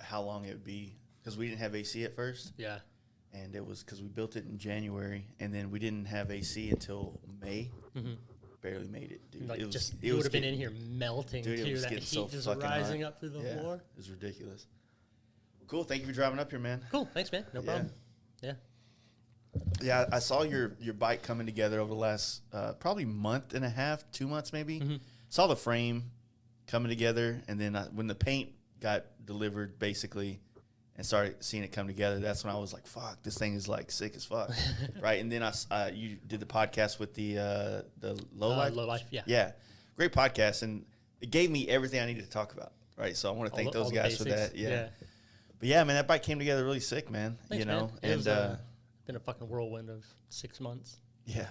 how long it would be, because we didn't have AC at first. Yeah. And it was because we built it in January, and then we didn't have AC until May. Mm-hmm. Barely made it, dude. Like it would have been in here melting, dude, too. That heat so just rising up through the floor. It was ridiculous. Well, cool. Thank you for driving up here, man. Cool. Thanks, man. No problem. Yeah. Yeah, I saw your bike coming together over the last probably month and a half, 2 months maybe. Mm-hmm. Saw the frame coming together, and then when the paint got delivered, basically, and started seeing it come together, that's when I was like, "Fuck, this thing is like sick as fuck," right? And then you did the podcast with the Low Life, yeah, great podcast, and it gave me everything I needed to talk about, right? So I want to thank those guys for that, yeah. But yeah, man, that bike came together really sick, man. Thanks, you know, man. It was been a fucking whirlwind of 6 months. Yeah.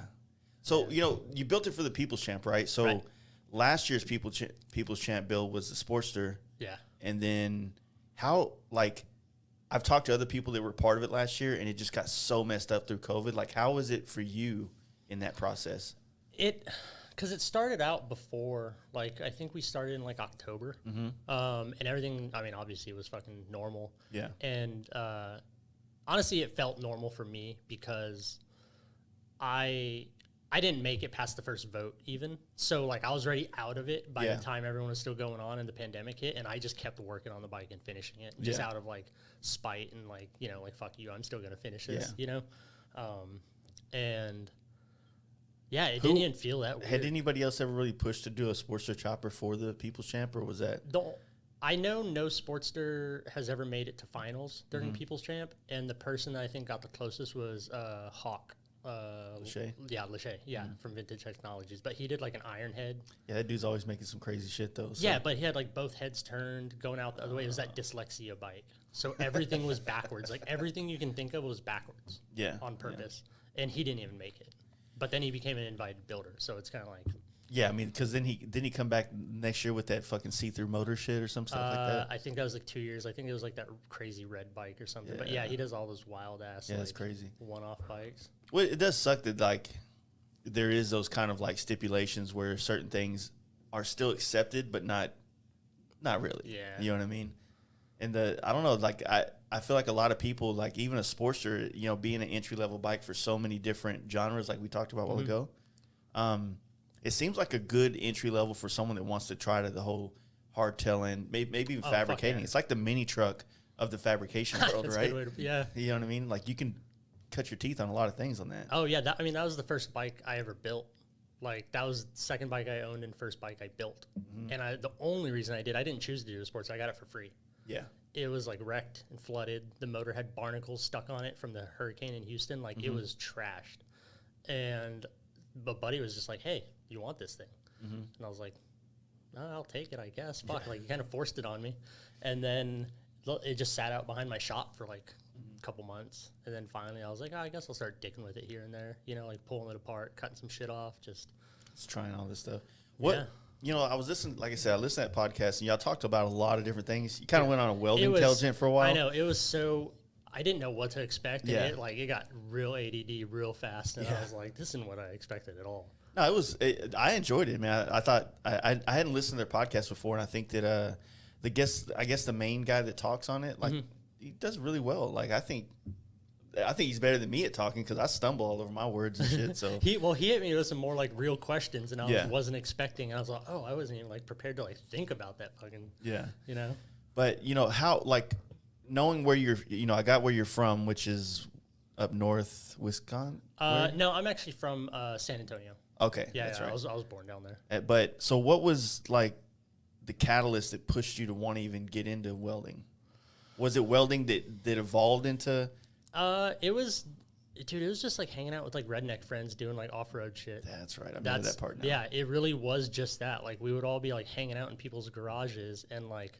So you built it for the People's Champ, right? So last year's People's Champ build was the Sportster. Yeah. And then I've talked to other people that were part of it last year, and it just got so messed up through COVID. Like, how was it for you in that process? Because it started out before, like, I think we started in, like, October. Mm-hmm. And everything, I mean, obviously it was fucking normal. Yeah. And honestly, it felt normal for me because I didn't make it past the first vote even. So, like, I was already out of it by the time everyone was still going on and the pandemic hit, and I just kept working on the bike and finishing it just out of, like, spite and, like, you know, like, fuck you, I'm still going to finish this, you know? And, yeah, it didn't even feel that weird. Had anybody else ever really pushed to do a Sportster Chopper for the People's Champ, or was that? I know no Sportster has ever made it to finals during People's Champ, and the person that I think got the closest was Hawk. Lachey? Yeah, from Vintage Technologies. But he did, like, an iron head. Yeah, that dude's always making some crazy shit, though. So. Yeah, but he had, like, both heads turned, going out the other way. It was that dyslexia bike. So everything was backwards. Like, everything you can think of was backwards. Yeah. On purpose. Yeah. And he didn't even make it. But then he became an invited builder, so it's kind of like... Yeah, I mean, because then he come back next year with that fucking see-through motor shit or some stuff like that. I think that was like 2 years. I think it was like that crazy red bike or something. Yeah. But yeah, he does all those wild ass. Yeah, that's crazy. One-off bikes. Well, it does suck that like there is those kind of like stipulations where certain things are still accepted, but not really. Yeah, you know what I mean. And I don't know, like I feel like a lot of people, like even a Sportster, you know, being an entry-level bike for so many different genres, like we talked about a while ago. It seems like a good entry level for someone that wants to try the whole hardtail and maybe even fabricating. It's like the mini truck of the fabrication world, right? Yeah. You know what I mean? Like you can cut your teeth on a lot of things on that. Oh, yeah. That was the first bike I ever built. Like, that was the second bike I owned and first bike I built. Mm-hmm. And the only reason I didn't choose to do the sports. I got it for free. Yeah. It was, like, wrecked and flooded. The motor had barnacles stuck on it from the hurricane in Houston. Like, it was trashed. But Buddy was just like, hey, you want this thing? Mm-hmm. And I was like, oh, I'll take it, I guess. Fuck, like, he kind of forced it on me. And then it just sat out behind my shop for, like, a couple months. And then finally I was like, oh, I guess I'll start dicking with it here and there. You know, like, pulling it apart, cutting some shit off, just trying all this stuff. You know, I was listening, like I said, I listened to that podcast, and y'all talked about a lot of different things. You kind of went on a welding tangent for a while. I know. It was so... I didn't know what to expect. And it got real ADD real fast. And I was like, this isn't what I expected at all. No, I enjoyed it, man. I thought I hadn't listened to their podcast before, and I think that the main guy that talks on it, like he does really well. Like I think he's better than me at talking because I stumble all over my words and shit. So he hit me with some more like real questions, and I wasn't expecting. I was like, oh, I wasn't even like prepared to like think about that fucking you know. But you know how like knowing where you're, you know, I got where you're from, which is up north, Wisconsin. No, I'm actually from San Antonio. Okay, yeah, that's right. I was born down there. But so, what was like the catalyst that pushed you to want to even get into welding? Was it welding that evolved into? It was just like hanging out with like redneck friends doing like off-road shit. That's right. I remember that part now. Yeah, it really was just that. Like we would all be like hanging out in people's garages and like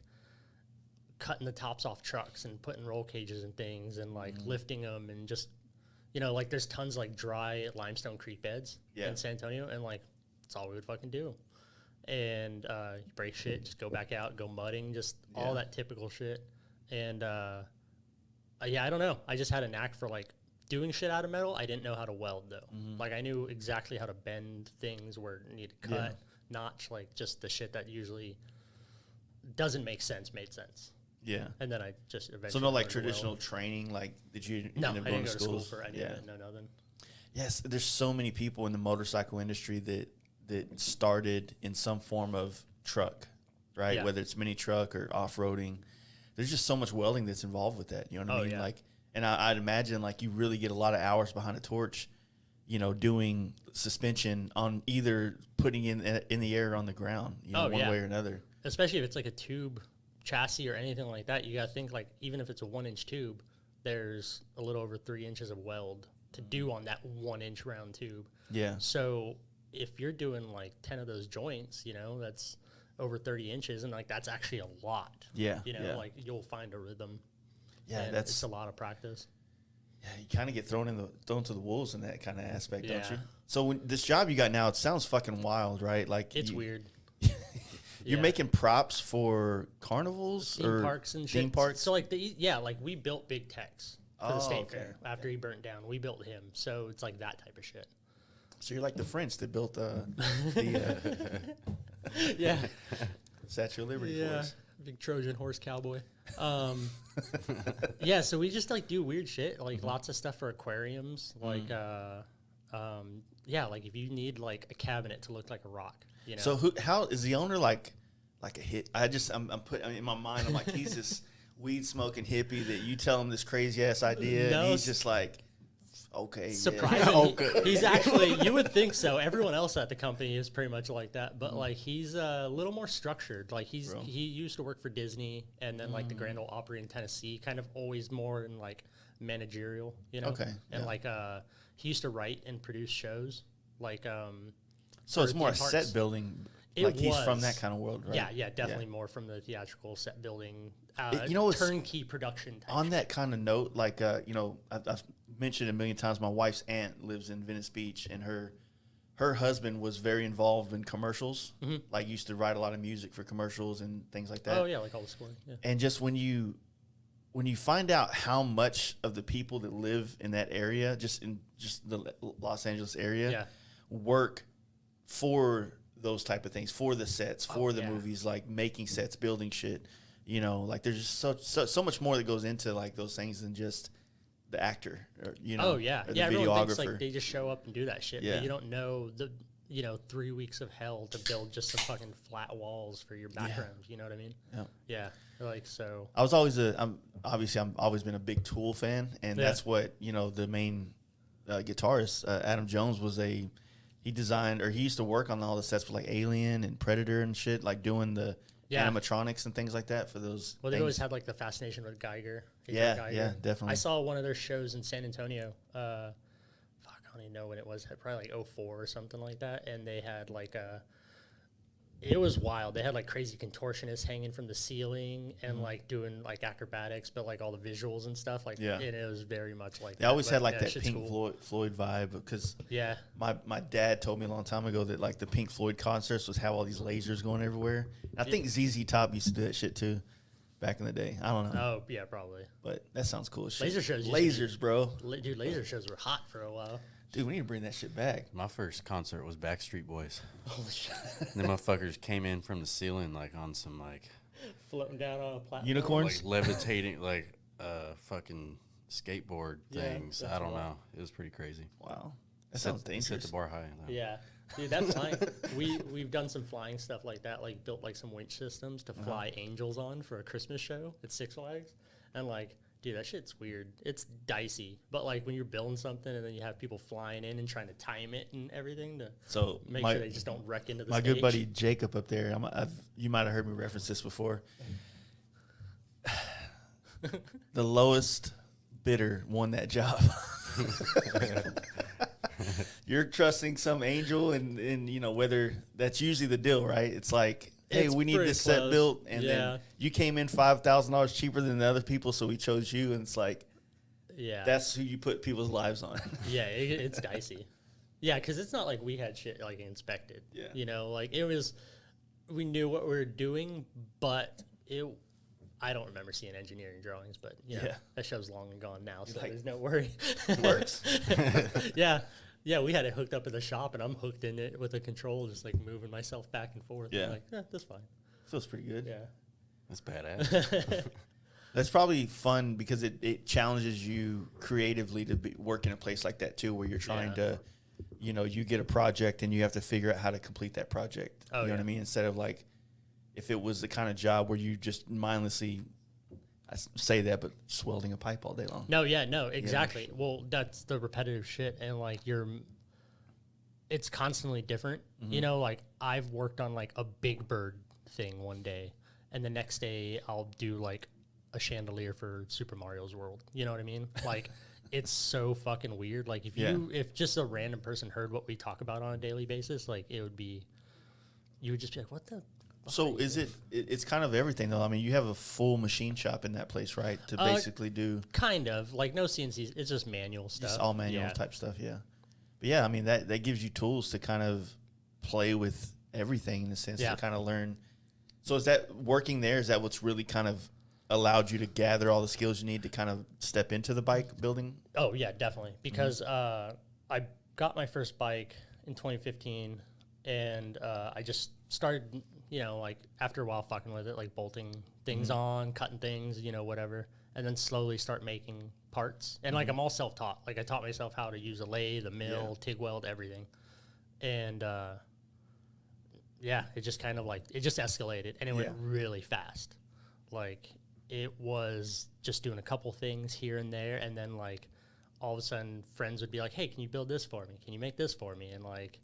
cutting the tops off trucks and putting roll cages and things and like lifting them and just, you know, like there's tons of like dry limestone creek beds in San Antonio, and like that's all we would fucking do. And you break shit, just go back out, go mudding, just all that typical shit. And I don't know. I just had a knack for like doing shit out of metal. I didn't know how to weld though. Like I knew exactly how to bend things where it needed to cut, notch, like just the shit that usually doesn't make sense made sense. Yeah. And then I just eventually. So no like learned traditional weld. training, like did you No, end I up didn't going go to to school schools? for any of it. No, nothing. Yes, there's so many people in the motorcycle industry that started in some form of truck, right? Yeah. Whether it's mini truck or off-roading. There's just so much welding that's involved with that. You know what I mean? Yeah. Like, and I'd imagine like you really get a lot of hours behind a torch, you know, doing suspension on either putting in the air or on the ground, you know, one way or another. Especially if it's like a tube chassis or anything like that, you got to think like even if it's a 1-inch tube, there's a little over 3 inches of weld to do on that 1-inch round tube. Yeah. So if you're doing like 10 of those joints, you know, that's over 30 inches, and like that's actually a lot. Yeah. You know, like you'll find a rhythm. Yeah, and that's it's a lot of practice. Yeah, you kind of get thrown to the wolves in that kind of aspect, don't you? So when this job you got now, it sounds fucking wild, right? Like it's weird. You're making props for carnivals theme or parks and theme shit. parks. So like like we built Big Tex for the state okay. fair after he burnt down. We built him, so it's like that type of shit. So you're like the French that built the Yeah, Statue of Liberty for us. big Trojan horse cowboy. Yeah, so we just like do weird shit, like lots of stuff for aquariums, like like if you need like a cabinet to look like a rock, you know. So how is the owner like a hit? I'm putting in my mind. I'm like he's this weed smoking hippie that you tell him this crazy ass idea, and he's just like, okay, surprisingly, he's actually, you would think so. Everyone else at the company is pretty much like that, but like he's a little more structured. Like he used to work for Disney, and then like the Grand Ole Opry in Tennessee, kind of always more in like managerial, you know. Okay. And like he used to write and produce shows, like So it's more a set building. He's from that kind of world, right? Yeah, definitely more from the theatrical set building, you know, turnkey production type. On that kind of note, like, you know, I've mentioned a million times, my wife's aunt lives in Venice Beach, and her husband was very involved in commercials, like used to write a lot of music for commercials and things like that. Oh, yeah, like all the scoring. Yeah. And just when you find out how much of the people that live in that area, just the Los Angeles area, work for those type of things, for the sets, for the movies, like making sets, building shit, you know, like there's just so much more that goes into like those things than just the actor, or, you know, or the videographer. everyone thinks like they just show up and do that shit, Yeah. but you don't know the 3 weeks of hell to build just some fucking flat walls for your background. You know what I mean? Yeah. Like, so I was always I'm always been a big Tool fan, and that's what, you know, the main guitarist Adam Jones was he designed, or he used to work on all the sets for like Alien and Predator and shit, like doing the animatronics and things like that for those. Well, they always had like the fascination with Geiger. Yeah, definitely. I saw one of their shows in San Antonio. I don't even know when it was. Probably like 04 or something like that. And they had like it was wild. They had like crazy contortionists hanging from the ceiling and like doing like acrobatics, but like all the visuals and stuff. Like, and it was very much like they always had like that Pink Floyd vibe, because my dad told me a long time ago that like the Pink Floyd concerts was have all these lasers going everywhere. And I think ZZ Top used to do that shit too back in the day. I don't know. Oh yeah, probably. But that sounds cool as shit. Laser shows, bro. Dude, laser shows were hot for a while. Dude, we need to bring that shit back. My first concert was Backstreet Boys. Holy shit. And the motherfuckers came in from the ceiling like on some like floating down on a platform. Unicorns? Like levitating like fucking skateboard things. I don't know. It was pretty crazy. Wow. That sounds dangerous. Set the bar high. Yeah. Dude, that's flying. We've done some flying stuff like that, like built like some winch systems to fly angels on for a Christmas show at Six Flags. And like, dude, that shit's weird. It's dicey. But like when you're building something and then you have people flying in and trying to time it and everything to make sure they just don't wreck into the stage. My good buddy Jacob up there, you might have heard me reference this before. The lowest bidder won that job. You're trusting some angel, and you know, whether that's usually the deal, right? It's like, hey, we need this set built, and then you came in $5,000 cheaper than the other people, so we chose you, and it's like, that's who you put people's lives on. It's dicey. Yeah, because it's not like we had shit like inspected. Yeah, you know, like it was, we knew what we were doing, but I don't remember seeing engineering drawings, but that show's long and gone now, so there's no worry. It works. Yeah, we had it hooked up in the shop, and I'm hooked in it with a control, just like moving myself back and forth. Yeah. I'm like, that's fine. Feels pretty good. Yeah. That's badass. That's probably fun because it challenges you creatively to work in a place like that too, where you're trying to, you know, you get a project and you have to figure out how to complete that project. You know what I mean? Instead of like, if it was the kind of job where you just mindlessly, I say that, but just welding a pipe all day long. No, exactly. Well, that's the repetitive shit, and like it's constantly different. You know, like I've worked on like a Big Bird thing one day, and the next day I'll do like a chandelier for Super Mario's World. You know what I mean? Like, it's so fucking weird. Like, if just a random person heard what we talk about on a daily basis, like, you would just be like, what the fuck? So it's kind of everything though. I mean, you have a full machine shop in that place, right? To basically do kind of like no CNCs. It's just manual stuff. Just all manual type stuff. Yeah. But yeah, I mean, that gives you tools to kind of play with everything in the sense to kind of learn. So is that working there? Is that what's really kind of allowed you to gather all the skills you need to kind of step into the bike building? Oh yeah, definitely. Because I got my first bike in 2015, and I just started, you know, like after a while fucking with it, like bolting things on, cutting things, you know, whatever, and then slowly start making parts. And like I'm all self-taught. Like I taught myself how to use a lathe, a mill, TIG weld, everything. And it just kind of like it just escalated, and it went really fast. Like it was just doing a couple things here and there, and then like all of a sudden friends would be like, hey, can you build this for me? Can you make this for me? And like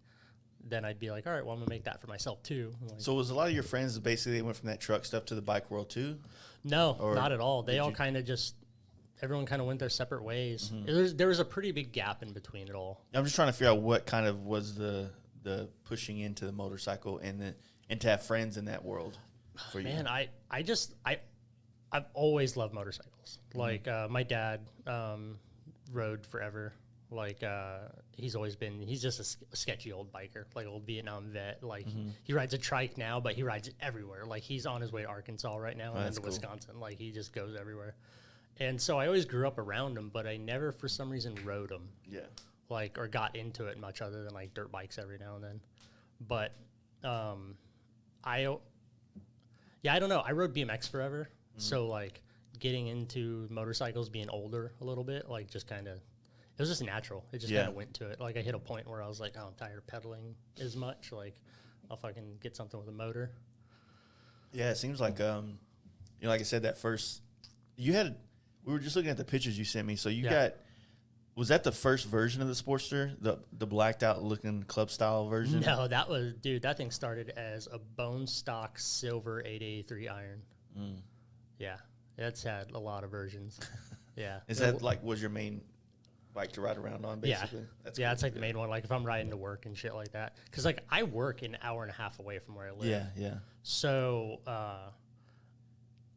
then I'd be like, all right, well, I'm gonna make that for myself too. Like, so was a lot of your friends basically they went from that truck stuff to the bike world too? No, not at all. They all kind of just everyone kind of went their separate ways. There was a pretty big gap in between it all. I'm just trying to figure out what kind of was the pushing into the motorcycle and to have friends in that world for you. Man, I've always loved motorcycles. Like my dad rode forever. Like he's just a sketchy old biker, like old Vietnam vet. Like he rides a trike now, but he rides it everywhere. Like he's on his way to Arkansas right now and then to Wisconsin. Like he just goes everywhere. And so I always grew up around him, but I never for some reason rode him. Yeah. Like or got into it much other than like dirt bikes every now and then. But I don't know. I rode BMX forever. So like getting into motorcycles, being older a little bit, like just kind of, it was just natural. It just kind of went to it. Like I hit a point where I was like, oh, I'm tired of pedaling as much. Like I'll fucking get something with a motor. Yeah, it seems like, you know, like I said, that first, we were just looking at the pictures you sent me. So you got, was that the first version of the Sportster, the blacked out looking club style version? No, that thing started as a bone stock silver 883 iron. Yeah, it's had a lot of versions. Yeah. Is that like was your main bike to ride around on, basically? Yeah, That's cool. It's like the main one. Like if I'm riding to work and shit like that, because like I work an hour and a half away from where I live. Yeah. So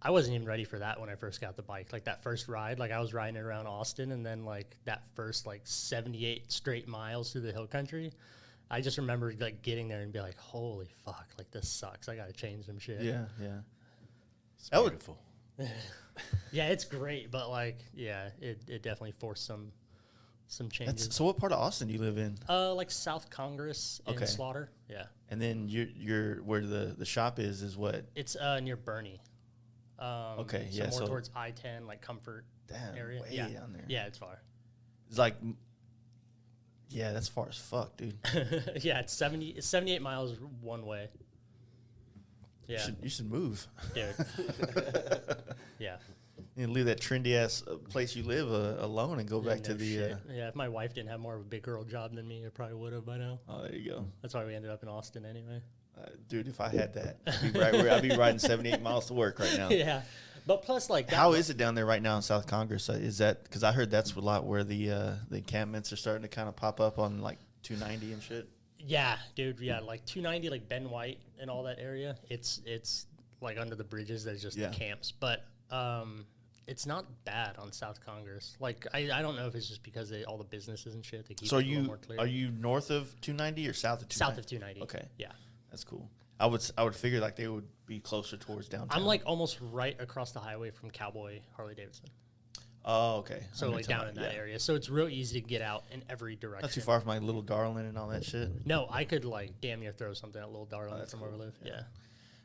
I wasn't even ready for that when I first got the bike. Like that first ride, like I was riding it around Austin, and then like that first like 78 straight miles through the hill country. I just remember like getting there and be like, holy fuck, like this sucks. I got to change some shit. Yeah. It's beautiful. Yeah, it's great, but like, yeah, it definitely forced some changes. So what part of Austin do you live in? Like South Congress and Slaughter. Yeah. And then you're where the shop is what? It's near Bernie. More towards I-10, like Comfort area. Way down there. Yeah, it's far. It's like, yeah, that's far as fuck, dude. Yeah, it's 78 miles one way. Yeah. You should move. Dude. Yeah. You leave that trendy ass place you live alone and go back to the. Yeah, if my wife didn't have more of a big girl job than me, I probably would have by now. Oh, there you go. That's why we ended up in Austin anyway. Dude, if I had that, I'd be riding 78 miles to work right now. Yeah. But plus, like, how is it down there right now in South Congress? Is that because I heard that's a lot where the encampments are starting to kind of pop up on like 290 and shit. Yeah, dude. Yeah, like 290, like Ben White and all that area. It's like under the bridges. There's just camps, but it's not bad on South Congress. Like I don't know if it's just because all the businesses and shit. They keep it a little more clear. Are you north of 290 or south of 290? South of 290. Okay. Yeah. That's cool. I would figure like they would be closer towards downtown. I'm like almost right across the highway from Cowboy Harley Davidson. Oh, okay. So like down in that area. So it's real easy to get out in every direction. Not too far from my Little Darling and all that shit. No, I could like damn near throw something at Little Darling from where we live. Yeah.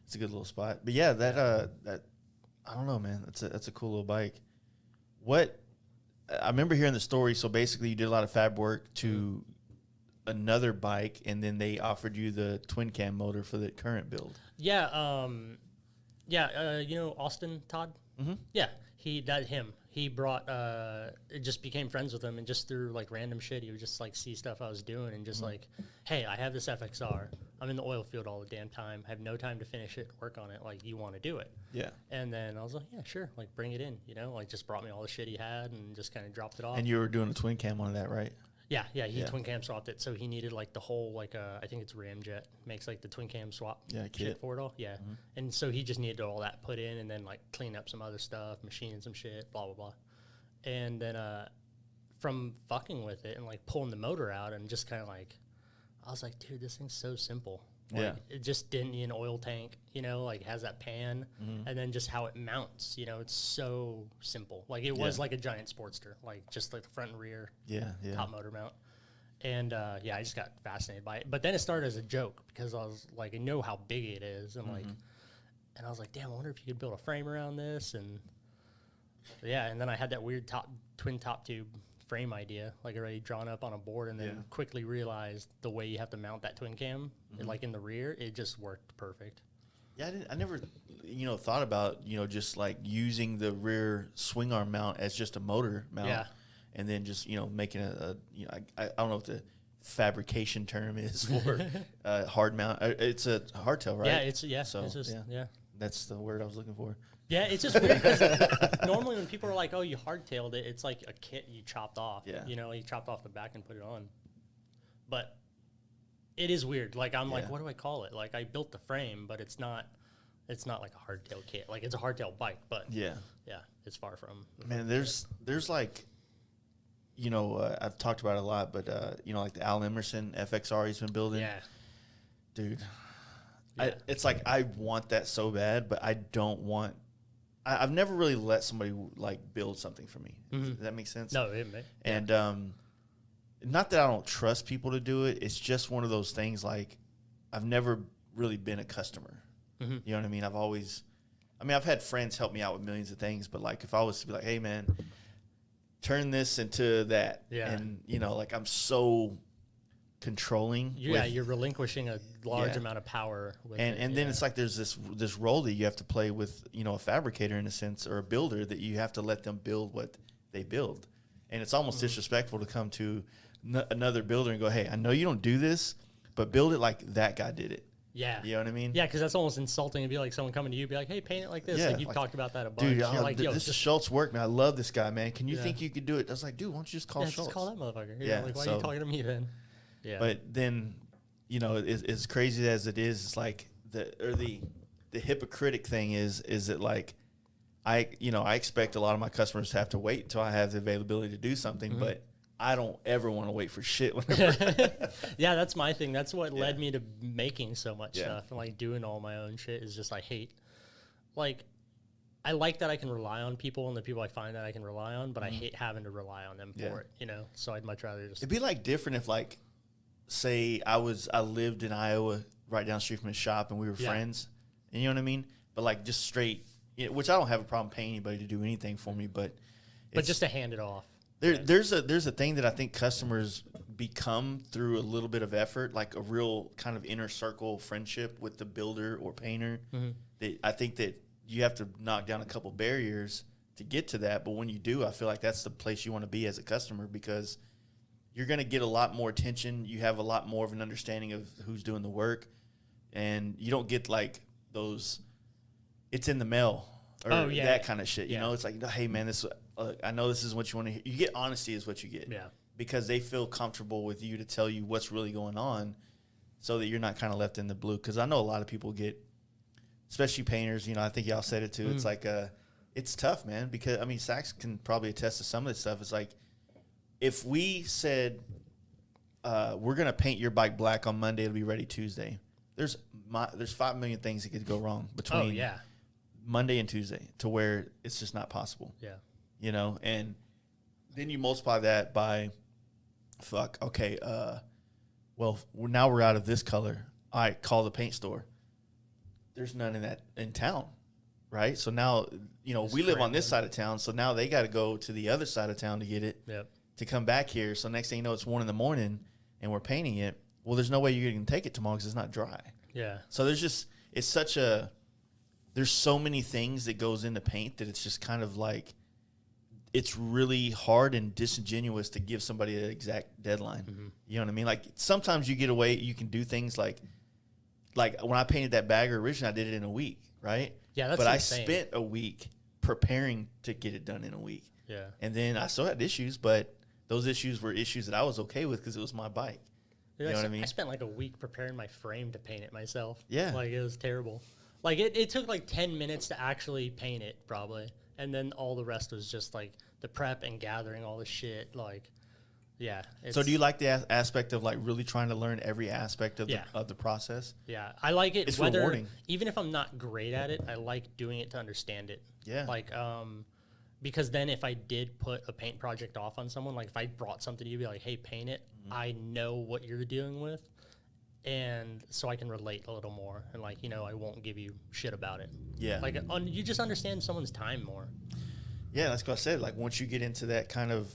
It's a good little spot. But yeah, that I don't know, man. That's a cool little bike. What I remember hearing the story. So basically, you did a lot of fab work to another bike, and then they offered you the twin cam motor for the current build. Yeah. You know Austin Todd? Mm-hmm. Yeah. He brought, it just became friends with him, and just through like random shit, he would just like see stuff I was doing and just like, hey, I have this FXR. I'm in the oil field all the damn time. I have no time to finish it, work on it. Like, you want to do it? Yeah. And then I was like, yeah, sure. Like, bring it in, you know, like just brought me all the shit he had and just kind of dropped it off. And you were doing a twin cam on that, right? Yeah. He twin cam swapped it. So he needed like the whole, like, I think it's Ramjet makes like the twin cam swap shit for it all. Yeah. Mm-hmm. And so he just needed all that put in and then like clean up some other stuff, machine some shit, blah, blah, blah. And then from fucking with it and like pulling the motor out and just kind of like, I was like, dude, this thing's so simple. Like, it just didn't need an oil tank, you know, like it has that pan and then just how it mounts, you know, it's so simple. Like it was like a giant Sportster, like just like the front and rear top motor mount. And I just got fascinated by it. But then it started as a joke because I was like, I know how big it is. And like, and I was like, damn, I wonder if you could build a frame around this. And and then I had that weird twin top tube frame idea, like already drawn up on a board, and then quickly realized the way you have to mount that twin cam, like in the rear, it just worked perfect. Yeah, I never, thought about, just like using the rear swing arm mount as just a motor mount, and then just making I don't know what the fabrication term is for hard mount. It's a hardtail, right? Yeah, that's the word I was looking for. Yeah, it's just weird because normally when people are like, oh, you hardtailed it, it's like a kit you chopped off. Yeah. You chopped off the back and put it on. But it is weird. Like, I'm like, what do I call it? Like, I built the frame, but it's not like a hardtail kit. Like, it's a hardtail bike, but it's far from. Man, there's like, I've talked about it a lot, but, like the Al Emerson FXR he's been building. Yeah. Dude. Yeah. It's like I want that so bad, but I don't want. I've never really let somebody like build something for me. Does that make sense? No, it may. And not that I don't trust people to do it. It's just one of those things. Like, I've never really been a customer. You know what I mean? I've had friends help me out with millions of things, but like if I was to be like, hey man, turn this into that, and like I'm so controlling. You're relinquishing a large amount of power with and then it's like there's this role that you have to play with, a fabricator in a sense, or a builder, that you have to let them build what they build. And it's almost disrespectful to come to another builder and go, hey, I know you don't do this, but build it like that guy did it. Yeah. You know what I mean? Yeah, because that's almost insulting. It'd be like someone coming to you, be like, hey, paint it like this. Like, you've talked about that a bunch. Dude, like, this is Schultz work, man. I love this guy, man. Can you think you could do it? I was like, dude, why don't you just call Schultz? Just call that motherfucker. Like, why are you talking to me then? Yeah. But then, as crazy as it is, it's like the hypocritic thing is that like I expect a lot of my customers to have to wait until I have the availability to do something, but I don't ever want to wait for shit. Yeah, that's my thing. That's what led me to making so much stuff and like doing all my own shit. Is just I hate, like, I like that I can rely on people and the people I find that I can rely on, but I hate having to rely on them for it. So I'd much rather just. It'd be like different if like, say I lived in Iowa right down the street from his shop and we were friends, and you know what I mean? But like just straight, which I don't have a problem paying anybody to do anything for me, but just to hand it off. There's a thing that I think customers become through a little bit of effort, like a real kind of inner circle friendship with the builder or painter. That I think that you have to knock down a couple barriers to get to that, but when you do, I feel like that's the place you want to be as a customer, because you're going to get a lot more attention. You have a lot more of an understanding of who's doing the work, and you don't get like those, it's in the mail or that kind of shit. You know, it's like, hey man, this, I know this is what you want to hear. You get honesty is what you get. Yeah. Because they feel comfortable with you to tell you what's really going on, so that you're not kind of left in the blue. Because I know a lot of people get, especially painters, I think y'all said it too. It's like, it's tough, man, because Sax can probably attest to some of this stuff. It's like, if we said, we're going to paint your bike black on Monday, it'll be ready Tuesday. There's 5 million things that could go wrong between Monday and Tuesday, to where it's just not possible. Yeah. And then you multiply that by, well, now we're out of this color. All right, call the paint store. There's none in town. right? So now, you know, we live on this side of town, so now they got to go to the other side of town to get it, to come back here. So next thing you know, it's 1 a.m. and we're painting it. Well, there's no way you can take it tomorrow because it's not dry. Yeah. So there's so many things that goes into paint that it's just kind of like, it's really hard and disingenuous to give somebody an exact deadline. Mm-hmm. You know what I mean? Like sometimes you get away, you can do things like when I painted that bagger originally, I did it in a week, right? Yeah, that's But insane. I spent a week preparing to get it done in a week. Yeah. And then I still had issues, but those issues were issues that I was okay with because it was my bike. Dude, you know what I mean? I spent like a week preparing my frame to paint it myself. Yeah. Like it was terrible. Like it took like 10 minutes to actually paint it probably. And then all the rest was just like the prep and gathering all the shit. Like, yeah. So do you like the aspect of like really trying to learn every aspect of the process? Yeah. I like it. It's rewarding. Even if I'm not great at it, I like doing it to understand it. Yeah. Like, because then if I did put a paint project off on someone, like if I brought something to you, be like, hey, paint it, I know what you're dealing with. And so I can relate a little more. And like, you know, I won't give you shit about it. Yeah. Like you just understand someone's time more. Yeah, that's what I said. Like once you get into that kind of,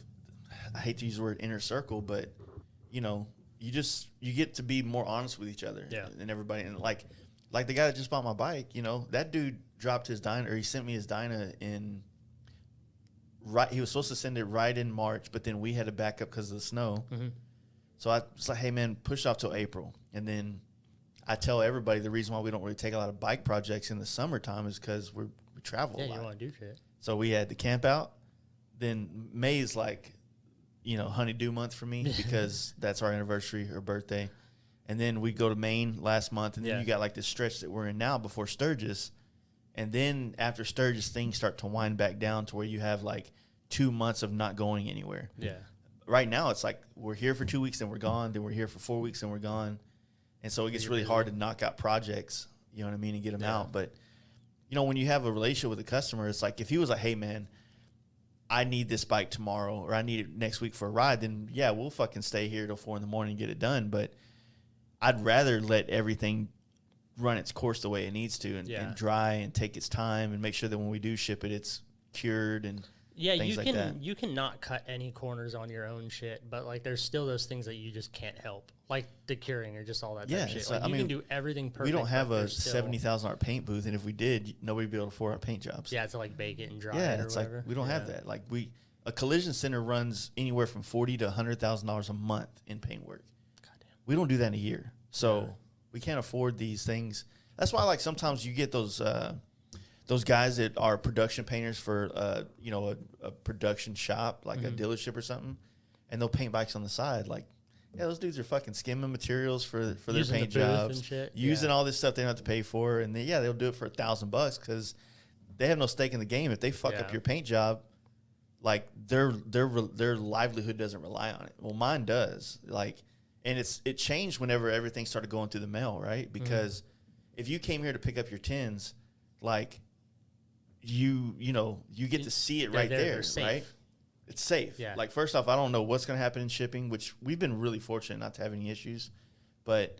I hate to use the word inner circle, but you know, you get to be more honest with each other and everybody. And like the guy that just bought my bike, you know, that dude dropped his Dyna, or he sent me his Dyna he was supposed to send it right in March, but then we had to back up because of the snow. Mm-hmm. So I was like, hey man, push off till April. And then I tell everybody the reason why we don't really take a lot of bike projects in the summertime is because we travel a lot. Yeah, you want to do shit. So we had the camp out. Then May is like, you know, honeydew month for me because that's our anniversary or birthday. And then we go to Maine last month, and then you got like this stretch that we're in now before Sturgis. And then after Sturgis, things start to wind back down to where you have like 2 months of not going anywhere. Yeah. Right now, it's like we're here for 2 weeks and we're gone. Then we're here for 4 weeks and we're gone. And so it gets really hard to knock out projects, you know what I mean, and get them out. But, you know, when you have a relationship with a customer, it's like if he was like, hey, man, I need this bike tomorrow or I need it next week for a ride, then, yeah, we'll fucking stay here till 4 a.m. and get it done. But I'd rather let everything run its course the way it needs to and dry and take its time and make sure that when we do ship it, it's cured and things like that. You can not cut any corners on your own shit, but like there's still those things that you just can't help, like the curing or just all that type of shit. Like, you can do everything perfect. We don't have a $70,000 paint booth, and if we did, nobody would be able to afford our paint jobs. Yeah, to like bake it and dry it or it's whatever. like we don't have that. Like a collision center runs anywhere from $40,000 to $100,000 a month in paint work. Goddamn. We don't do that in a year, so we can't afford these things. That's why, like, sometimes you get those guys that are production painters for, you know, a production shop, like a dealership or something, and they'll paint bikes on the side. Like, yeah, those dudes are fucking skimming materials for their paint jobs, using all this stuff they don't have to pay for, and they'll do it for $1,000 because they have no stake in the game. If they fuck up your paint job, like their livelihood doesn't rely on it. Well, mine does. Like, and it changed whenever everything started going through the mail, right? Because if you came here to pick up your tins, like you get to see it right there, right? It's safe. Yeah. Like, first off, I don't know what's going to happen in shipping, which we've been really fortunate not to have any issues. But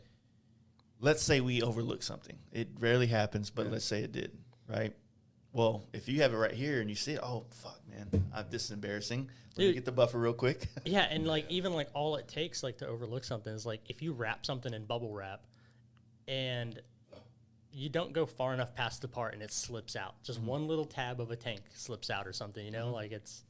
let's say we overlook something. It rarely happens, but let's say it did, right? Well, if you have it right here and you see it, oh, fuck, man, this is embarrassing. Let me get the buffer real quick. Yeah, and, like, even, like, all it takes, like, to overlook something is, like, if you wrap something in bubble wrap and you don't go far enough past the part and it slips out. Just one little tab of a tank slips out or something, you know? Like, it's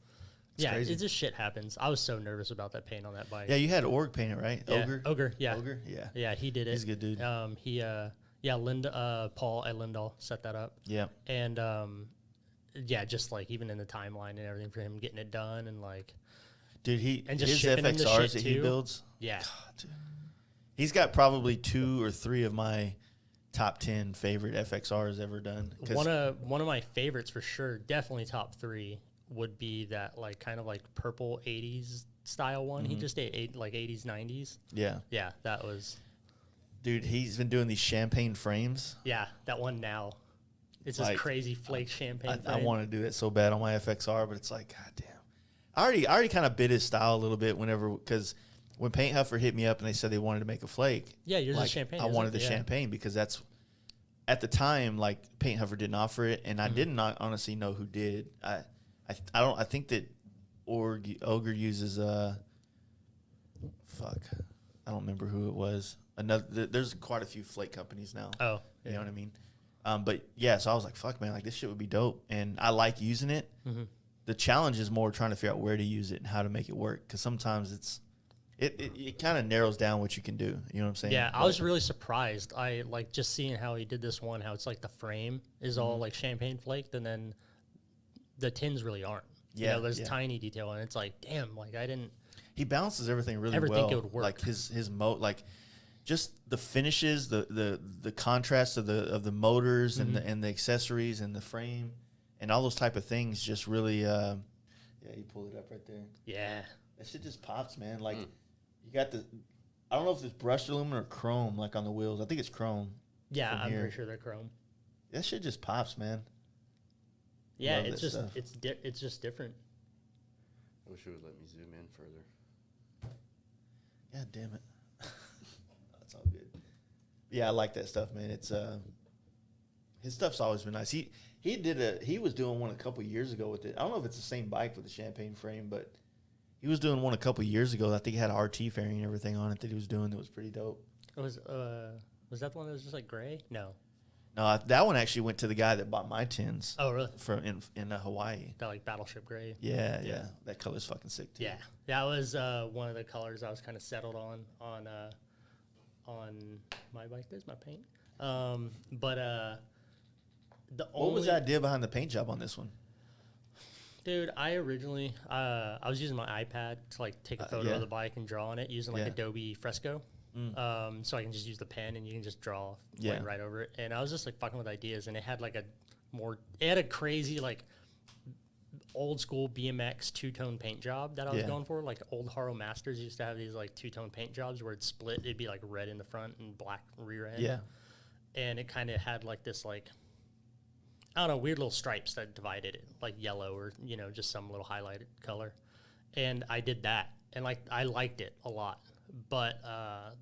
crazy. It just shit happens. I was so nervous about that paint on that bike. Yeah, you had Org paint it, right? Yeah. Ogre? Ogre, yeah. Ogre, yeah. Yeah, he did it. He's a good dude. Paul at Lindahl set that up. Yeah. And, just, like, even in the timeline and everything for him getting it done and, like... Dude, and just his shipping him the FXRs shit that too. he builds... Yeah. God, dude. He's got probably 2 or 3 of my top 10 favorite FXRs ever done. One of my favorites for sure, definitely top 3, would be that, like, kind of like purple 80s style one. He just did like 80s, 90s. Yeah. Yeah, that was... Dude, he's been doing these champagne frames. Yeah, that one now. It's like, this crazy flake champagne frame. I want to do that so bad on my FXR, but it's like, God damn. I already kind of bit his style a little bit because when PaintHuffer hit me up and they said they wanted to make a flake. Yeah, yours is champagne. I wanted the champagne because that's at the time, like PaintHuffer didn't offer it, and I did not honestly know who did. I think that Ogre uses fuck, I don't remember who it was. There's quite a few flake companies now. Oh, you know what I mean? But yeah, so I was like, fuck, man, like this shit would be dope, and I like using it. The challenge is more trying to figure out where to use it and how to make it work, because sometimes it kind of narrows down what you can do. You know what I'm saying? Yeah, I was really surprised. I like just seeing how he did this one, how it's like the frame is all like champagne flaked, and then the tins really aren't. Yeah, you know, there's tiny detail, and it's like, damn, like I didn't. He balances everything really ever well. think it would work. Like his like just the finishes, the contrast of the motors and the accessories and the frame and all those type of things just really. Yeah, you pull it up right there. Yeah, that shit just pops, man. Like you got I don't know if it's brushed aluminum or chrome, like on the wheels. I think it's chrome. Yeah, I'm pretty sure they're chrome. That shit just pops, man. Yeah, it's just it's just different. I wish it would let me zoom in further. God damn it. That's all good. Yeah, I like that stuff, man. It's his stuff's always been nice. He was doing one a couple years ago with it. I don't know if it's the same bike with the champagne frame, but he was doing one a couple years ago. I think he had an RT fairing and everything on it that he was doing that was pretty dope. Was that the one that was just like gray? No, that one actually went to the guy that bought my tins. Oh, really? From in Hawaii. That like battleship gray. Yeah. That color's fucking sick too. Yeah, that was one of the colors I was kind of settled on my bike. There's my paint. What was the idea behind the paint job on this one? Dude, I originally I was using my iPad to like take a photo of the bike and draw on it using like Adobe Fresco. So I can just use the pen and you can just draw like, right over it. And I was just like fucking with ideas, and it had like a crazy like old school BMX two-tone paint job that I was going for. Like old Haro Masters used to have these like two-tone paint jobs where it's split. It'd be like red in the front and black rear end. Yeah. And it kind of had like this like, I don't know, weird little stripes that divided it, like yellow or, you know, just some little highlighted color. And I did that, and like I liked it a lot. But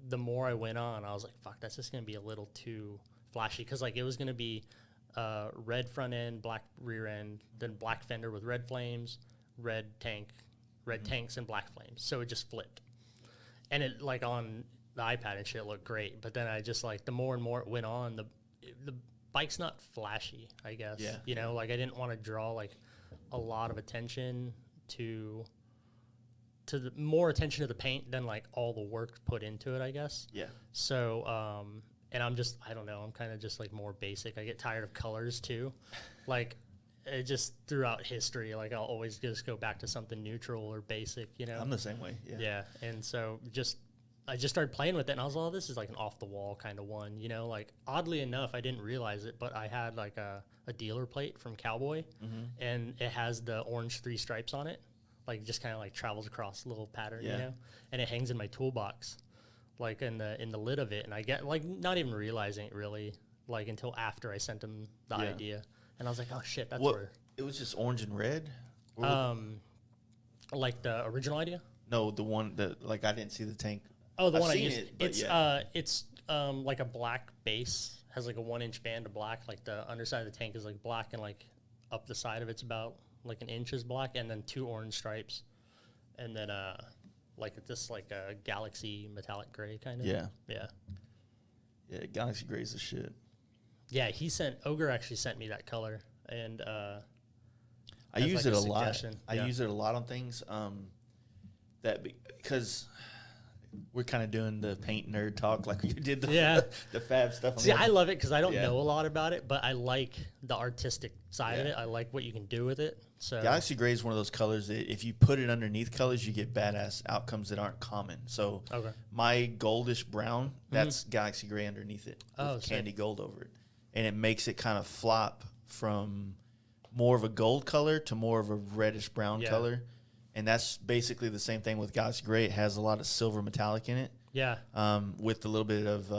the more I went on, I was like, fuck, that's just going to be a little too flashy. Because like it was going to be red front end, black rear end, then black fender with red flames, red tanks, and black flames. So it just flipped. And it like on the iPad and shit looked great. But then I just like, the more and more it went on, the bike's not flashy, I guess. Yeah. You know, like I didn't want to draw like a lot of attention to the more attention to the paint than like all the work put into it, I guess. Yeah. So, and I'm just, I don't know, I'm kind of just like more basic. I get tired of colors too. Like it just throughout history, like I'll always just go back to something neutral or basic, you know? I'm the same way. Yeah. Yeah. And so I just started playing with it, and I was like, oh, this is like an off the wall kind of one, you know, like oddly enough, I didn't realize it, but I had like a dealer plate from Cowboy and it has the orange 3 stripes on it. Like just kind of like travels across a little pattern, you know, and it hangs in my toolbox, like in the lid of it. And I get like not even realizing it really, like until after I sent him the idea, and I was like, oh shit, that's where it was. Just orange and red. Like the original idea. No, the one that like I didn't see the tank. Oh, the one I used. It's like a black base, has like a 1-inch band of black. Like the underside of the tank is like black, and like up the side of it's about like an inch is black, and then 2 orange stripes, and then like this like a galaxy metallic gray kind of. Yeah. Galaxy gray is the shit. Yeah, Ogre actually sent me that color, and I use it a lot. I use it a lot on things. Because we're kind of doing the paint nerd talk like you did the fab stuff. See, I love it because I don't know a lot about it, but I like the artistic side of it. I like what you can do with it. So Galaxy Gray is one of those colors that if you put it underneath colors, you get badass outcomes that aren't common. So my goldish brown, that's Galaxy Gray underneath it with candy gold over it. And it makes it kind of flop from more of a gold color to more of a reddish brown color. And that's basically the same thing with Galaxy Gray. It has a lot of silver metallic in it. Yeah. With a little bit of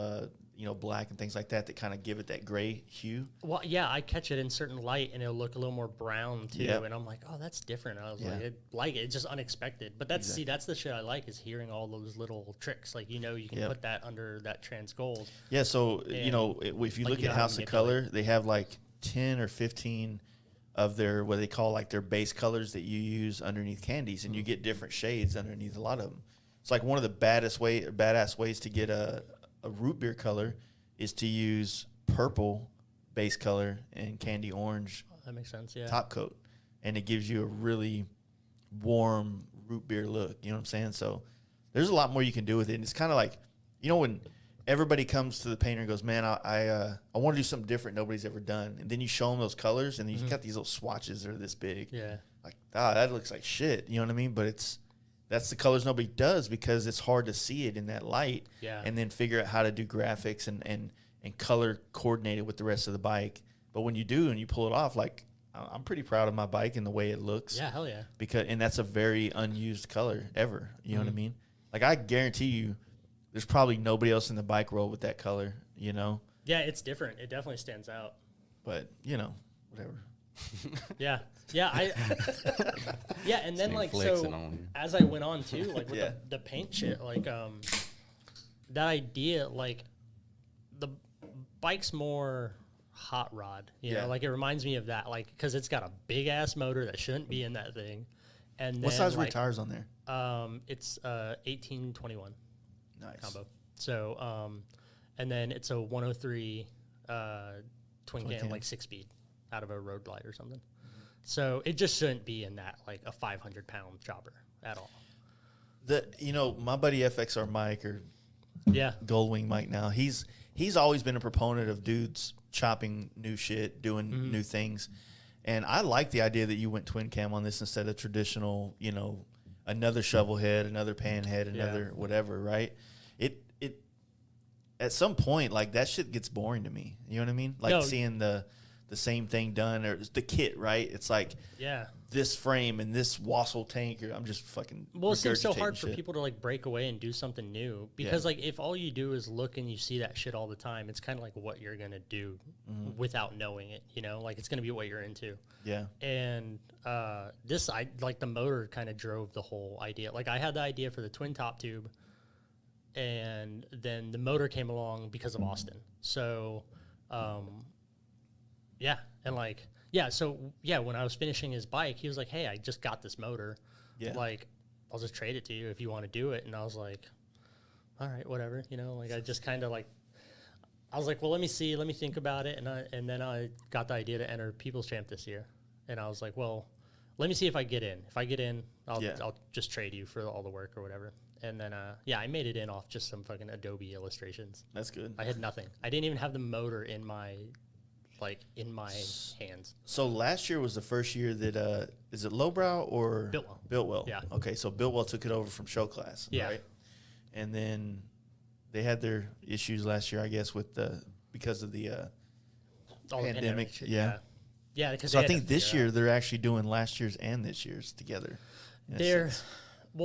black and things like that kind of give it that gray hue. Well, yeah, I catch it in certain light, and it'll look a little more brown too. Yep. And I'm like, oh, that's different. I was Yeah. like, it's just unexpected. But that's the shit I like, is hearing all those little tricks. Like, you can Yep. put that under that trans gold. Yeah, so And, if you like, look you at know how House to of manipulate. Color, they have like 10 or 15 of their what they call like their base colors that you use underneath candies, and you get different shades underneath a lot of them. It's like one of the badass ways to get a root beer color is to use purple base color and candy orange That makes sense. Yeah. top coat, and it gives you a really warm root beer look. You know what I'm saying? So there's a lot more you can do with it. And it's kind of like, when everybody comes to the painter and goes, man, I want to do something different nobody's ever done. And then you show them those colors, and then you got these little swatches that are this big. Yeah. Like, that looks like shit. You know what I mean? But that's the colors nobody does, because it's hard to see it in that light. Yeah. And then figure out how to do graphics and color coordinate it with the rest of the bike. But when you do and you pull it off, like, I'm pretty proud of my bike and the way it looks. Yeah, hell yeah. And that's a very unused color ever. You know what I mean? Like, I guarantee you there's probably nobody else in the bike world with that color, Yeah, it's different. It definitely stands out. But, whatever. Yeah. Yeah, yeah, and then, like, flexing so on you. as I went on too, like, with Yeah. the paint shit, like, that idea, like, the bike's more hot rod, Yeah. like, it reminds me of that, like, because it's got a big ass motor that shouldn't be in that thing. And then, What size like, were tires on there? it's 1821 Nice. combo. So, and then it's a 103 twin cam, cam. like 6-speed out of a road glide or something. So it just shouldn't be in that, like, a 500-pound chopper at all. My buddy FXR Mike, or Yeah. Goldwing Mike now, he's always been a proponent of dudes chopping new shit, doing new things. And I like the idea that you went twin cam on this instead of traditional, another shovel head, another pan head, another whatever, right? It at some point, like, that shit gets boring to me. You know what I mean? Like, seeing the same thing done, or the kit, right? It's like, Yeah. this frame and this wassail tank, or I'm just fucking Well, it seems so regurgitating hard for shit. people to, like, break away and do something new, because like, if all you do is look and you see that shit all the time, it's kind of like what you're gonna do without knowing it. Like, it's gonna be what you're into. Yeah. And the motor kind of drove the whole idea. Like, I had the idea for the twin top tube, and then the motor came along because of Austin. So, yeah, and like, yeah, so yeah, when I was finishing his bike, he was like, "Hey, I just got this motor. Yeah. Like, I'll just trade it to you if you want to do it." And I was like, "All right, whatever." Like, I just kind of like, I was like, "Well, let me think about it." And then I got the idea to enter People's Champ this year, and I was like, "Well, let me see if I get in. If I get in, I'll just trade you for all the work or whatever." And then, I made it in off just some fucking Adobe illustrations. That's good. I had nothing. I didn't even have the motor in my hands. So last year was the first year that is it Lowbrow or Builtwell? Yeah. Okay, so Builtwell took it over from Show Class. Yeah. Right? And then they had their issues last year, I guess, because of the All the pandemic. shit, Yeah. Yeah, because So I think this year they're actually doing last year's and this year's together. in a sense.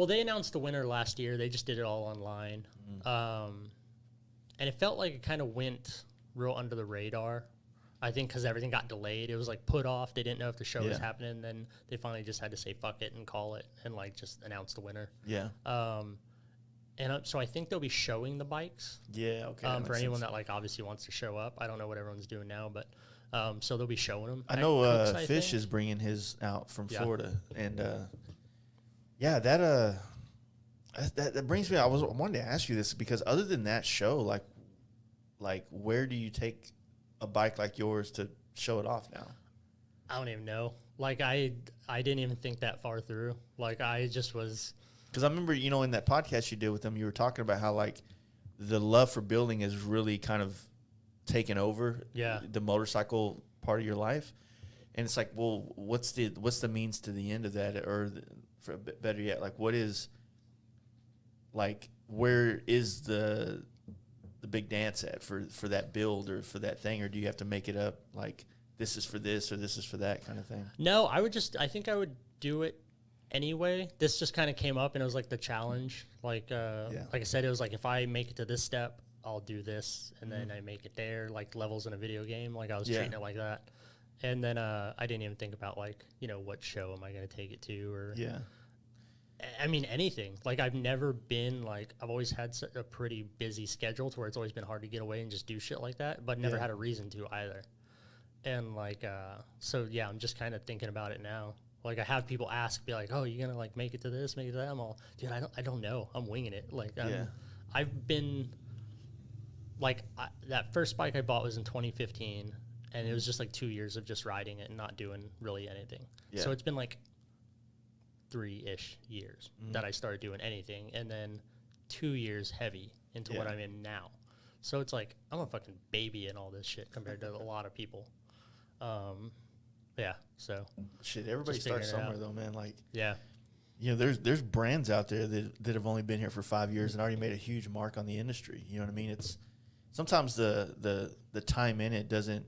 They announced the winner last year. They just did it all online. And it felt like it kind of went real under the radar. I think because everything got delayed. It was like put off. They didn't know if the show was happening. And then they finally just had to say fuck it and call it and like just announce the winner. Yeah. So I think they'll be showing the bikes. Yeah. Okay. For anyone that like obviously wants to show up. I don't know what everyone's doing now, but so they'll be showing them. I know Fish is bringing his out from Florida, and that brings me. I wanted to ask you this because other than that show, like where do you take a bike like yours to show it off now? I don't even know. Like I didn't even think that far through. Like I just was. Because I remember, in that podcast you did with them, you were talking about how like the love for building is really kind of taken over the motorcycle part of your life, and it's like, well, what's the means to the end of that, or for better yet, like what is like where is the big dance at for that build or for that thing, or do you have to make it up like this is for this or this is for that kind of thing? No, I think I would do it anyway. This just kind of came up and it was like the challenge. Like I said, it was like if I make it to this step, I'll do this, and then I make it there, like levels in a video game. Like I was treating it like that. And then I didn't even think about like, you know, what show am I going to take it to, or I mean, anything. Like I've never been like, I've always had a pretty busy schedule to where it's always been hard to get away and just do shit like that, but never had a reason to either. And like, so yeah, I'm just kind of thinking about it now. Like I have people ask, be like, oh, you gonna like make it to this, make it to that? I'm all, dude, I don't know. I'm winging it. Like I've been like, that first bike I bought was in 2015, and it was just like 2 years of just riding it and not doing really anything. So it's been like 3-ish years that I started doing anything, and then 2 years heavy into what I'm in now. So it's like I'm a fucking baby in all this shit compared to a lot of people. So shit, everybody starts somewhere though, man. Like you know, there's brands out there that have only been here for 5 years and already made a huge mark on the industry. You know what I mean? It's sometimes the time in it doesn't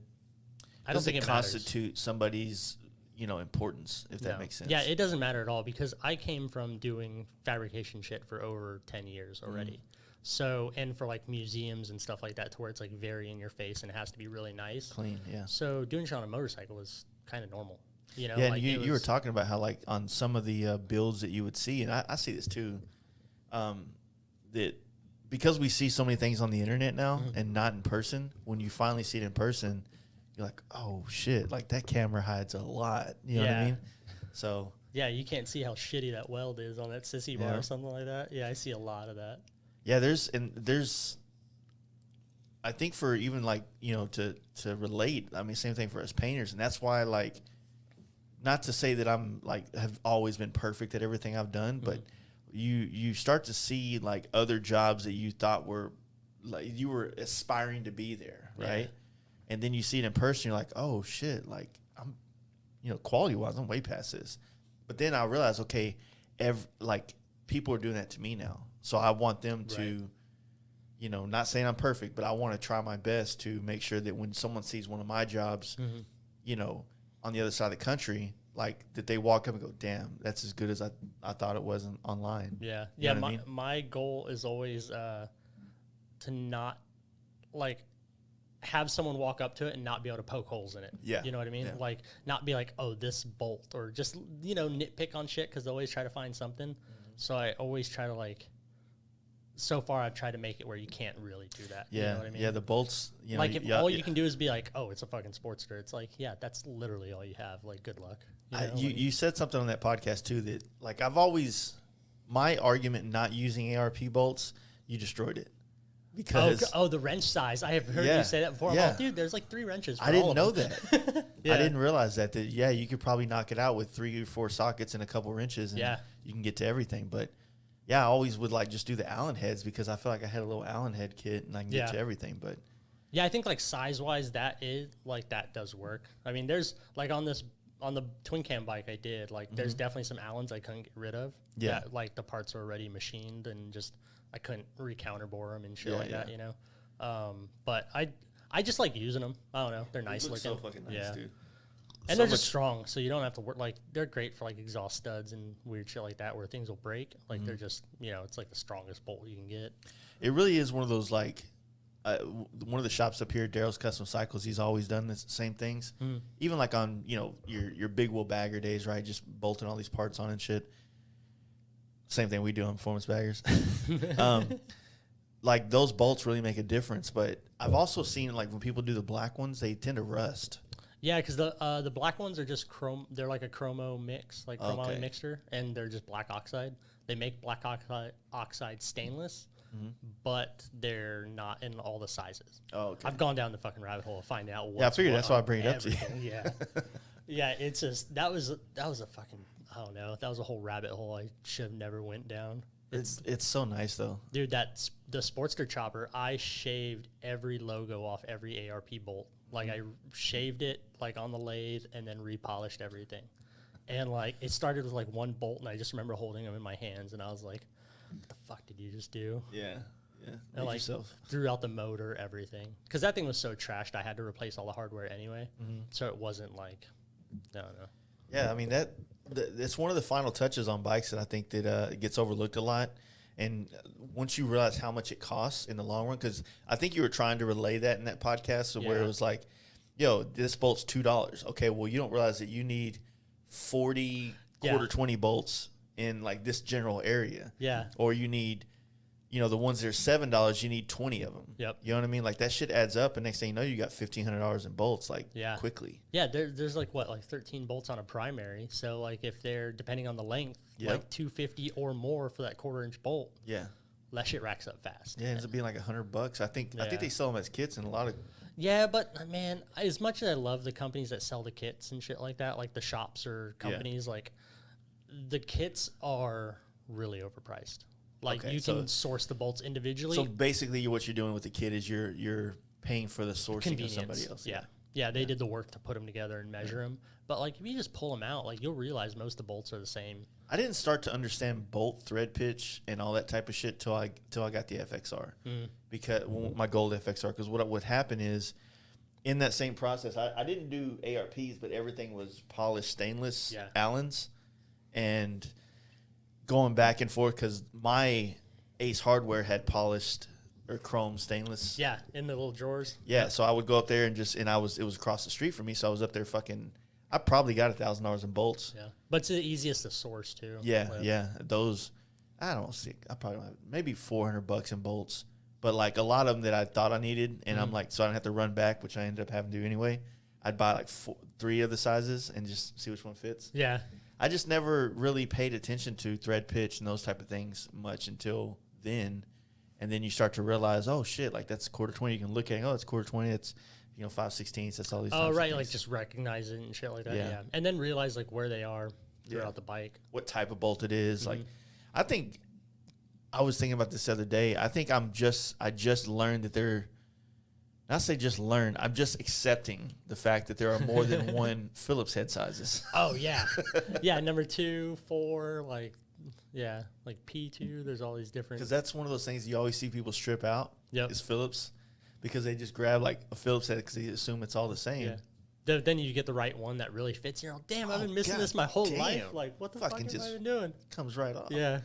constitute somebody's, you know, importance, if that makes sense. Yeah, it doesn't matter at all, because I came from doing fabrication shit for over 10 years already. So, and for like museums and stuff like that, to where it's like very in your face and it has to be really nice. Clean, So doing shit on a motorcycle was kind of normal. You know, yeah, like and you were talking about how like on some of the builds that you would see, and I see this too, that because we see so many things on the internet now and not in person, when you finally see it in person, you're like, oh shit, like that camera hides a lot. You know what I mean? So yeah, you can't see how shitty that weld is on that sissy bar or something like that. Yeah, I see a lot of that. Yeah, there's I think for even like, you know, to relate, I mean, same thing for us painters, and that's why, like, not to say that I'm like have always been perfect at everything I've done, but you start to see like other jobs that you thought were like you were aspiring to be there, right? And then you see it in person, you're like, oh shit, like I'm, you know, quality wise, I'm way past this. But then I realized, okay, like people are doing that to me now, so I want them to, you know, not saying I'm perfect, but I want to try my best to make sure that when someone sees one of my jobs, you know, on the other side of the country, like that they walk up and go, damn, that's as good as I thought it was online. Yeah. You know what I mean? My goal is always to not like have someone walk up to it and not be able to poke holes in it. Yeah. You know what I mean? Yeah. Like not be like, oh, this bolt, or just, you know, nitpick on shit, because they always try to find something. So I always try to like, so far I've tried to make it where you can't really do that. Yeah. You know what I mean? Yeah, the bolts, you know. Like if all you can do is be like, oh, it's a fucking Sportster. It's like, yeah, that's literally all you have. Like, good luck. You know? You said something on that podcast too that like I've always, my argument not using ARP bolts, you destroyed it. Because the wrench size. I have heard you say that before. I'm like, dude, there's like 3 wrenches for I didn't know them. that. I didn't realize that you could probably knock it out with 3 or 4 sockets and a couple wrenches, and you can get to everything. But yeah, I always would like just do the Allen heads, because I feel like I had a little Allen head kit and I can get to everything. But yeah, I think like size wise, that does work. I mean, there's like on the twin cam bike I did, like there's definitely some Allens I couldn't get rid of. Yeah, that, like the parts are already machined, and just I couldn't re-counterbore them and shit that, you know. But I just like using them. I don't know, they're nice looking. So fucking nice, dude. And they're just strong, so you don't have to work. Like, they're great for like exhaust studs and weird shit like that, where things will break. Like they're just, you know, it's like the strongest bolt you can get. It really is one of those like, one of the shops up here, Daryl's Custom Cycles. He's always done the same things. Even like on, you know, your big wheel bagger days, right? Just bolting all these parts on and shit. Same thing we do on performance baggers. Like those bolts really make a difference. But I've also seen like when people do the black ones, they tend to rust. Yeah, because the black ones are just chrome. They're like a chromo mix, like chromoly mixture, and they're just black oxide. They make black oxide stainless, but they're not in all the sizes. Oh, okay. I've gone down the fucking rabbit hole to find out what. Yeah, I figured that's why I bring it up to you. Yeah, yeah. It's just that was a fucking, I don't know. That was a whole rabbit hole I should have never went down. It's so nice though, dude. That's the Sportster Chopper. I shaved every logo off every ARP bolt. Like I shaved it like on the lathe and then repolished everything. And like it started with like one bolt, and I just remember holding them in my hands, and I was like, what the fuck did you just do? Yeah. And like threw out the motor, everything. Because that thing was so trashed, I had to replace all the hardware anyway. So it wasn't like, I don't know. Yeah, I mean, it's one of the final touches on bikes that I think that gets overlooked a lot. And once you realize how much it costs in the long run, because I think you were trying to relay that in that podcast, so where it was like, yo, this bolt's $2. Okay, well, you don't realize that you need 40 quarter 20 bolts in like this general area. Yeah. Or you need, you know, the ones that are $7, you need 20 of them. Yep. You know what I mean? Like that shit adds up, and next thing you know, you got $1,500 in bolts, like quickly. Yeah, there's like 13 bolts on a primary. So like if they're depending on the length, like $250 or more for that 1/4-inch bolt. Yeah. That shit racks up fast. Yeah, it ends up being like $100. I think they sell them as kits in a lot of. Yeah, but man, as much as I love the companies that sell the kits and shit like that, like the shops or companies, like the kits are really overpriced. Like you can source the bolts individually. So basically, what you're doing with the kit is you're paying for the sourcing of somebody else. Yeah, they did the work to put them together and measure them. But like if you just pull them out, like you'll realize most of the bolts are the same. I didn't start to understand bolt thread pitch and all that type of shit till I got the FXR, because my gold FXR. Because what would happen is, in that same process, I didn't do ARPs, but everything was polished stainless Allens, and going back and forth because my Ace Hardware had polished or chrome stainless. Yeah, in the little drawers. Yeah, so I would go up there and it was across the street from me, so I was up there I probably got $1,000 in bolts. Yeah, but it's the easiest to source too. Yeah. Those, I don't see. I probably don't have maybe $400 in bolts, but like a lot of them that I thought I needed, and I'm like, so I don't have to run back, which I ended up having to do anyway. I'd buy like 3 of the sizes and just see which one fits. Yeah, I just never really paid attention to thread pitch and those type of things much until then, and then you start to realize, oh shit, like that's 1/4-20. You can look at it, oh, it's 1/4-20. It's 5/16. That's all these. Oh, right, like just recognize it and shit like that. Yeah, and then realize like where they are throughout the bike, what type of bolt it is. Like, I think I was thinking about this the other day. I think I just learned that they're. Not say just learn. I'm just accepting the fact that there are more than one Phillips head sizes. Oh yeah, yeah. Number 2, 4, like P2. There's all these different. Because that's one of those things you always see people strip out. Yep. Is Phillips. Because they just grab like a Phillips head because they assume it's all the same. Yeah. Then you get the right one that really fits. You're like, damn, I've been missing this my whole life. Like, what the fuck have I been doing? Comes right off. Yeah.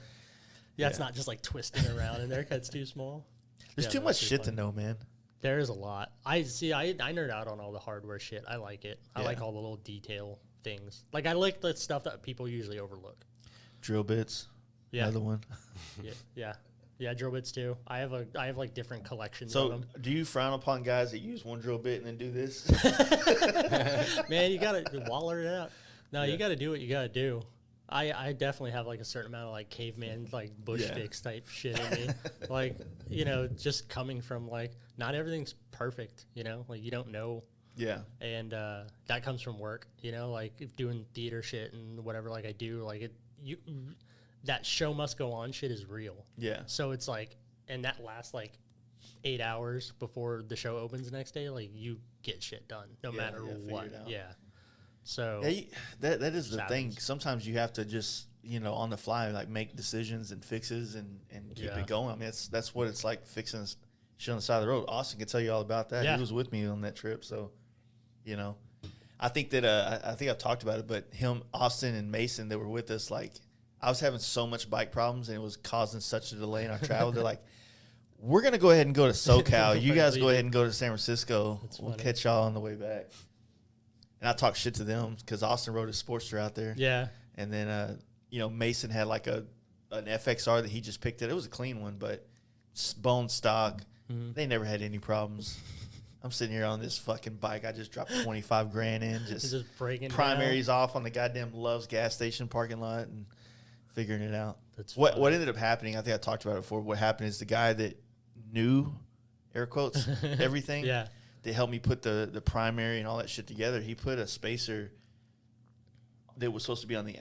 It's not just like twisting around and their cut's too small. There's too much shit to know, man. There is a lot. I nerd out on all the hardware shit. I like it. I like all the little detail things. Like, I like the stuff that people usually overlook. Drill bits. Yeah. Another one. Yeah, drill bits too. I have like different collections of them. Do you frown upon guys that use one drill bit and then do this? Man, you gotta waller it out. No, you gotta do what you gotta do. I definitely have like a certain amount of like caveman like bush fix type shit in me. Like, just coming from like not everything's perfect, like you don't know. Yeah. And that comes from work, like doing theater shit and whatever like I do, like that show must go on shit is real. Yeah. So it's like, and that lasts like 8 hours before the show opens the next day. Like you get shit done no matter what. Yeah. So that is the thing. Sometimes you have to just, on the fly, like make decisions and fixes and keep it going. I mean, that's what it's like fixing shit on the side of the road. Austin can tell you all about that. Yeah. He was with me on that trip. So, I think that, I think I've talked about it, but Austin and Mason that were with us, like, I was having so much bike problems, and it was causing such a delay in our travel. They're like, we're going to go ahead and go to SoCal. You guys go ahead and go to San Francisco. We'll catch y'all on the way back. And I talked shit to them because Austin rode a Sportster out there. Yeah. And then, Mason had like an FXR that he just picked it. It was a clean one, but bone stock. Mm-hmm. They never had any problems. I'm sitting here on this fucking bike. I just dropped $25,000 in. Just breaking primaries down off on the goddamn Love's gas station parking lot and figuring it out. What ended up happening, I think I talked about it before, what happened is the guy that knew, air quotes, everything, that helped me put the primary and all that shit together, he put a spacer that was supposed to be on the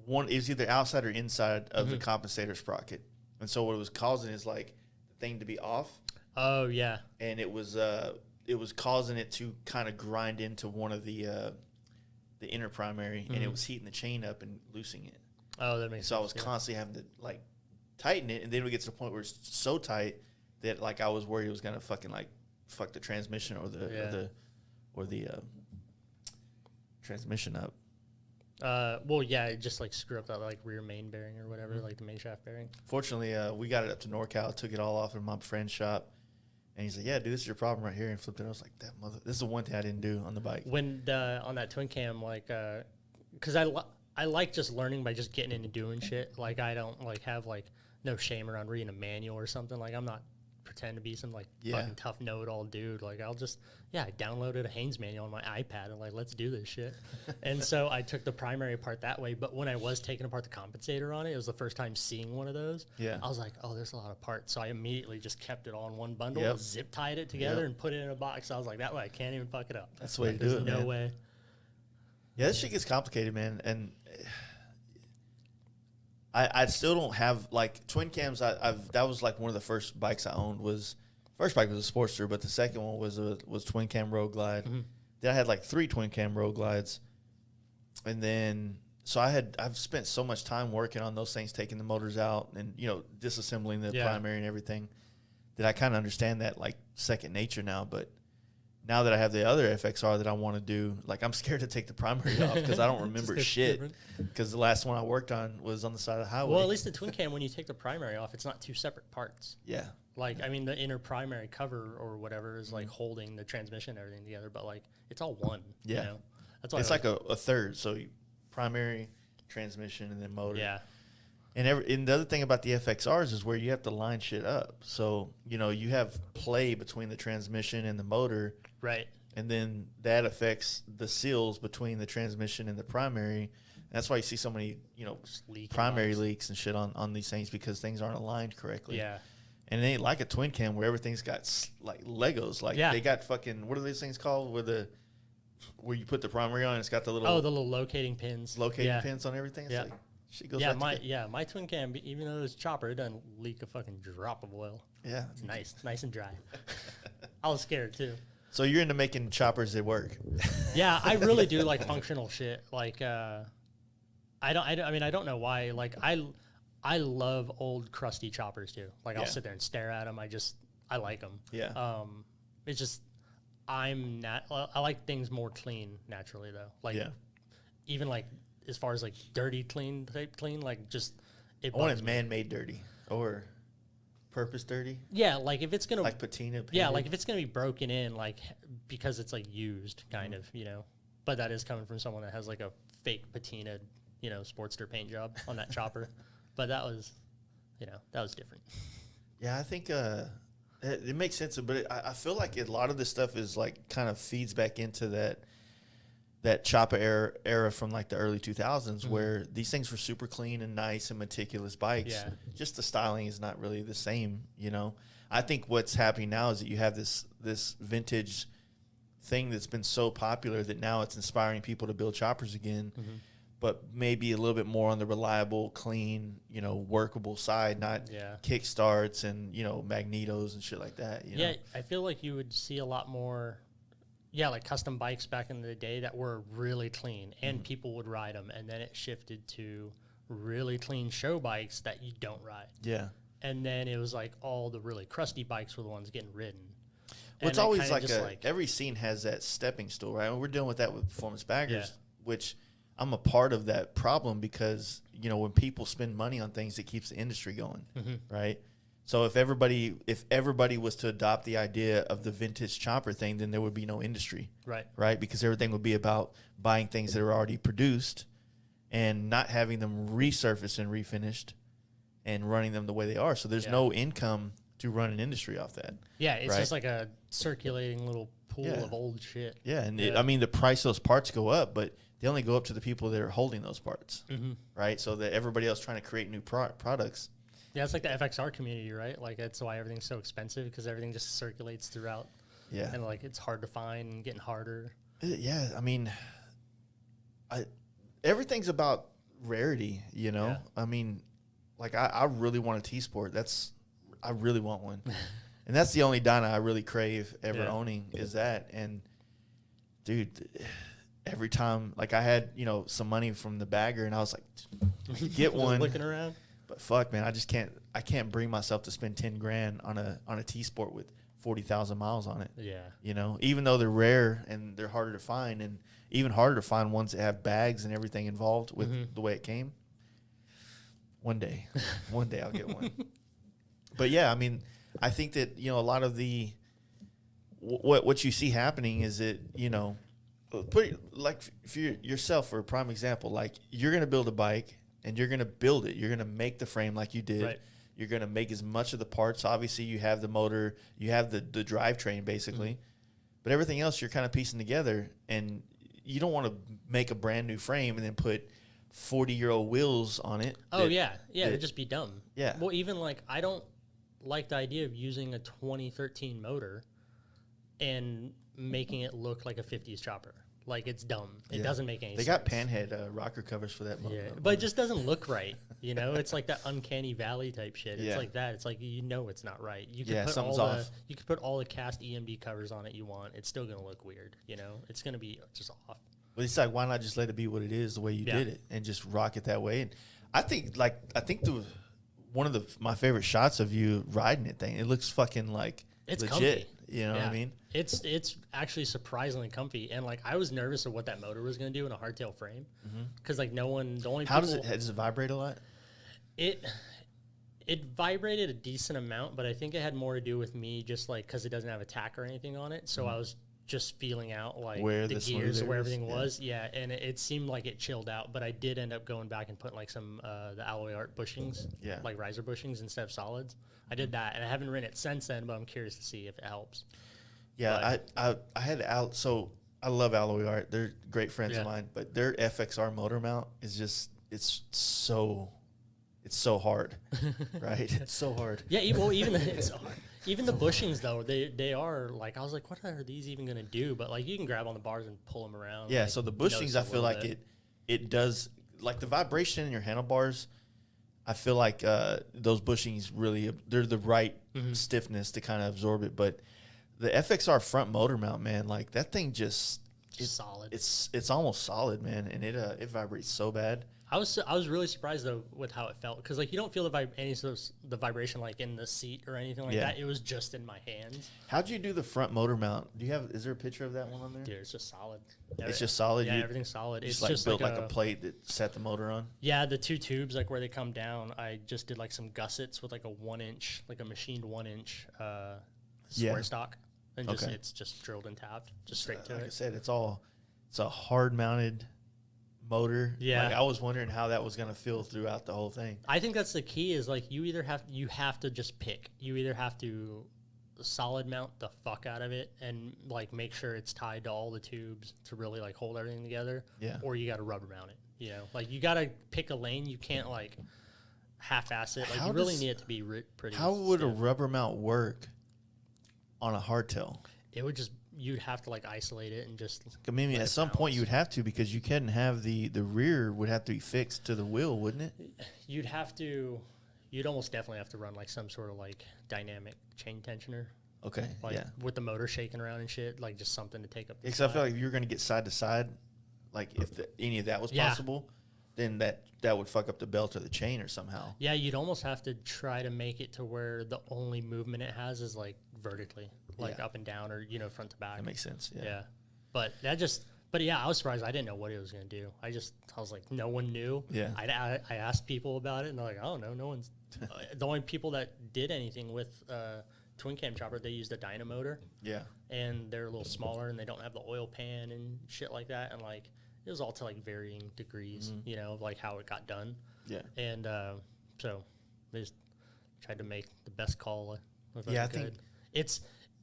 one, it was either outside or inside of the compensator sprocket. And so what it was causing is like the thing to be off. Oh, yeah. And it was causing it to kind of grind into one of the inner primary, and it was heating the chain up and loosening it. Oh, that makes sense. So I was constantly having to like tighten it, and then we get to the point where it's so tight that like I was worried it was gonna fucking like fuck the transmission or the transmission up. Well, yeah, it just like screw up that like rear main bearing or whatever, like the main shaft bearing. Fortunately, we got it up to NorCal, took it all off in my friend's shop, and he's like, "Yeah, dude, this is your problem right here." And flipped it. I was like, "That mother." This is the one thing I didn't do on the bike. When on that twin cam, like, because I like just learning by just getting into doing shit. Like I don't like have like no shame around reading a manual or something. Like I'm not pretend to be some like fucking tough know-it-all dude. Like I'll just I downloaded a Haynes manual on my iPad and like let's do this shit. And so I took the primary apart that way. But when I was taking apart the compensator on it, it was the first time seeing one of those. Yeah, I was like, oh, there's a lot of parts. So I immediately just kept it all in one bundle, zip tied it together, and put it in a box. I was like, that way I can't even fuck it up. That's the way like, to do it. No way. Yeah, this shit gets complicated, man, and I still don't have like twin cams. That was like one of the first bikes I owned. First bike was a Sportster, but the second one was twin cam Road Glide. Mm-hmm. Then I had like 3 twin cam Road Glides, and then so I've spent so much time working on those things, taking the motors out and disassembling the primary and everything, that I kind of understand that like second nature now. But now that I have the other FXR that I want to do, like I'm scared to take the primary off because I don't remember shit. Because the last one I worked on was on the side of the highway. Well, at least the twin cam, when you take the primary off, it's not 2 separate parts. Yeah. Like, I mean, the inner primary cover or whatever is like holding the transmission and everything together, but like it's all one. Yeah. You know? That's why it's like a third. So primary, transmission, and then motor. Yeah. And the other thing about the FXRs is where you have to line shit up. So, you have play between the transmission and the motor. Right. And then that affects the seals between the transmission and the primary. And that's why you see so many, primary leaks and shit on these things, because things aren't aligned correctly. Yeah. And it ain't like a twin cam where everything's got like Legos. Like they got fucking, what are these things called? Where you put the primary on, it's got the little locating pins. Pins on everything. It's like, shit goes my twin cam, even though it's chopper, it doesn't leak a fucking drop of oil. Yeah. It's nice and dry. I was scared too. So you're into making choppers that work. Yeah, I really do like functional shit. Like, I don't know why. Like, I love old crusty choppers too. Like, I'll sit there and stare at them. I like them. Yeah. It's just I like things more clean naturally though. Like, even like as far as like dirty clean, like just I want it man-made dirty or purpose dirty. Yeah, like if it's gonna like patina painted. Yeah, like if it's gonna be broken in, like because it's like used kind of, but that is coming from someone that has like a fake patina, Sportster paint job on that chopper. But that was different. Yeah, I think it makes sense, but I feel like a lot of this stuff is like kind of feeds back into that chopper era from like the early 2000s, where these things were super clean and nice and meticulous bikes. Yeah. Just the styling is not really the same, I think what's happening now is that you have this vintage thing that's been so popular that now it's inspiring people to build choppers again, but maybe a little bit more on the reliable, clean, workable side, not kick starts and, magnetos and shit like that. Yeah, I feel like you would see a lot more like custom bikes back in the day that were really clean and people would ride them. And then it shifted to really clean show bikes that you don't ride. Yeah. And then it was like all the really crusty bikes were the ones getting ridden. Well, it's always like every scene has that stepping stool, right? And we're dealing with that with performance baggers, which I'm a part of that problem because, when people spend money on things, it keeps the industry going, right? So if everybody was to adopt the idea of the vintage chopper thing, then there would be no industry. Right? Because everything would be about buying things that are already produced and not having them resurfaced and refinished and running them the way they are. So there's no income to run an industry off that. Yeah, it's just like a circulating little pool of old shit. Yeah, and the price of those parts go up, but they only go up to the people that are holding those parts, right? So that everybody else trying to create new products. Yeah, it's like the FXR community, right? Like, that's why everything's so expensive, because everything just circulates throughout. Yeah. And, like, it's hard to find and getting harder. Yeah, I mean, everything's about rarity, Yeah. I mean, like, I really want a T-Sport. I really want one. And that's the only Dyna I really crave ever owning is that. And, dude, every time, like, I had, some money from the bagger, and I was like, get one. Looking around. But fuck, man, I can't bring myself to spend $10,000 on a T-Sport with 40,000 miles on it. Yeah. Even though they're rare and they're harder to find, and even harder to find ones that have bags and everything involved with the way it came. One day I'll get one. But yeah, I mean, I think that, you know, a lot of the what you see happening is that, you know, like if you yourself for a prime example, like you're going to build a bike and you're going to build it. You're going to make the frame like you did. Right. You're going to make as much of the parts. Obviously, you have the motor, you have the drivetrain basically, but everything else you're kind of piecing together, and you don't want to make a brand new frame and then put 40-year-old wheels on it. Oh, yeah. It'd just be dumb. Yeah. Well, even like I don't like the idea of using a 2013 motor and making it look like a 50s chopper. Like, it's dumb. It doesn't make any sense. They got panhead rocker covers for that motor. Yeah, but it just doesn't look right. You know, it's like that uncanny valley type shit. It's like that. It's like, you know, it's not right. You could put something's all off. You could put all the cast EMD covers on it you want. It's still going to look weird. You know, it's going to be just off. But it's like, why not just let it be what it is, the way you did it, and just rock it that way? And I think one of my favorite shots of you riding it thing. It looks fucking like it's legit. Comfy. You know what I mean? It's actually surprisingly comfy, and like I was nervous of what that motor was going to do in a hardtail frame, because like the only how does it vibrate a lot? It vibrated a decent amount, but I think it had more to do with me just like because it doesn't have a tack or anything on it, so I was just feeling out like where the gears, where everything was, and it seemed like it chilled out, but I did end up going back and putting like some the alloy art bushings, like riser bushings instead of solids. I did that, and I haven't ridden it since then, but I'm curious to see if it helps. Yeah, I had so I love Alloy Art. They're great friends of mine, but their FXR motor mount is just it's so hard, right? It's so hard. Yeah, even it's so hard. Even the bushings though, they are like, I was like, what are these even gonna do? But like you can grab on the bars and pull them around. Yeah, like, so the bushings, I feel like it does, like the vibration in your handlebars. I feel like those bushings really, they're the right stiffness to kind of absorb it. But the FXR front motor mount, man, like that thing just solid. It's almost solid, man, and it vibrates so bad. I was really surprised though with how it felt, because like you don't feel the vibration like in the seat or anything like that. It was just in my hands. How'd you do the front motor mount? Is there a picture of that one on there? Dude, it's just solid. It's just solid. Yeah, everything's solid. It's like just built like a plate that set the motor on. Yeah, the two tubes like where they come down. I just did like some gussets with like a 1-inch, like a machined 1-inch square stock, and it's just drilled and tapped just straight to it. Like I said, it's a hard mounted motor. Yeah, like I was wondering how that was gonna feel throughout the whole thing. I think that's the key. Is like you have to just pick. You either have to solid mount the fuck out of it and like make sure it's tied to all the tubes to really like hold everything together. Yeah. Or you got to rubber mount it. You know, like you got to pick a lane. You can't like half-ass it. Like you really need it to be pretty. How would a rubber mount work on a hardtail? It would just. You'd have to like isolate it and just. I mean, at some point you would have to, because you couldn't have the rear would have to be fixed to the wheel, wouldn't it? You'd have to. You'd almost definitely have to run like some sort of like dynamic chain tensioner. Okay. Like with the motor shaking around and shit, like just something to take up. Because I feel like if you're going to get side to side, like if any of that was possible, then that would fuck up the belt or the chain or somehow. Yeah, you'd almost have to try to make it to where the only movement it has is like vertically. Like up and down, or front to back. That makes sense. Yeah. But I was surprised. I didn't know what it was going to do. I was like, no one knew. Yeah. I asked people about it, and they're like, oh no one's. The only people that did anything with twin cam chopper, they used a dyno motor. Yeah. And they're a little smaller, and they don't have the oil pan and shit like that, and like it was all to like varying degrees, like how it got done. Yeah. And so they just tried to make the best call. I think it's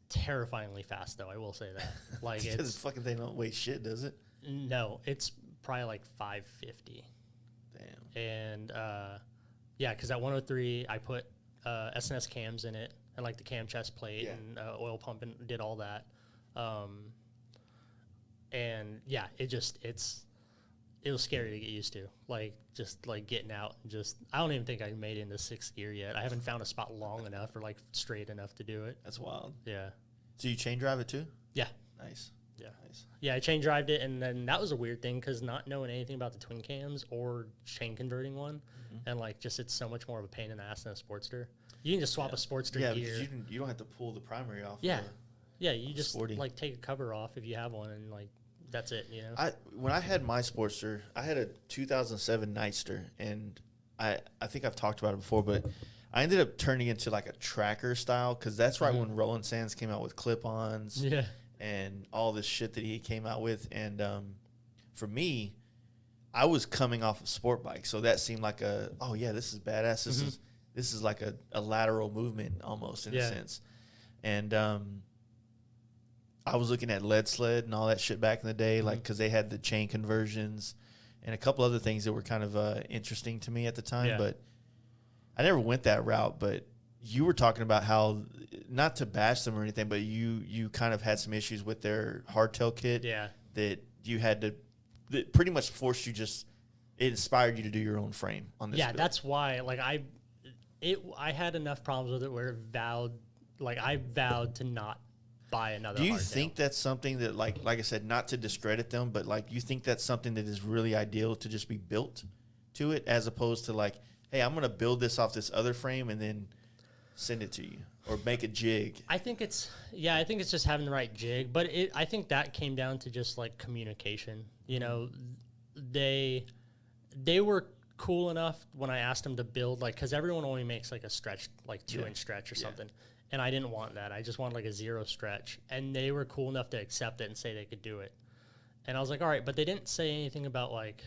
terrifyingly fast, though. I will say that. Like it's fucking thing don't weigh shit, does it? No, it's probably like 550. Damn. And because that 103, I put S&S cams in it, and like the cam chest plate and oil pump, and did all that. And yeah, it was scary to get used to. Like just like getting out and I don't even think I made it into 6th gear yet. I haven't found a spot long enough or like straight enough to do it. That's wild. Yeah. So you chain drive it too? Yeah. Nice. Yeah. Nice. Yeah, I chain drived it, and then that was a weird thing because not knowing anything about the twin cams or chain converting one, and like just it's so much more of a pain in the ass than a Sportster. You can just swap a Sportster gear. Yeah, you don't have to pull the primary off. Yeah. Yeah, you just like take a cover off if you have one and like that's it, you know. When I had my Sportster, I had a 2007 Nightster, and I think I've talked about it before, but I ended up turning into like a tracker style because that's right when Roland Sands came out with clip-ons and all this shit that he came out with. And for me, I was coming off of sport bike, so that seemed like this is badass. This is like a lateral movement almost in a sense. And I was looking at lead sled and all that shit back in the day, like because they had the chain conversions and a couple other things that were kind of interesting to me at the time. But I never went that route. But you were talking about how, not to bash them or anything, but you kind of had some issues with their hardtail kit. That you had to, that pretty much forced you it inspired you to do your own frame on this. Yeah, build. that's why. Like I had enough problems with it where I vowed to not buy another. Do you hardtail. think that's something that, like I said, not to discredit them, but like you think that's something that is really ideal to just be built to it, as opposed to like, hey, I'm going to build this off this other frame and then send it to you or make a jig? I think it's just having the right jig, but I think that came down to just like communication. You know, they were cool enough when I asked them to build, like, because everyone only makes like a stretch, like 2-inch stretch or something. And I didn't want that. I just wanted like a 0 stretch. And they were cool enough to accept it and say they could do it. And I was like, all right, but they didn't say anything about like,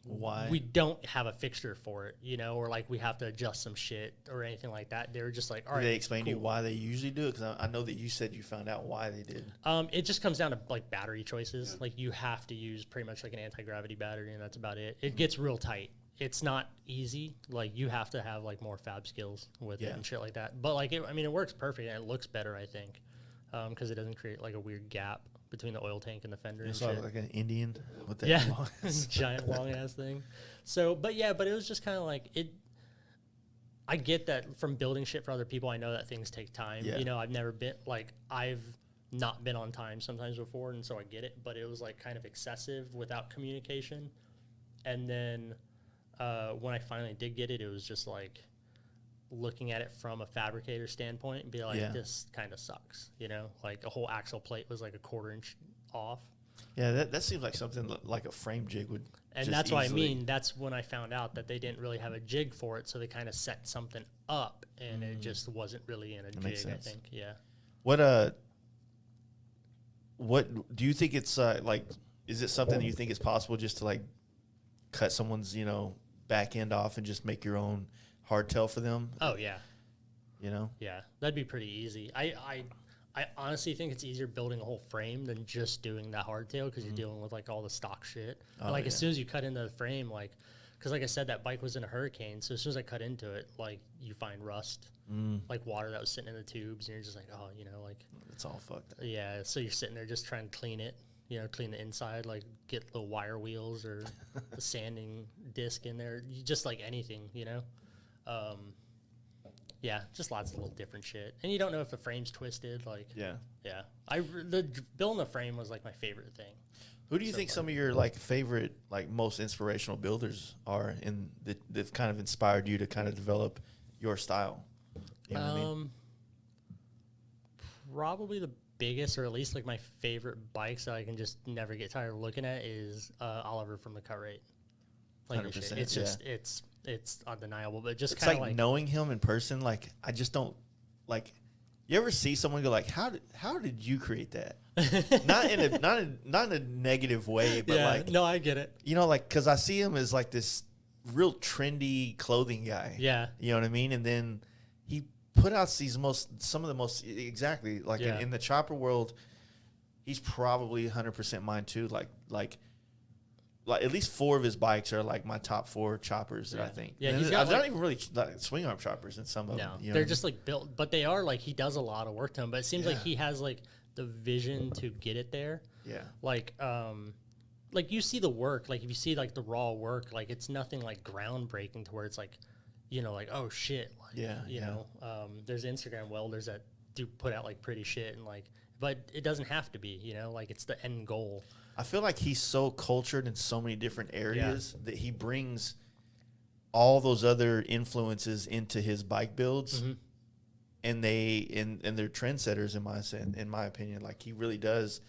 why we don't have a fixture for it, you know, or like we have to adjust some shit or anything like that. They were just like, all right. Did they explain to you why they usually do it? Because I know that you said you found out why they did. It just comes down to like battery choices. Like you have to use pretty much like an anti-gravity battery, and that's about it. It gets real tight. It's not easy. Like you have to have like more fab skills with it and shit like that. But like, it works perfect and it looks better, I think, because it doesn't create like a weird gap between the oil tank and the fender. It's and shit. like an Indian with that long giant long ass thing. So, but it was just kind of like it. I get that from building shit for other people. I know that things take time. Yeah. You know, I've not been on time sometimes before, and so I get it. But it was like kind of excessive without communication. And then when I finally did get it, it was just like looking at it from a fabricator standpoint and be like, this kind of sucks, you know, like a whole axle plate was like a 1/4 inch off. Yeah, that seems like something like a frame jig would. And that's what I mean. That's when I found out that they didn't really have a jig for it, so they kind of set something up, and it just wasn't really in a jig. I think, What do you think it's like? Is it something that you think is possible just to like cut someone's back end off and just make your own hardtail for them? Oh yeah, yeah, that'd be pretty easy. I honestly think it's easier building a whole frame than just doing that hardtail because you're dealing with like all the stock shit. But as soon as you cut into the frame, like, because like I said, that bike was in a hurricane, so as soon as I cut into it, like you find rust, like water that was sitting in the tubes, and you're just like, oh, like it's all fucked up. Yeah, so you're sitting there just trying to clean it. Clean the inside, like get the wire wheels or the sanding disc in there. Just like anything, Yeah, just lots of little different shit. And you don't know if the frame's twisted. Like, yeah. The building the frame was like my favorite thing. Who do you think some of your like favorite, like most inspirational builders are in that kind of inspired you to kind of develop your style? You know what I mean? Probably the biggest, or at least like my favorite bikes that I can just never get tired of looking at is Oliver from the Cut Rate. Like 100%. It's just it's undeniable, but just kind of like knowing him in person. Like I just don't like. You ever see someone go like, how did you create that? not in a negative way, but like, no, I get it. Like because I see him as like this real trendy clothing guy. Yeah, you know what I mean. And then he put out some of the most exactly like in the chopper world. He's probably 100% mine too. Like at least 4 of his bikes are like my top 4 choppers that I think. Yeah, he's got not even really like swing arm choppers in some of them. No, they're just like built, but they are like he does a lot of work to them. But it seems like he has like the vision to get it there. Yeah, like you see the work. Like if you see like the raw work, like it's nothing like groundbreaking to where it's like, like oh shit. Like, there's Instagram welders that do put out like pretty shit and like, but it doesn't have to be. Like it's the end goal. I feel like he's so cultured in so many different areas that he brings all those other influences into his bike builds, and they're trendsetters in my opinion. Like he really does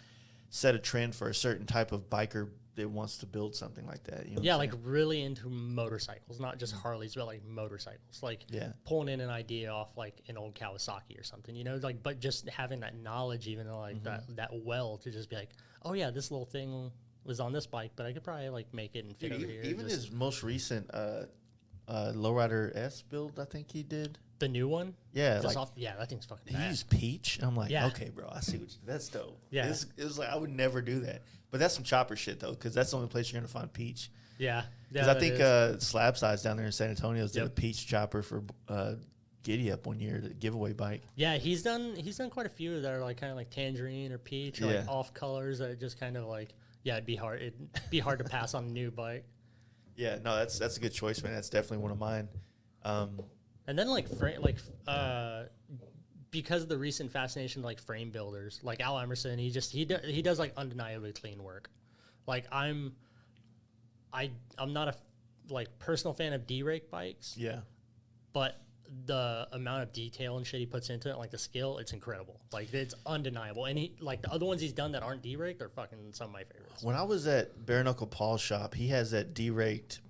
set a trend for a certain type of biker that wants to build something like that. You know Yeah, like really into motorcycles, not just Harleys, but like motorcycles. Like pulling in an idea off like an old Kawasaki or something, you know, like, but just having that knowledge, even though like that well to just be like, oh yeah, this little thing was on this bike, but I could probably like make it and fit over here. Even his most recent Lowrider S build, I think he did. The new one? Yeah. That thing's fucking he bad. used peach. I'm like, okay, bro, I see what that's dope. Yeah. It was like, I would never do that. But that's some chopper shit, though, because that's the only place you're going to find peach. Yeah. Because I think Slab Size down there in San Antonio did a peach chopper for Giddy Up one year, the giveaway bike. Yeah, he's done quite a few that are like kind of like tangerine or peach or like off colors that are just kind of like, it'd be hard to pass on a new bike. Yeah, no, that's a good choice, man. That's definitely one of mine. And then because of the recent fascination like frame builders, like Al Emerson, he does like undeniably clean work. Like I'm not a like personal fan of D-rake bikes. Yeah. But the amount of detail and shit he puts into it, like the skill, it's incredible. Like it's undeniable. And he like the other ones he's done that aren't D-raked are fucking some of my favorites. When I was at Bare Knuckle Paul's shop, he has that D-raked,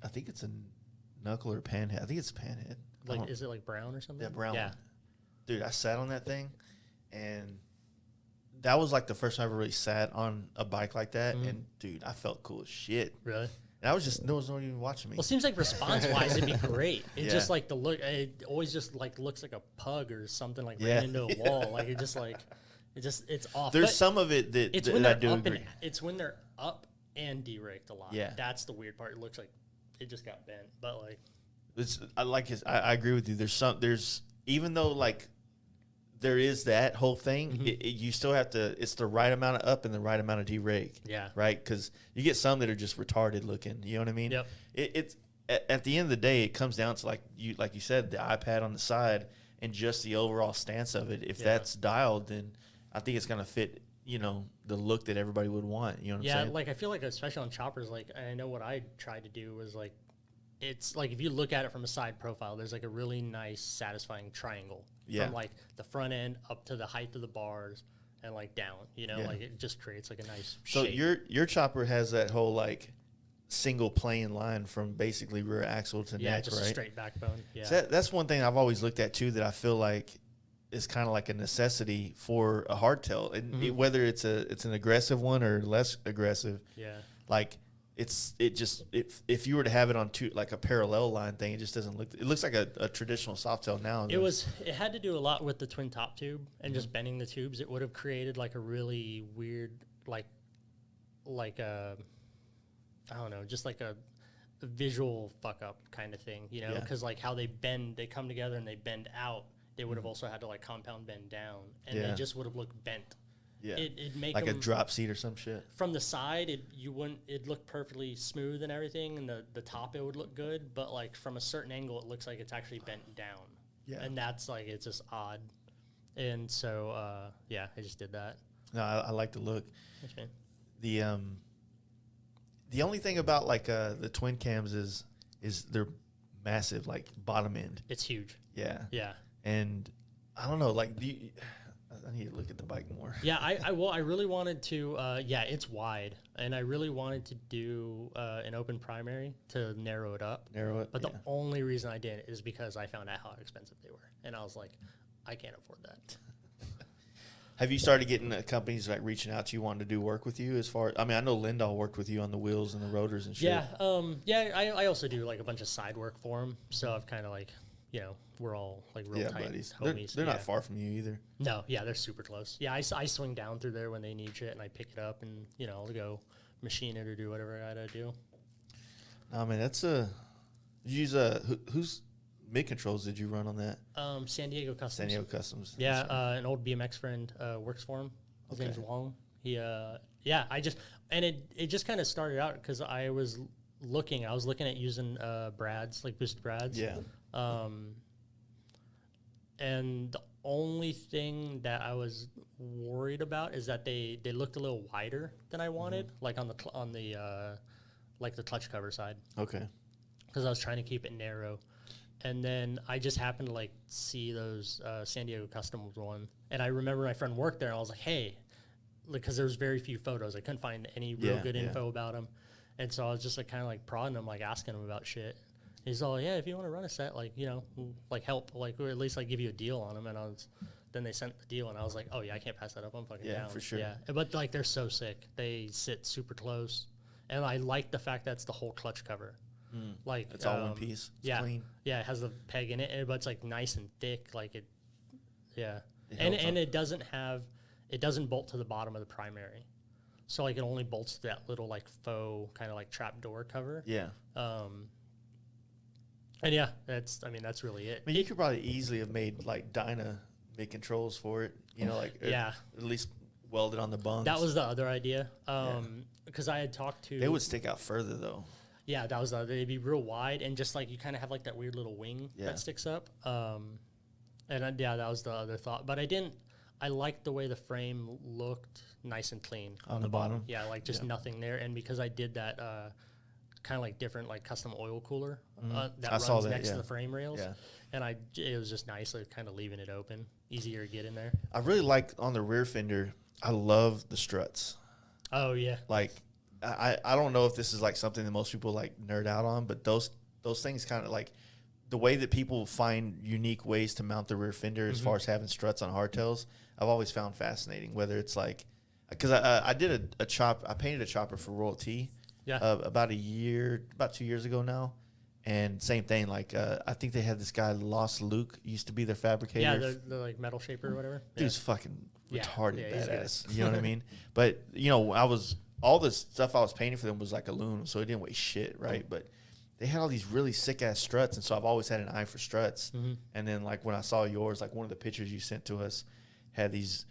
I think it's a knuckle or panhead. I think it's a panhead. Like, is it like brown or something? Yeah, brown. Yeah. One. Dude, I sat on that thing, and that was like the first time I ever really sat on a bike like that. Mm-hmm. And dude, I felt cool as shit. Really? And I was just, no one's not even watching me. Well, it seems like response-wise, it'd be great. It's just like the look, it always just like looks like a pug or something like ran into a wall. Like it just like, it's off. There's some of it that I do agree. It's when they're up and deraked a lot. Yeah. That's the weird part. It looks like it just got bent, but like. I agree with you. There's even though like there is that whole thing, mm-hmm. You still have to. It's the right amount of up and the right amount of derake. Yeah. Right, because you get some that are just retarded looking. You know what I mean? Yep. It's at the end of the day, it comes down to like you said, the iPad on the side and just the overall stance of it. If that's dialed, then I think it's gonna fit. You know, the look that everybody would want. You know what I'm saying? Yeah, like I feel like especially on choppers, like I know what I tried to do was like. It's like if you look at it from a side profile, there's like a really nice, satisfying triangle from like the front end up to the height of the bars and like down. You know, like it just creates like a nice. So shape. your chopper has that whole like single plane line from basically rear axle to neck, just right? A straight backbone. Yeah, so that's one thing I've always looked at too that I feel like is kind of like a necessity for a hardtail, and whether it's an aggressive one or less aggressive. Yeah, like. If you were to have it on like a parallel line thing, it just doesn't look. It looks like a traditional softtail now. It had to do a lot with the twin top tube and just bending the tubes. It would have created like a really weird like a I don't know, just like a visual fuck up kind of thing, you know? Because like how they bend, they come together and they bend out. They would have also had to like compound bend down, and they just would have looked bent. Yeah, it'd make like a drop seat or some shit. From the side, it'd look perfectly smooth and everything, and the top it would look good, but like from a certain angle, it looks like it's actually bent down. Yeah, and that's like it's just odd, and so I just did that. No, I like the look. Thanks, man. The only thing about like the twin cams is they're massive, like bottom end. It's huge. Yeah, yeah, and I don't know, like I need to look at the bike more. Yeah, I really wanted to. It's wide, and I really wanted to do an open primary to narrow it up. But the only reason I didn't is because I found out how expensive they were, and I was like, I can't afford that. Have you started getting companies like reaching out to you, wanting to do work with you? As far, I mean, I know Lindahl worked with you on the wheels and the rotors and shit. Yeah, I also do like a bunch of side work for them, so I've kind of like. You know, we're all like real tight buddies. Homies. They're not far from you either. No, yeah, they're super close. Yeah, I swing down through there when they need shit, and I pick it up, and you know, I'll go machine it or do whatever I gotta do. I mean, that's you use whose mid controls did you run on that? San Diego Customs. San Diego Customs. Yeah, an old BMX friend works for him. His name's Wong. He it just kind of started out because I was looking at using brads, like boosted brads. Yeah. And the only thing that I was worried about is that they looked a little wider than I wanted, like on the like the clutch cover side. Okay. Because I was trying to keep it narrow, and then I just happened to like see those San Diego Customs one, and I remember my friend worked there, and I was like, hey, because there was very few photos. I couldn't find any real good info about him. And so I was just like kind of like prodding him, like asking him about shit. He's all, yeah, if you want to run a set, like, you know, like help, like, or at least like give you a deal on them. And then they sent the deal and I was like, oh yeah, I can't pass that up. I'm fucking down. For sure. Yeah. But like, they're so sick. They sit super close. And I like the fact that's the whole clutch cover. Like it's all one piece. It's clean. Yeah. It has the peg in it, but it's like nice and thick. Like it. Yeah. And it doesn't bolt to the bottom of the primary. So like it only bolts to that little like faux kind of like trap door cover. Yeah. And yeah, that's really it. I mean, you could probably easily have made like Dyna make controls for it, you know, like at least welded on the bungs. That was the other idea. Because I had talked to. They would stick out further though. Yeah, that was the other. They'd be real wide and just like you kind of have like that weird little wing that sticks up. That was the other thought. But I liked the way the frame looked nice and clean on the bottom. Yeah, like just nothing there. And because I did that kind of like different like custom oil cooler that runs next to the frame rails. Yeah. And it was just nice like kind of leaving it open, easier to get in there. I really like on the rear fender, I love the struts. Oh yeah. Like I don't know if this is like something that most people like nerd out on, but those things kind of like the way that people find unique ways to mount the rear fender as far as having struts on hardtails, I've always found fascinating. Whether it's like, because I did I painted a chopper for Royalty about 2 years ago now. And same thing, like I think they had this guy, Lost Luke, used to be their fabricator. Yeah, the like metal shaper or whatever. Dude's fucking retarded badass. You know what I mean? But, you know, all the stuff I was painting for them was like aluminum, so it didn't weigh shit, right? But they had all these really sick-ass struts, and so I've always had an eye for struts. And then, like, when I saw yours, like, one of the pictures you sent to us had these,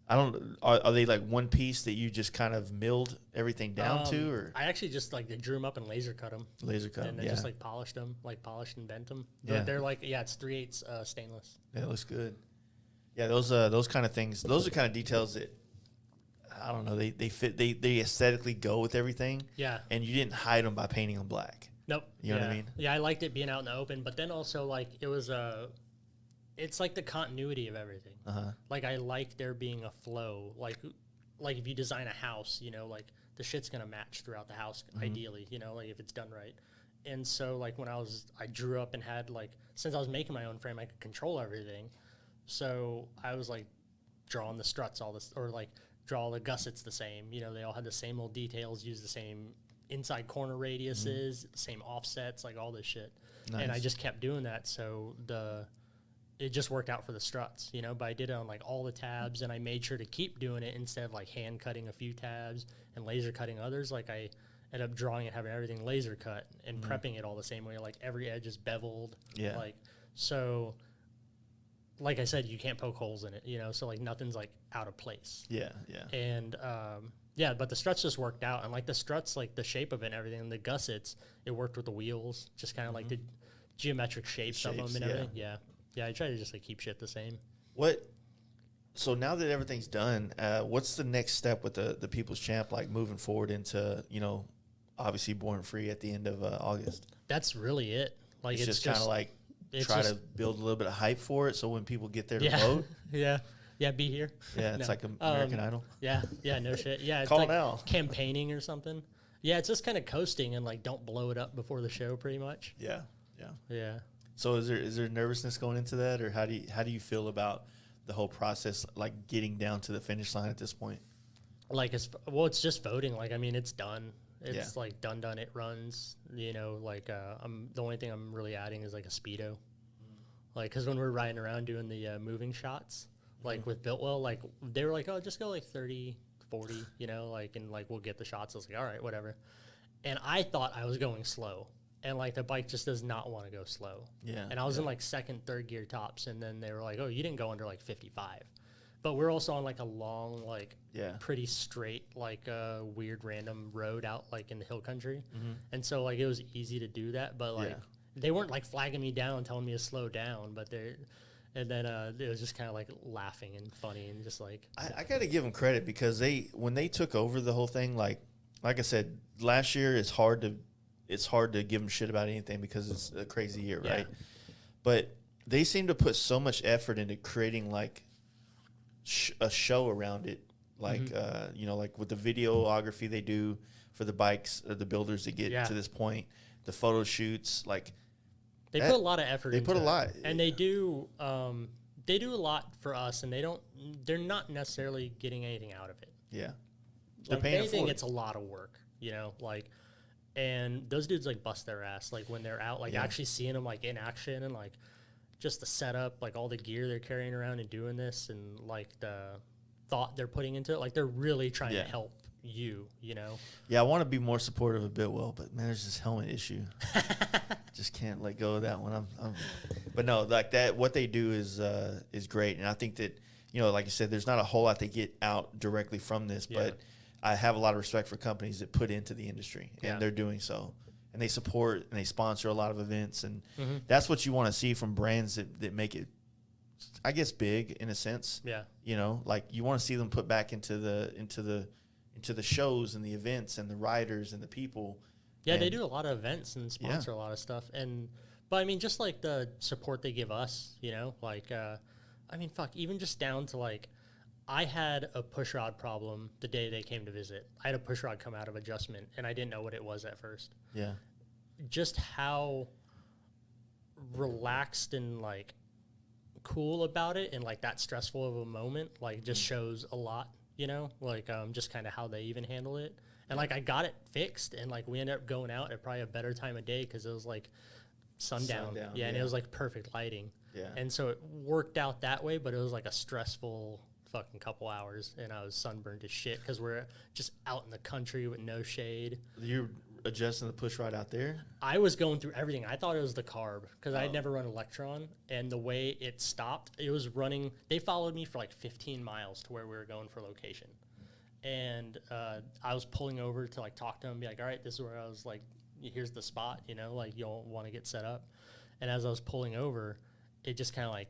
are they, like, one piece that you just kind of milled everything down to, or? I actually just, like, they drew them up and laser cut them. Laser cut them, and then just, like, polished them, like, polished and bent them. Yeah. They're like, it's 3/8 stainless. Yeah, it looks good. Yeah, those kind of things, those are kind of details that, I don't know, they fit, they aesthetically go with everything. Yeah. And you didn't hide them by painting them black. Nope. You know what I mean? Yeah, I liked it being out in the open, but then also like it was it's like the continuity of everything. Like I like there being a flow. Like if you design a house, you know, like the shit's gonna match throughout the house ideally, you know, like if it's done right. And so like when I drew up and had like, since I was making my own frame, I could control everything. So I was like drawing the struts, or like draw all the gussets the same. You know, they all had the same little details, use the same inside corner radiuses, same offsets, like all this shit. Nice. And I just kept doing that. So it just worked out for the struts, you know, but I did it on like all the tabs, and I made sure to keep doing it instead of like hand cutting a few tabs and laser cutting others. Like I ended up drawing and having everything laser cut and prepping it all the same way. Like every edge is beveled. Yeah. Like, so like I said, you can't poke holes in it, you know, so like nothing's like out of place. Yeah. Yeah. And, but the struts just worked out, and like the struts, like the shape of it and everything, and the gussets, it worked with the wheels, just kind of like the geometric shapes of them and everything. Yeah. I try to just like keep shit the same. So now that everything's done, what's the next step with the People's Champ, like moving forward into, you know, obviously Born Free at the end of August? That's really it. Like it's just kind of like try to build a little bit of hype for it, so when people get there to vote. Yeah, be here. Yeah, it's like American Idol. Yeah, no shit. Yeah, it's Call like now. Campaigning or something. Yeah, it's just kind of coasting and like don't blow it up before the show, pretty much. Yeah. So is there nervousness going into that, or how do you feel about the whole process, like getting down to the finish line at this point? Like it's just voting. Like I mean, it's done. It's like done. It runs. You know, like the only thing I'm really adding is like a speedo. Like, because when we're riding around doing the moving shots, like with Biltwell, like they were like, oh, just go like 30, 40, you know, like, and like we'll get the shots. I was like, all right, whatever. And I thought I was going slow, and like the bike just does not want to go slow. Yeah. And I was in like second, third gear tops, and then they were like, oh, you didn't go under like 55. But we're also on like a long, like pretty straight, like weird random road out like in the hill country. And so like it was easy to do that, but like they weren't like flagging me down, telling me to slow down, but and then it was just kind of like laughing and funny and just like. I got to give them credit, because when they took over the whole thing, like I said, last year it's hard to give them shit about anything because it's a crazy year, right? But they seem to put so much effort into creating like a show around it like you know, like with the videography they do for the bikes, the builders that get to this point, the photo shoots, like they put a lot of effort. They put a lot, and they do a lot for us, and they're not necessarily getting anything out of it. Yeah, like they think it's a lot of work, you know, like. And those dudes like bust their ass like when they're out, like actually seeing them like in action and like just the setup, like all the gear they're carrying around and doing this and like the thought they're putting into it. Like they're really trying to help you, you know? Yeah, I want to be more supportive of Bitwell, but man, there's this helmet issue. Just can't let go of that one. But no, like that, what they do is great. And I think that, you know, like I said, there's not a whole lot they get out directly from this, but I have a lot of respect for companies that put into the industry, and they're doing so. And they support and they sponsor a lot of events, and that's what you want to see from brands that make it, I guess, big in a sense. Yeah, you know, like you want to see them put back into the shows and the events and the riders and the people. Yeah, and they do a lot of events and sponsor a lot of stuff. But I mean, just like the support they give us, you know, like I mean, fuck, even just down to like. I had a push rod problem the day they came to visit. I had a push rod come out of adjustment, and I didn't know what it was at first. Yeah. Just how relaxed and, like, cool about it and, like, that stressful of a moment, like, just shows a lot, you know? Like, just kind of how they even handle it. And, like, I got it fixed, and, like, we ended up going out at probably a better time of day because it was, like, sundown. Yeah, and it was, like, perfect lighting. Yeah. And so it worked out that way, but it was, like, a stressful fucking couple hours, and I was sunburned as shit because we're just out in the country with no shade. You're adjusting the push rod out there? I was going through everything. I thought it was the carb because I had never run Electron, and the way it stopped, it was running. They followed me for like 15 miles to where we were going for location, and I was pulling over to like talk to them, be like, all right, this is where I was, like, here's the spot, you know, like you'll want to get set up. And as I was pulling over, it just kind of like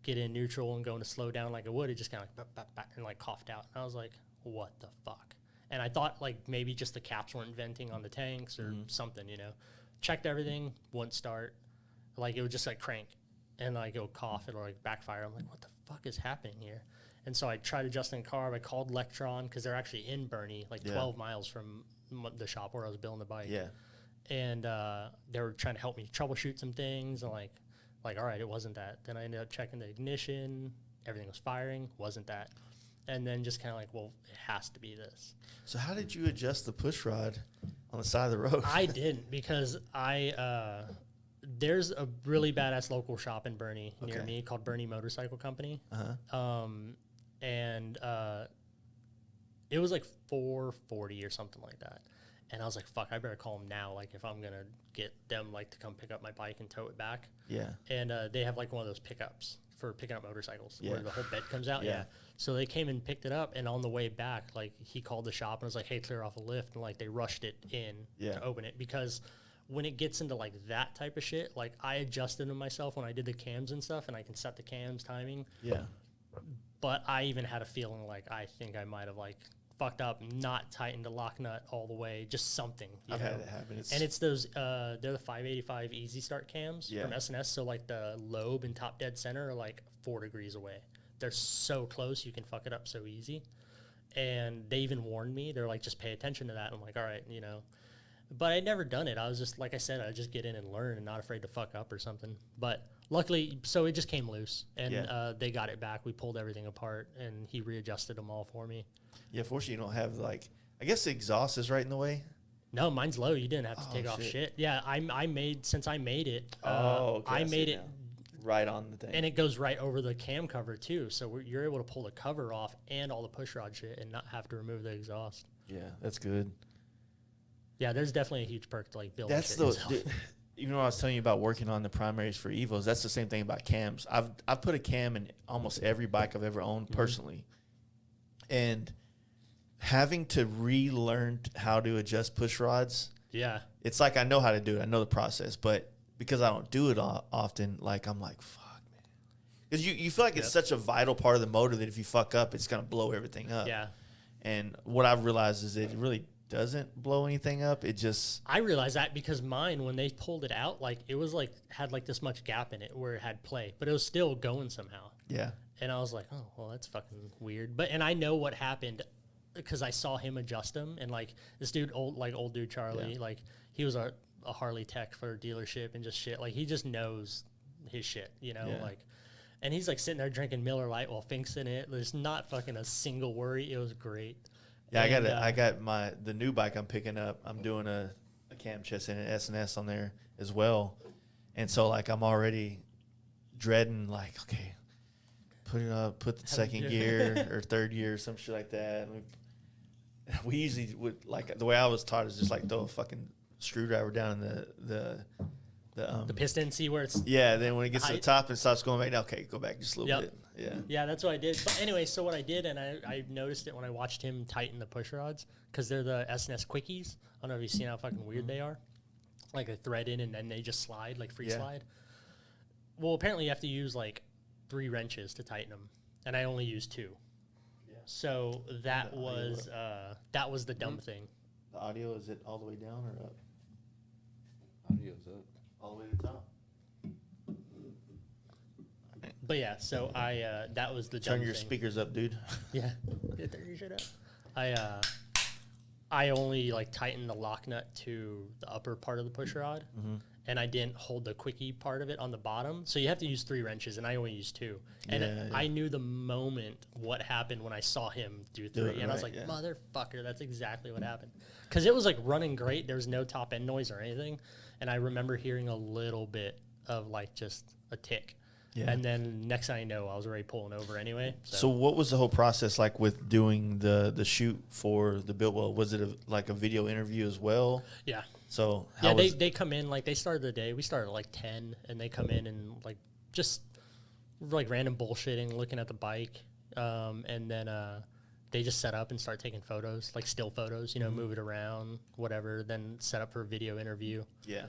get in neutral and going to slow down like it would, it just kind of like bah, bah, bah, and like coughed out. And I was like, what the fuck? And I thought like maybe just the caps weren't venting on the tanks or something, you know. Checked everything, wouldn't start. Like it would just like crank and like it would cough, it'll like backfire. I'm like, what the fuck is happening here? And so I tried adjusting the carb. I called Lectron because they're actually in Bernie, like 12 miles from the shop where I was building the bike. Yeah. And they were trying to help me troubleshoot some things and like, all right, it wasn't that. Then I ended up checking the ignition. Everything was firing. Wasn't that. And then just kind of like, well, it has to be this. So how did you adjust the push rod on the side of the road? I didn't because there's a really badass local shop in Bernie near me called Bernie Motorcycle Company. And it was like $440 or something like that. And I was like, fuck, I better call them now, like, if I'm going to get them, like, to come pick up my bike and tow it back. Yeah. And they have, like, one of those pickups for picking up motorcycles where the whole bed comes out. Yeah. So they came and picked it up, and on the way back, like, he called the shop and was like, hey, clear off a lift. And, like, they rushed it in to open it because when it gets into, like, that type of shit, like, I adjusted them myself when I did the cams and stuff, and I can set the cams timing. Yeah. But I even had a feeling, like, I think I might have, like, fucked up, not tightened the lock nut all the way, just something. I've had it happen. And it's those, they're the 585 Easy Start cams from SNS. So like the lobe and top dead center are like 4 degrees away. They're so close, you can fuck it up so easy. And they even warned me. They're like, just pay attention to that. And I'm like, all right, you know. But I'd never done it. I was just, like I said, I'd just get in and learn and not afraid to fuck up or something. But luckily, so it just came loose. And they got it back. We pulled everything apart, and he readjusted them all for me. Yeah, fortunately, you don't have, like, I guess the exhaust is right in the way. No, mine's low. You didn't have to take off shit. Yeah, I made, since I made it, I made it right on the thing. And it goes right over the cam cover, too. So you're able to pull the cover off and all the push rod shit and not have to remove the exhaust. Yeah, that's good. Yeah, there's definitely a huge perk to, like, building shit yourself. Even when I was telling you about working on the primaries for Evos, that's the same thing about cams. I've put a cam in almost every bike I've ever owned personally. And having to relearn how to adjust push rods, it's like I know how to do it. I know the process. But because I don't do it often, like, I'm like, fuck, man. Because you feel like it's such a vital part of the motor that if you fuck up, it's going to blow everything up. Yeah. And what I've realized is that it really doesn't blow anything up. It just... I realized that because mine, when they pulled it out, like, it was like, had like this much gap in it where it had play, but it was still going somehow. Yeah. And I was like, oh, well, that's fucking weird. And I know what happened because I saw him adjust them. And like this dude, old dude Charlie, like he was a Harley tech for a dealership and just shit. Like he just knows his shit, you know, like. And he's like sitting there drinking Miller Lite while fixing it. There's not fucking a single worry. It was great. Yeah, and, I got the new bike I'm picking up. I'm doing a cam chest and an S&S on there as well. And so like I'm already dreading like, okay, put the second gear or third gear or some shit like that. And we usually would, like, the way I was taught is just like throw a fucking screwdriver down in the piston, see where it's then when it gets to the top and stops going back, okay, go back just a little bit. Yeah, that's what I did. But anyway, so what I did, and I noticed it when I watched him tighten the push rods, because they're the S&S quickies. I don't know if you've seen how fucking weird they are. Like they thread in and then they just slide, like free slide. Well, apparently you have to use like 3 wrenches to tighten them, and I only used 2. Yeah. So that was the dumb thing. The audio, is it all the way down or up? Audio's up. All the way to the top. But yeah, so that was the Turn dumb your thing. speakers up, dude. Yeah, turn your shit up. I only like tightened the lock nut to the upper part of the push rod, and I didn't hold the quickie part of it on the bottom. So you have to use 3 wrenches, and I only used 2. And I knew the moment what happened when I saw him do 3, and I was like, motherfucker, that's exactly what happened. Because it was like running great. There was no top end noise or anything, and I remember hearing a little bit of like just a tick. Yeah. And then next thing I know, I was already pulling over anyway. So what was the whole process like with doing the shoot for the build well? Was it like a video interview as well? Yeah. So they come in, like they started the day. We started at like 10, and they come in and like just like random bullshitting, looking at the bike. And then they just set up and start taking photos, like still photos, you know, move it around, whatever, then set up for a video interview. Yeah.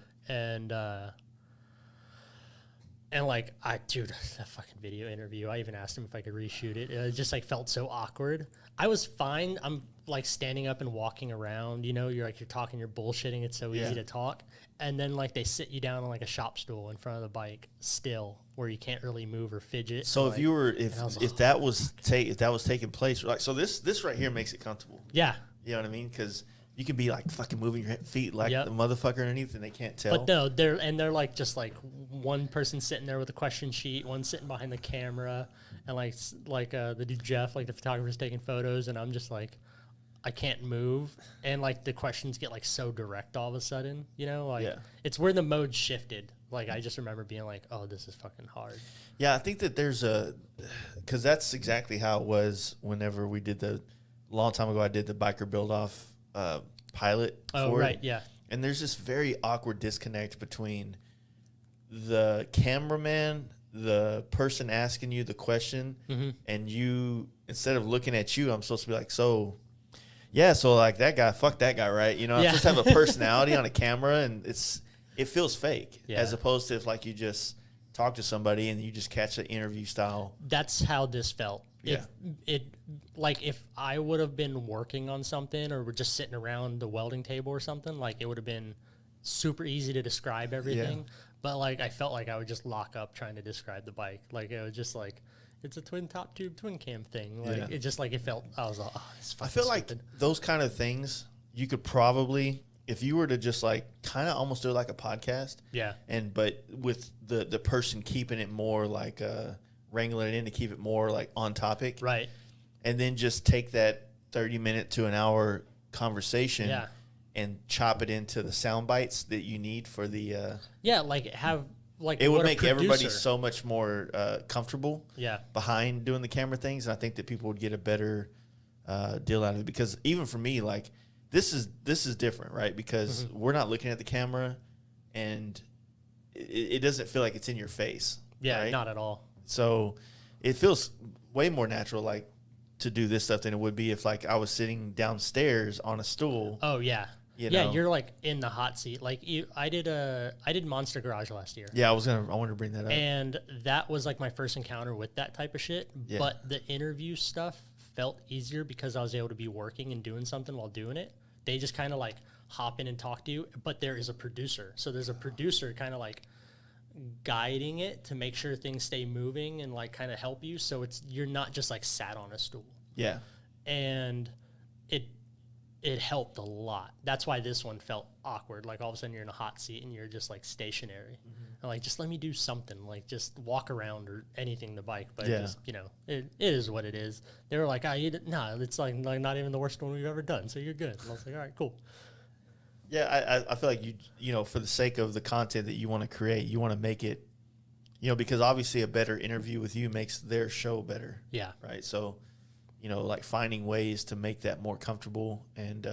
And like, that fucking video interview, I even asked him if I could reshoot it. It just like felt so awkward. I was fine. I'm like standing up and walking around, you know, you're talking, you're bullshitting. It's so easy to talk. And then like they sit you down on like a shop stool in front of the bike still, where you can't really move or fidget. So if you were, if that was taking place, like, so this right here makes it comfortable. Yeah. You know what I mean? Because you could be like fucking moving your feet like the motherfucker underneath, and they can't tell. But no, they're like just like one person sitting there with a question sheet, one sitting behind the camera, and like the dude Jeff, like the photographer's taking photos, and I'm just like, I can't move, and like the questions get like so direct all of a sudden, you know, like it's where the mode shifted. Like I just remember being like, oh, this is fucking hard. Yeah, I think that there's because that's exactly how it was whenever we did a long time ago. I did the biker build off. Pilot. Oh, right, yeah. And there's this very awkward disconnect between the cameraman, the person asking you the question, and you, instead of looking at you, I'm supposed to be like, so like that guy, fuck that guy, right? You know, I'm supposed to have a personality on a camera, and it feels fake, as opposed to if like you just talk to somebody and you just catch an interview style. That's how this felt. Yeah. If I would have been working on something or we're just sitting around the welding table or something, like it would have been super easy to describe everything. Yeah. But like I felt like I would just lock up trying to describe the bike. Like it was just like, it's a twin top tube twin cam thing. Like it just like it felt, I was like, oh, this is fucking stupid. Like those kind of things you could probably, if you were to just like kind of almost do it like a podcast. Yeah. But with the person keeping it more like wrangling it in to keep it more like on topic. Right. And then just take that 30-minute to an hour conversation and chop it into the sound bites that you need for the it would make everybody so much more comfortable behind doing the camera things. And I think that people would get a better deal out of it, because even for me, like this is different, right? Because we're not looking at the camera, and it doesn't feel like it's in your face. Yeah, right? Not at all. So it feels way more natural, like, to do this stuff than it would be if, like, I was sitting downstairs on a stool. Oh yeah, you know? You're like in the hot seat. Like I did Monster Garage last year. Yeah, I wanted to bring that up. And that was like my first encounter with that type of shit. Yeah. But the interview stuff felt easier because I was able to be working and doing something while doing it. They just kind of like hop in and talk to you, but there is a producer. So there's a producer kind of like guiding it to make sure things stay moving and like kind of help you. So you're not just like sat on a stool. Yeah. And it helped a lot. That's why this one felt awkward. Like all of a sudden you're in a hot seat and you're just like stationary. And like, just let me do something, like just walk around or anything the bike. But just, you know, it is what it is. They were like, no, it's like not even the worst one we've ever done. So you're good. And I was like, all right, cool. Yeah, I feel like you know, for the sake of the content that you want to create, you want to make it, you know, because obviously a better interview with you makes their show better. Yeah. Right. So, you know, like finding ways to make that more comfortable and,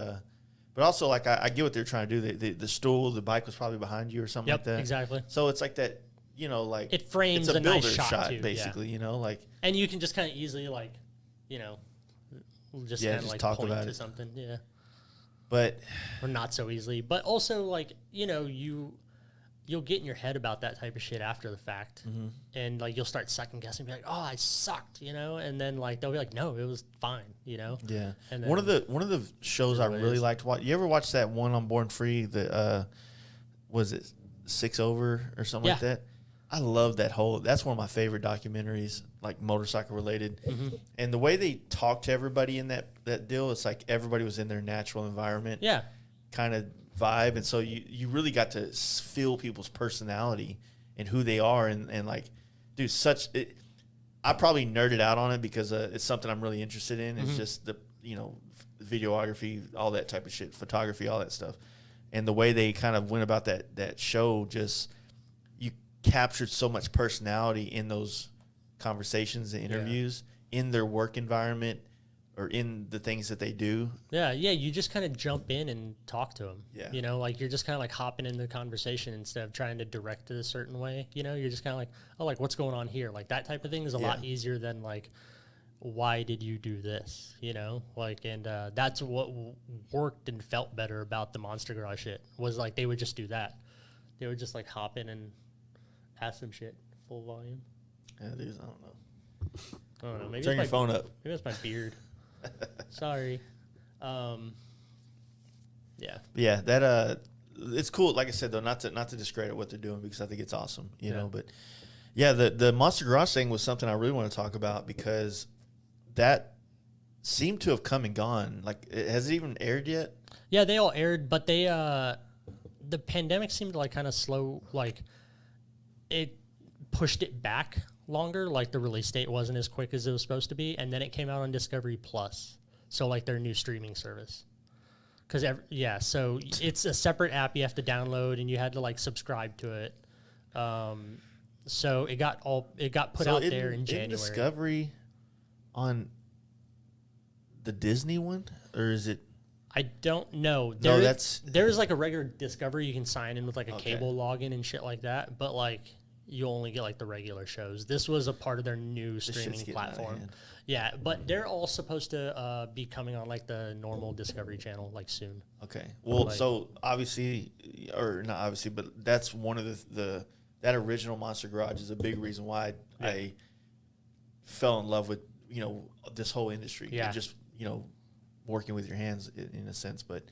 but also like I get what they're trying to do. The stool, the bike was probably behind you or something like that. Exactly. So it's like that, you know, like it frames it's a builder nice shot too, basically, you know, like, and you can just kind of easily like, you know, just kind of like talk point about to something. Yeah. But or not so easily, but also like, you know, you'll get in your head about that type of shit after the fact, and like you'll start second guessing, be like, oh, I sucked, you know, and then like they'll be like, no, it was fine, you know. Yeah. And then, one of the shows I really liked to watch. You ever watch that one on Born Free? The was it 6 Over or something like that? I love that whole. That's one of my favorite documentaries, like motorcycle related. And the way they talk to everybody in that deal, it's like everybody was in their natural environment. Yeah. Kind of vibe, and so you really got to feel people's personality and who they are, and like, dude, I probably nerded out on it because it's something I'm really interested in. It's just the, you know, videography, all that type of shit, photography, all that stuff, and the way they kind of went about that show, just you captured so much personality in those conversations and interviews in their work environment or in the things that they do. Yeah, you just kind of jump in and talk to them. Yeah. You know, like you're just kind of like hopping in the conversation instead of trying to direct it a certain way. You know, you're just kind of like, oh, like what's going on here? Like that type of thing is a lot easier than like, why did you do this? You know, like, and that's what worked and felt better about the Monster Garage shit was like they would just do that. They would just like hop in and ask them shit full volume. Yeah, dude, I don't know. Maybe turn your phone up. Maybe that's my beard. Sorry. Yeah, that it's cool. Like I said though, not to discredit what they're doing because I think it's awesome, you know. But yeah, the Monster Garage thing was something I really want to talk about because that seemed to have come and gone. Like, has it even aired yet? Yeah, they all aired, but they the pandemic seemed to like kind of slow, like it pushed it back longer, like the release date wasn't as quick as it was supposed to be, and then it came out on Discovery Plus, so like their new streaming service. Because so it's a separate app you have to download, and you had to like subscribe to it. So it got put out there in January. Discovery on the Disney one, or is it? I don't know. There's like a regular Discovery you can sign in with like a cable login and shit like that, but like you only get like the regular shows. This was a part of their new streaming platform. Yeah, but they're all supposed to be coming on like the normal Discovery Channel like soon. Okay. Well, so obviously, or not obviously, but that's one of that original Monster Garage is a big reason why I fell in love with, you know, this whole industry. Yeah. Just, you know, working with your hands in a sense. But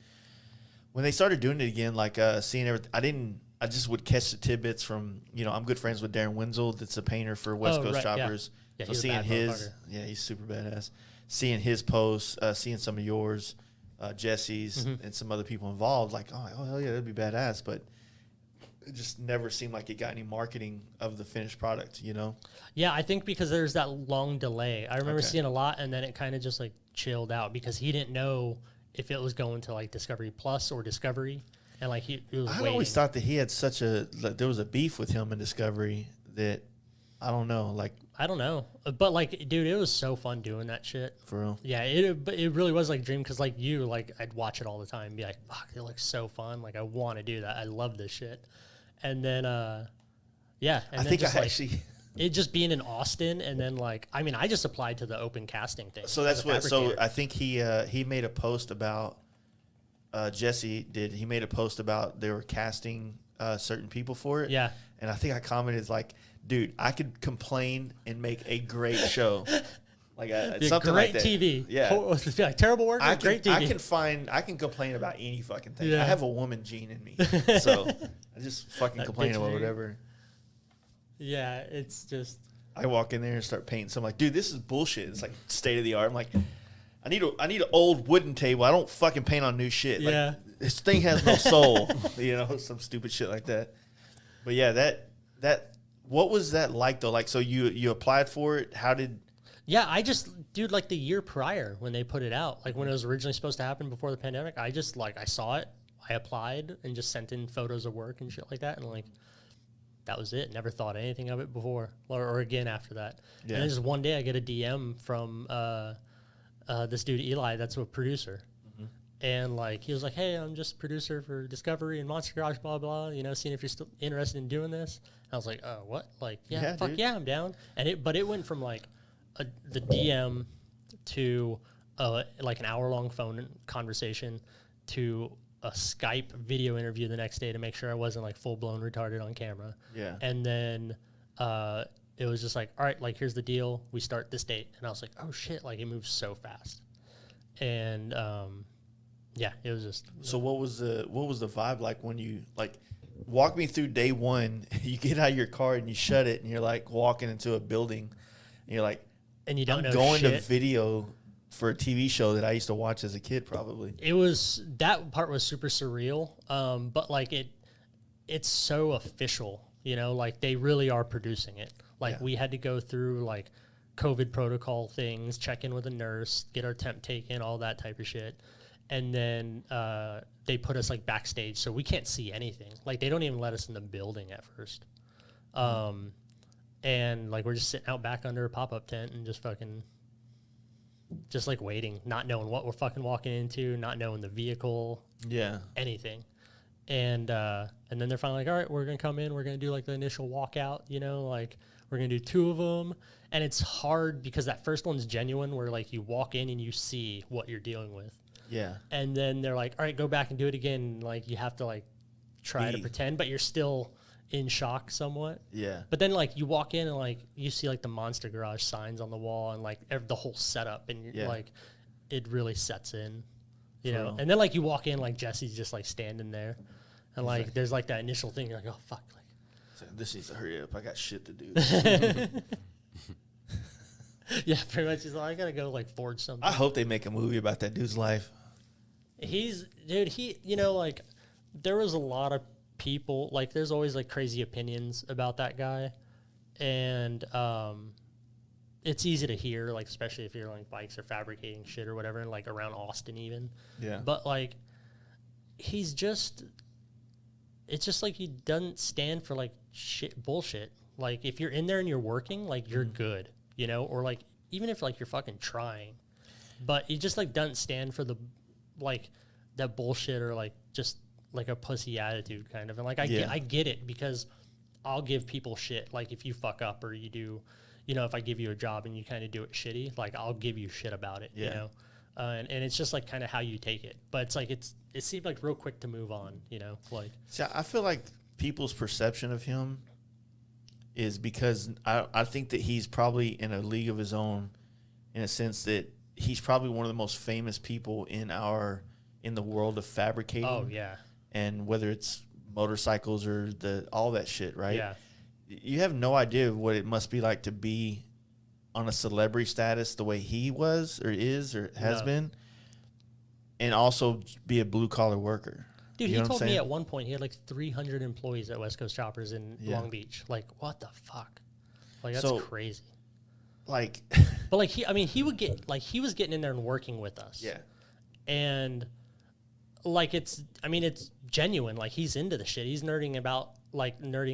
when they started doing it again, like seeing everything, I just would catch the tidbits from, you know, I'm good friends with Darren Wenzel, that's a painter for West Coast Choppers. Yeah, so seeing he's super badass. Seeing his posts, seeing some of yours, Jesse's, and some other people involved, like, oh hell yeah, that'd be badass. But it just never seemed like it got any marketing of the finished product, you know? Yeah, I think because there's that long delay. I remember seeing a lot, and then it kind of just like chilled out because he didn't know if it was going to like Discovery Plus or Discovery. And like he was waiting. I always thought that he had there was a beef with him in Discovery that I don't know. Like, I don't know, but like, dude, it was so fun doing that shit. For real. Yeah, it really was like a dream because like I'd watch it all the time and be like, fuck, it looks so fun. Like I want to do that. I love this shit. And then, And I think actually. It just being in Austin, and then like, I mean, I just applied to the open casting thing. So that's what. So I think he made a post about. Jesse did. He made a post about they were casting certain people for it. Yeah. And I think I commented like, dude, I could complain and make a great show. Like something great like that. TV. Yeah. Like terrible work, great TV. I can complain about any fucking thing. Yeah. I have a woman gene in me. So I just fucking complain about whatever. Yeah, it's just. I walk in there and start painting. So I'm like, dude, this is bullshit. It's like state of the art. I'm like, I need an old wooden table. I don't fucking paint on new shit. Yeah. Like, this thing has no soul. Some stupid shit like that. But yeah, that what was that like though? Like, so you applied for it. How did? Yeah, dude, like the year prior when they put it out, like when it was originally supposed to happen before the pandemic, I saw it, I applied and just sent in photos of work and shit like that. And like, that was it. Never thought anything of it before or again after that. Yeah. And then just one day I get a DM from this dude, Eli, that's a producer. Mm-hmm. And like, he was like, hey, I'm just producer for Discovery and Monster Garage, blah, blah, seeing if you're still interested in doing this. And I was like, oh, what? Like, yeah, fuck dude. Yeah, I'm down. But it went from like the DM to like an hour-long phone conversation to a Skype video interview the next day to make sure I wasn't like full-blown retarded on camera. Yeah. And then it was just like, all right, like here's the deal. We start this date. And I was like, oh shit, like it moves so fast. And yeah, it was just. So what was the vibe like when you like walk me through day one? You get out of your car and you shut it and you're like walking into a building and you're like, and you don't know going shit. To video for a TV show that I used to watch as a kid, probably. That part was super surreal. But like it's so official, like they really are producing it. Like we had to go through like COVID protocol things, check in with a nurse, get our temp taken, all that type of shit. And then they put us like backstage, so we can't see anything. Like they don't even let us in the building at first. And like we're just sitting out back under a pop-up tent and just like waiting, not knowing what we're fucking walking into, not knowing the vehicle, anything. And then they're finally like, all right, we're gonna come in, we're gonna do like the initial walkout, like we're gonna do 2 of them. And it's hard because that first one's genuine, where like you walk in and you see what you're dealing with. Yeah. And then they're like, all right, go back and do it again. Like you have to like try to pretend, but you're still in shock somewhat. Yeah. But then like you walk in and like you see like the Monster Garage signs on the wall and like the whole setup, and like it really sets in, And then like you walk in, like Jesse's just like standing there, and like there's like that initial thing, you're like, oh fuck, like this needs to hurry up. I got shit to do. Yeah, pretty much. He's like, I gotta go like forge something. I hope they make a movie about that dude's life. He like there was a lot of people, like there's always like crazy opinions about that guy, and it's easy to hear, like especially if you're like bikes or fabricating shit or whatever, and like around Austin even. Yeah. But like it's just like he doesn't stand for like bullshit. Like if you're in there and you're working, like you're good, or like even if like you're fucking trying, but he just like doesn't stand for the like that bullshit or like just like a pussy attitude kind of. And like I get it, because I'll give people shit like if you fuck up or you do, if I give you a job and you kind of do it shitty, like I'll give you shit about it, and it's just like kind of how you take it. But it's like it seemed like real quick to move on, like. See, I feel like people's perception of him is because I think that he's probably in a league of his own, in a sense that he's probably one of the most famous people in the world of fabricating. Oh yeah. And whether it's motorcycles or all that shit, right? Yeah. You have no idea what it must be like to be on a celebrity status the way he was or is or has been, and also be a blue collar worker. Dude, he told me at one point he had like 300 employees at West Coast Choppers in Long Beach. Like, what the fuck? Like, that's crazy. Like, but like he would get like he was getting in there and working with us. Yeah. And like it's genuine. Like he's into the shit. He's nerding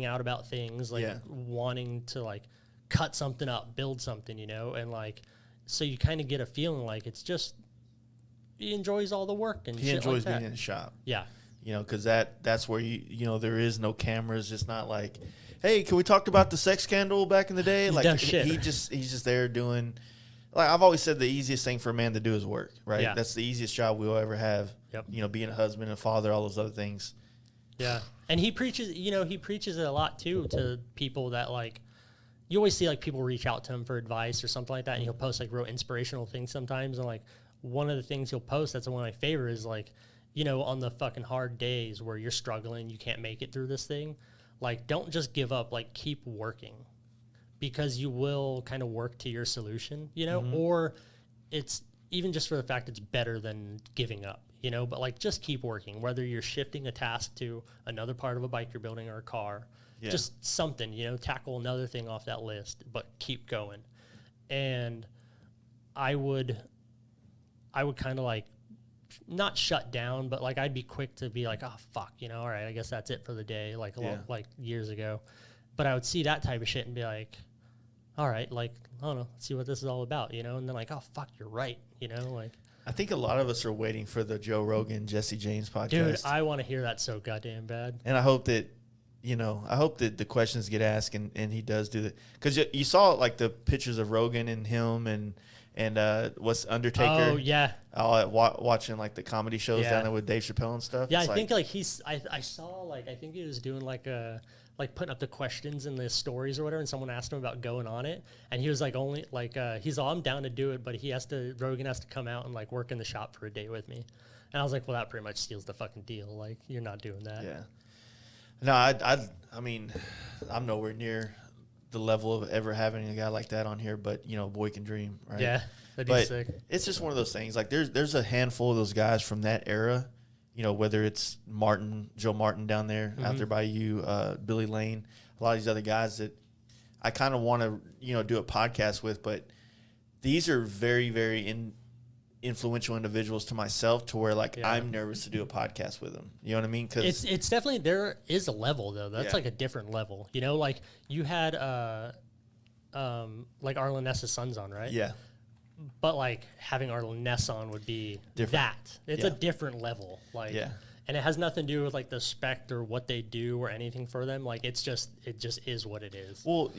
out about things, like wanting to like cut something up, build something, and like so you kind of get a feeling like it's just he enjoys all the work and he shit enjoys like being in the shop. Yeah. Because that's where there is no cameras. Just not like, hey, can we talk about the sex scandal back in the day? Like he's just there doing. Like I've always said, the easiest thing for a man to do is work. Right. Yeah. That's the easiest job we'll ever have. Yep. Being a husband, a father, all those other things. Yeah. And he preaches. He preaches it a lot too to people that like. You always see like people reach out to him for advice or something like that, and he'll post like real inspirational things sometimes. And like one of the things he'll post that's one of my favorites is like. On the fucking hard days where you're struggling, you can't make it through this thing, like, don't just give up, like, keep working, because you will kind of work to your solution, you know, or it's even just for the fact it's better than giving up, you know, but like, just keep working, whether you're shifting a task to another part of a bike you're building or a car, just something, you know, tackle another thing off that list, but keep going. And I would kind of like not shut down, but like I'd be quick to be like, oh fuck, you know, all right, I guess that's it for the day, like like years ago. But I would see that type of shit and be like, all right, like, I don't know, let's see what this is all about, you know? And then like, oh fuck, you're right, you know? Like, I think a lot of us are waiting for the Joe Rogan, Jesse James podcast. Dude, I want to hear that so goddamn bad. And I hope that, you know, I hope that the questions get asked and he does do that. Because you saw like the pictures of Rogan and him and what's Undertaker. Oh, yeah. Watching like the comedy shows down there with Dave Chappelle and stuff. Yeah, I think like I saw like, I think he was doing like putting up the questions in the stories or whatever, and someone asked him about going on it, and he was like, only like he's all, I'm down to do it, but Rogan has to come out and like work in the shop for a day with me. And I was like, well, that pretty much steals the fucking deal. Like, you're not doing that. Yeah. No, I mean, I'm nowhere near the level of ever having a guy like that on here, but you know, boy can dream, right? Yeah, that'd be sick. It's just one of those things. Like there's a handful of those guys from that era, you know, whether it's Joe Martin down there, out there by you, Billy Lane, a lot of these other guys that I kind of want to, you know, do a podcast with, but these are very, very influential individuals to myself, to where like I'm nervous to do a podcast with them. You know what I mean? Because it's definitely, there is a level though. That's like a different level. You know, like you had like Arlen Ness's sons on, right? Yeah. But like having Arlen Ness on would be different. That it's a different level. Like, and it has nothing to do with like the spec or what they do or anything for them. Like it just is what it is. Well,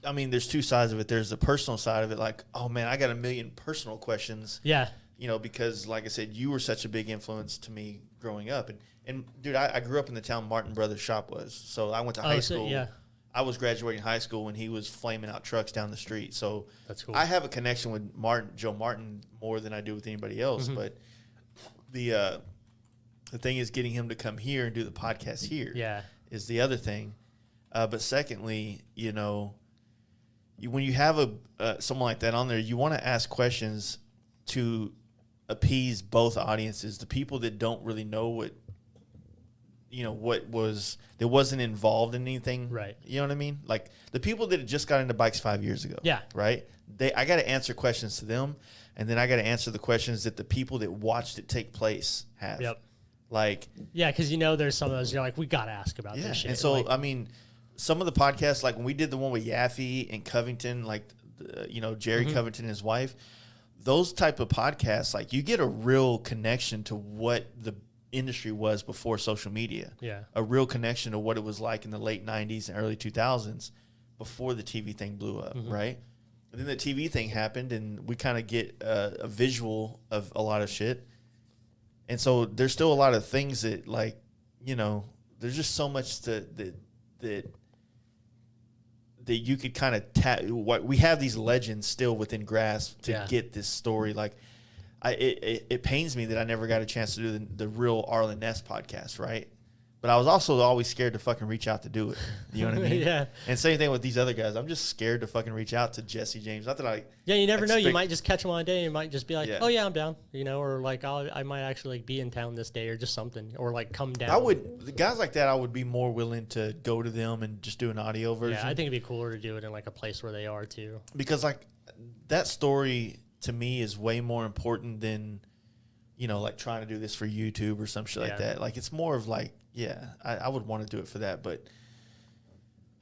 I mean, there's two sides of it. There's the personal side of it. Like, oh man, I got a million personal questions. Yeah. You know, because like I said, you were such a big influence to me growing up. And dude, I grew up in the town Martin Brothers shop was. So I went to high school. Yeah. I was graduating high school when he was flaming out trucks down the street. So that's cool. I have a connection with Joe Martin more than I do with anybody else. But the thing is getting him to come here and do the podcast here is the other thing. But secondly, you know, when you have someone like that on there, you want to ask questions to appease both audiences. The people that don't really know what that wasn't involved in anything. Right. You know what I mean? Like the people that just got into bikes 5 years ago. Yeah. Right. I got to answer questions to them. And then I got to answer the questions that the people that watched it take place have. Yep. Like, yeah. Cause you know, there's some of those you're like, we got to ask about this shit. And so, like, I mean, some of the podcasts, like when we did the one with Yaffe and Covington, like, Jerry Covington and his wife, those type of podcasts, like you get a real connection to what the industry was before social media. Yeah. A real connection to what it was like in the late 90s and early 2000s before the TV thing blew up, right? And then the TV thing happened and we kind of get a visual of a lot of shit. And so there's still a lot of things that, like, you know, there's just so much that you could kind of what we have these legends still within grasp to get this story. Like, it pains me that I never got a chance to do the real Arlen Ness podcast, right? But I was also always scared to fucking reach out to do it. You know what I mean? Yeah. And same thing with these other guys. I'm just scared to fucking reach out to Jesse James. Not that I. Yeah, you never know. You might just catch him on a day. You might just be like, Yeah. oh yeah, I'm down. You know, or like I might actually like be in town this day or just something, or like come down. The guys like that, I would be more willing to go to them and just do an audio version. Yeah, I think it'd be cooler to do it in like a place where they are too. Because like that story to me is way more important than, you know, like trying to do this for YouTube or some shit like that. Like it's more of like, I would want to do it for that, but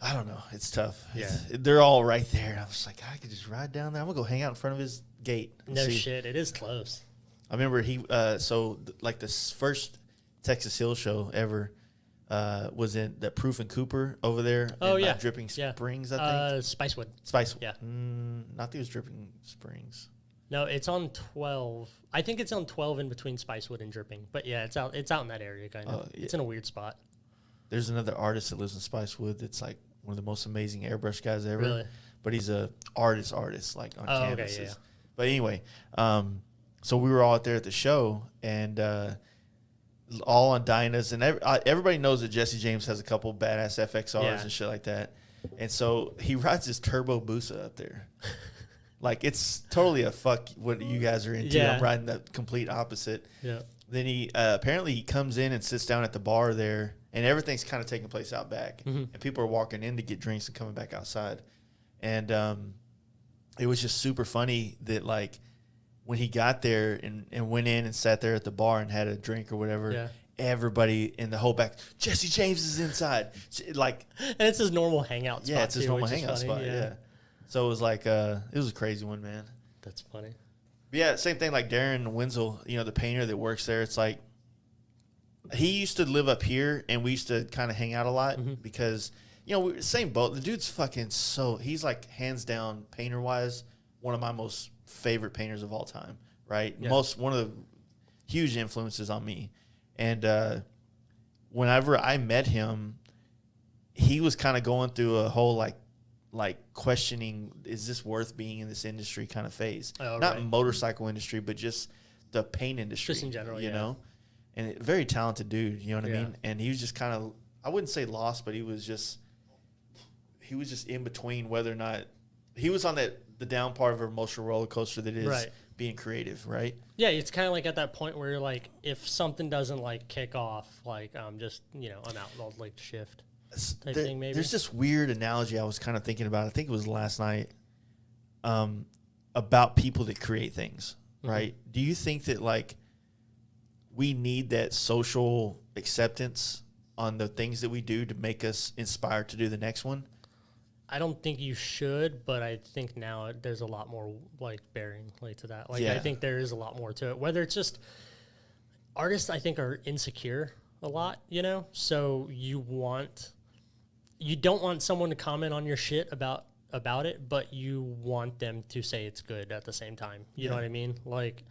I don't know. It's tough. Yeah. They're all right there. And I was like, I could just ride down there. I'm going to go hang out in front of his gate. No shit. It is close. I remember like the first Texas Hill show ever was in that Proof and Cooper over there. Oh, in, Dripping Springs, I think. Spicewood. Spicewood. Yeah. Not that it was Dripping Springs. No, it's on 12. I think it's on 12 in between Spicewood and Dripping. But yeah, it's out in that area kind of. It's in a weird spot. There's another artist that lives in Spicewood that's like one of the most amazing airbrush guys ever. Really? But he's a artist like on canvases. Okay, yeah. But anyway, so we were all out there at the show and all on Dynas, and everybody knows that Jesse James has a couple badass FXRs and shit like that. And so he rides his Turbo Busa up there. Like, it's totally a fuck what you guys are into. Yeah. I'm riding the complete opposite. Yeah. Then he apparently he comes in and sits down at the bar there, and everything's kind of taking place out back. And people are walking in to get drinks and coming back outside. And it was just super funny that, like, when he got there and went in and sat there at the bar and had a drink or whatever, everybody in the whole back, Jesse James is inside. Like, and it's his normal hangout spot. Yeah, it's his too, normal hangout spot. Yeah. So it was like, it was a crazy one, man. That's funny. But yeah, same thing like Darren Wenzel, the painter that works there. It's like, he used to live up here and we used to kind of hang out a lot because, same boat. The dude's fucking he's like hands down painter wise, one of my most favorite painters of all time, right? Yeah. One of the huge influences on me. And whenever I met him, he was kind of going through a whole like questioning, is this worth being in this industry kind of phase? Not motorcycle industry, but just the paint industry. Just in general, you know? And very talented dude, you know what I mean? And he was just kind of, I wouldn't say lost, but he was just in between whether or not, he was on the down part of an emotional roller coaster that is being creative, right? Yeah, it's kind of like at that point where you're like, if something doesn't like kick off, like I'm just, I'm out, I'll like shift. Thing, maybe. There's this weird analogy I was kind of thinking about. I think it was last night, about people that create things, right? Do you think that like we need that social acceptance on the things that we do to make us inspired to do the next one? I don't think you should, but I think now there's a lot more like bearing like to that. Like I think there is a lot more to it. Whether it's just artists, I think are insecure a lot, So you don't want someone to comment on your shit about it, but you want them to say it's good at the same time. You know what I mean? Like,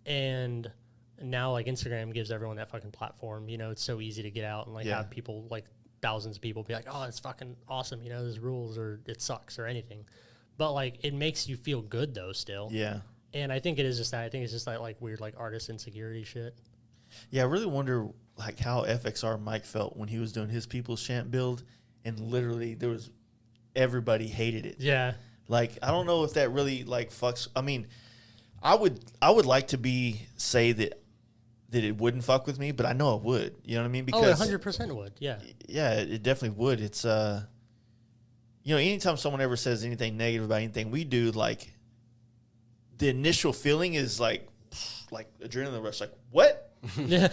and now like Instagram gives everyone that fucking platform. It's so easy to get out and like have people like thousands of people be like, oh, it's fucking awesome. There's rules or it sucks or anything. But like, it makes you feel good though still. Yeah. And I think it is just that. I think it's just that like weird like artist insecurity shit. Yeah, I really wonder like how FXR Mike felt when he was doing his People's Champ build, and literally everybody hated it. Yeah. Like, I don't know if that really like fucks. I mean, I would like to say that it wouldn't fuck with me, but I know it would. You know what I mean? Because 100% would. Yeah. Yeah, it definitely would. It's anytime someone ever says anything negative about anything we do, like the initial feeling is like adrenaline rush, like what? Yeah.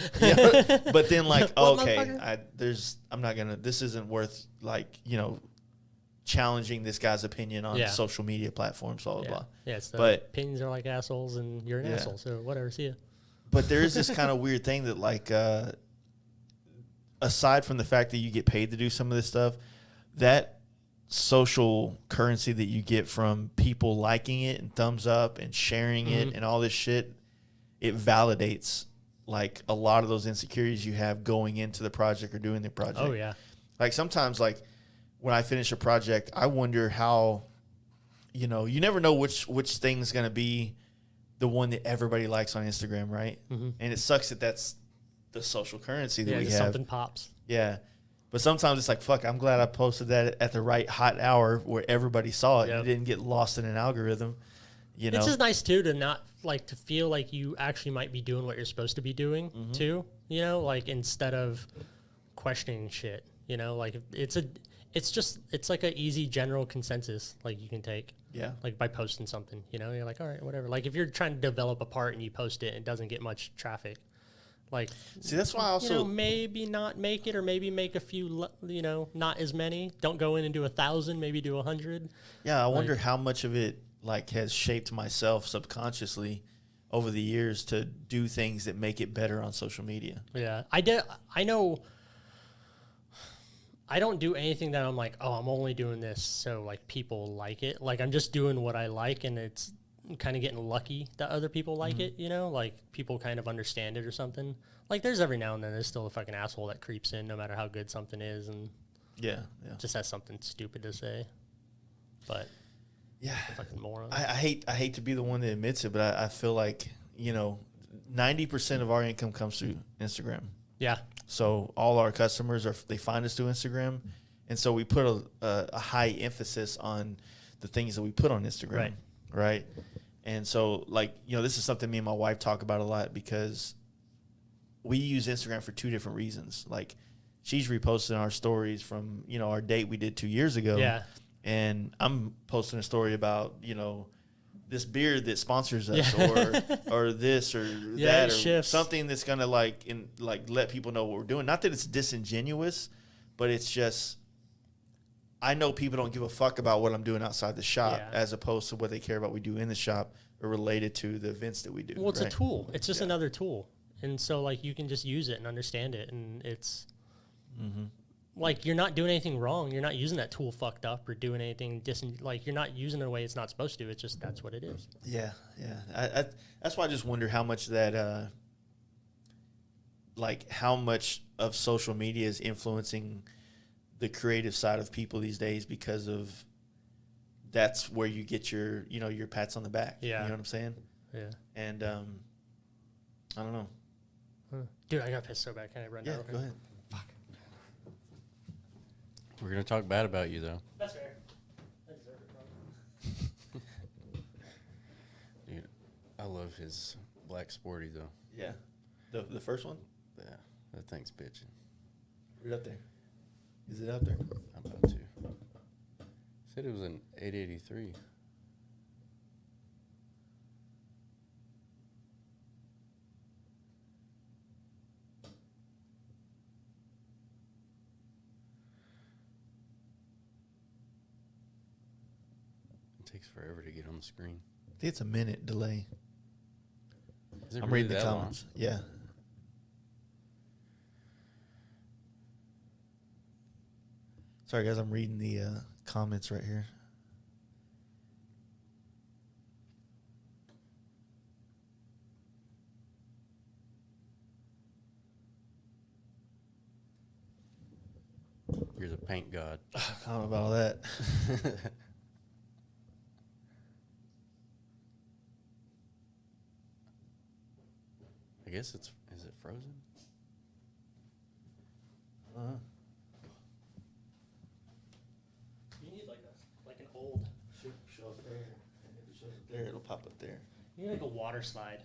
But then like, okay, this isn't worth like, challenging this guy's opinion on social media platforms, blah, blah, blah. Yeah, but opinions are like assholes and you're an asshole, so whatever, see ya. But there is this kind of weird thing that like, aside from the fact that you get paid to do some of this stuff, that social currency that you get from people liking it and thumbs up and sharing it and all this shit, it validates like a lot of those insecurities you have going into the project or doing the project. Oh yeah. Like sometimes like when I finish a project, I wonder how, you never know which thing's going to be the one that everybody likes on Instagram, right? And it sucks that that's the social currency that we have. Something pops. Yeah. But sometimes it's like, fuck, I'm glad I posted that at the right hot hour where everybody saw it and it didn't get lost in an algorithm. It's just nice too to not like to feel like you actually might be doing what you're supposed to be doing too, like instead of questioning shit, like it's like an easy general consensus like you can take. Yeah. Like by posting something, you're like, all right, whatever. Like if you're trying to develop a part and you post it and it doesn't get much traffic, like, see, that's why I also, maybe not make it or maybe make a few, not as many. Don't go in and do 1,000, maybe do 100. Yeah. I wonder how much of it like has shaped myself subconsciously over the years to do things that make it better on social media. Yeah. I know I don't do anything that I'm like, oh, I'm only doing this so like people like it. Like I'm just doing what I like, and it's kind of getting lucky that other people like it, like people kind of understand it or something. Like there's every now and then there's still a fucking asshole that creeps in no matter how good something is and just has something stupid to say. But yeah, fucking moron. I hate to be the one that admits it, but I feel like 90% of our income comes through Instagram, Yeah. So all our customers they find us through Instagram, and so we put a high emphasis on the things that we put on Instagram, right? And so, like, this is something me and my wife talk about a lot because we use Instagram for two different reasons. Like, she's reposting our stories from our date we did 2 years ago, and I'm posting a story about this beer that sponsors us, or this or that, or something that's gonna let people know what we're doing. Not that it's disingenuous, but it's just I know people don't give a fuck about what I'm doing outside the shop, as opposed to what they care about we do in the shop or related to the events that we do. Well, it's a tool. It's just another tool, and so like you can just use it and understand it, and it's. Like, you're not doing anything wrong. You're not using that tool fucked up or doing anything you're not using it in a way it's not supposed to. It's just that's what it is. Yeah. That's why I just wonder how much that, how much of social media is influencing the creative side of people these days, because of that's where you get your pats on the back. Yeah. You know what I'm saying? Yeah. And I don't know. Dude, I got pissed so bad. Can I run down? Go ahead. We're going to talk bad about you, though. That's fair. I deserve it, probably. Dude, I love his black sporty, though. Yeah. The first one? Yeah, that thing's bitching. Right up there. Is it up there? I'm about to. Said it was an 883. Takes forever to get on the screen. I think it's a minute delay. I'm reading the comments. Long? Yeah. Sorry, guys. I'm reading the comments right here. You're the paint god. I don't know about all that. I guess is it frozen? You need like an old. Should show up there. And if it shows up there, it'll pop up there. You need like a water slide.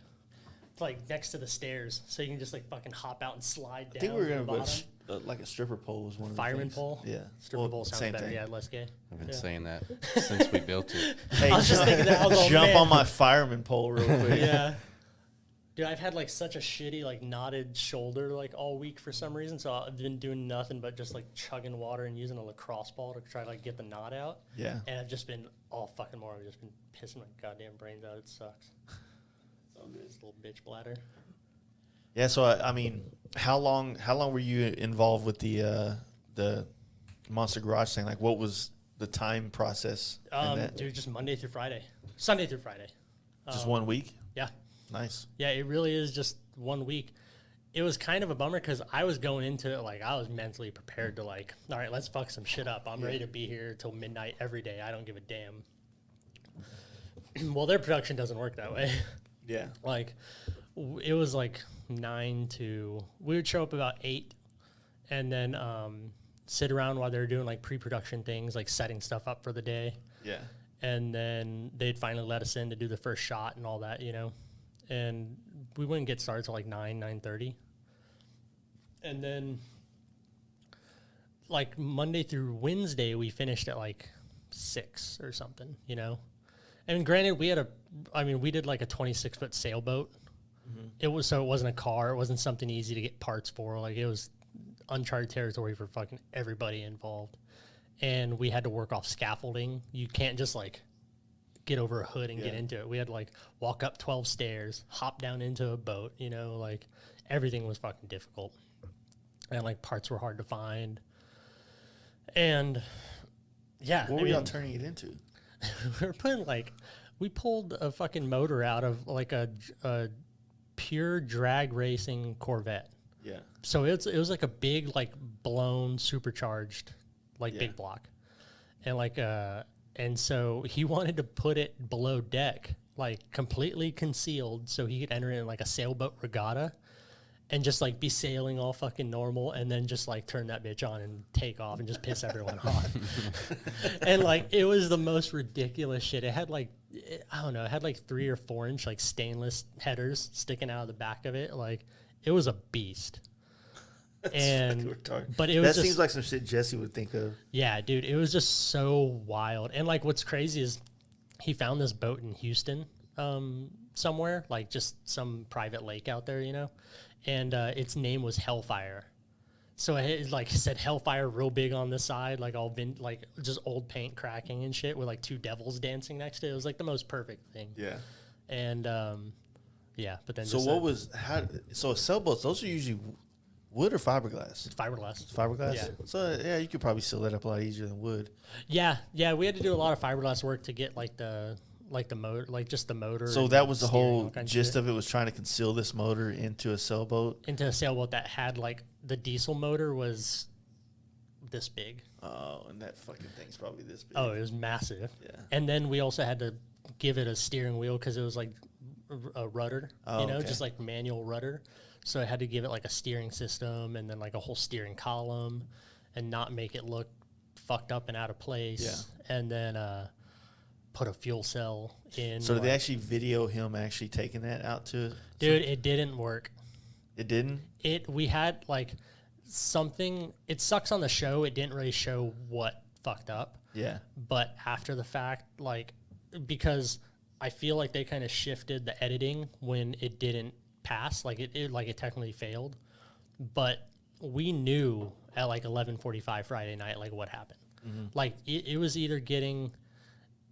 It's like next to the stairs, so you can just like fucking hop out and slide down. I think we were gonna put like a stripper pole was one of the fireman things. pole. Yeah, stripper pole sounds better. thing. Yeah, less gay. I've been saying that since we built it. Hey, I was just thinking that. I was jump on my fireman pole real quick. Yeah. Dude, I've had like such a shitty like knotted shoulder like all week for some reason, so I've been doing nothing but just like chugging water and using a lacrosse ball to try to like get the knot out. Yeah. And I've just been all fucking more. I've just been pissing my goddamn brains out. It sucks. It's all good. This little bitch bladder. Yeah. So I mean, how long were you involved with the Monster Garage thing? Like, what was the time process? Dude, just Monday through Friday, Sunday through Friday. Just 1 week. Yeah. Nice. Yeah, it really is just 1 week. It was kind of a bummer because I was going into it like I was mentally prepared to like, all right, let's fuck some shit up. I'm ready to be here till midnight every day. I don't give a damn. Well, their production doesn't work that way. Yeah. Like, it was like 9 to, we would show up about 8 and then sit around while they were doing like pre-production things, like setting stuff up for the day. Yeah. And then they'd finally let us in to do the first shot and all that, and we wouldn't get started till like 9:30. And then like Monday through Wednesday, we finished at like 6 or something, And granted, we did like a 26-foot sailboat. Mm-hmm. It wasn't a car. It wasn't something easy to get parts for. Like, it was uncharted territory for fucking everybody involved. And we had to work off scaffolding. You can't just like get over a hood and get into it. We had to like walk up 12 stairs, hop down into a boat, like everything was fucking difficult. And like parts were hard to find. And yeah. What were y'all turning it into? We were putting we pulled a fucking motor out of like a pure drag racing Corvette. Yeah. So it was like a big, like blown supercharged, big block. And and so he wanted to put it below deck, like completely concealed so he could enter in like a sailboat regatta. and just like be sailing all fucking normal, and then just like turn that bitch on and take off and just piss everyone off. And like it was the most ridiculous shit. It had like I don't know, it had like 3 or 4 inch like stainless headers sticking out of the back of it. Like it was a beast. And but it was that seems like some shit Jesse would think of. Yeah, dude, it was just so wild. And like what's crazy is he found this boat in Houston somewhere, like just some private lake out there, you know, and its name was Hellfire. So it like said Hellfire real big on the side, like all been like just old paint cracking and shit with like 2 devils dancing next to it. It was like the most perfect thing. Yeah. And yeah, but then so so sailboats, those are usually wood or fiberglass? It's fiberglass. It's fiberglass? Yeah. So yeah, you could probably seal that up a lot easier than wood. Yeah, we had to do a lot of fiberglass work to get like the motor, like just the motor. So that was the whole gist of it, was trying to conceal this motor into a sailboat? Into a sailboat that had like the diesel motor was this big. Oh, and that fucking thing's probably this big. Oh, it was massive. Yeah. And then we also had to give it a steering wheel because it was like a rudder, just like manual rudder. So I had to give it like a steering system and then like a whole steering column and not make it look fucked up and out of place. Yeah. And then put a fuel cell in. So did they actually video him actually taking that out to? Dude, it didn't work. It didn't? We had like something, it sucks on the show. It didn't really show what fucked up. Yeah. But after the fact, like, because I feel like they kind of shifted the editing when it didn't pass, like it technically failed, but we knew at like 11:45 Friday night like what happened. Like it was either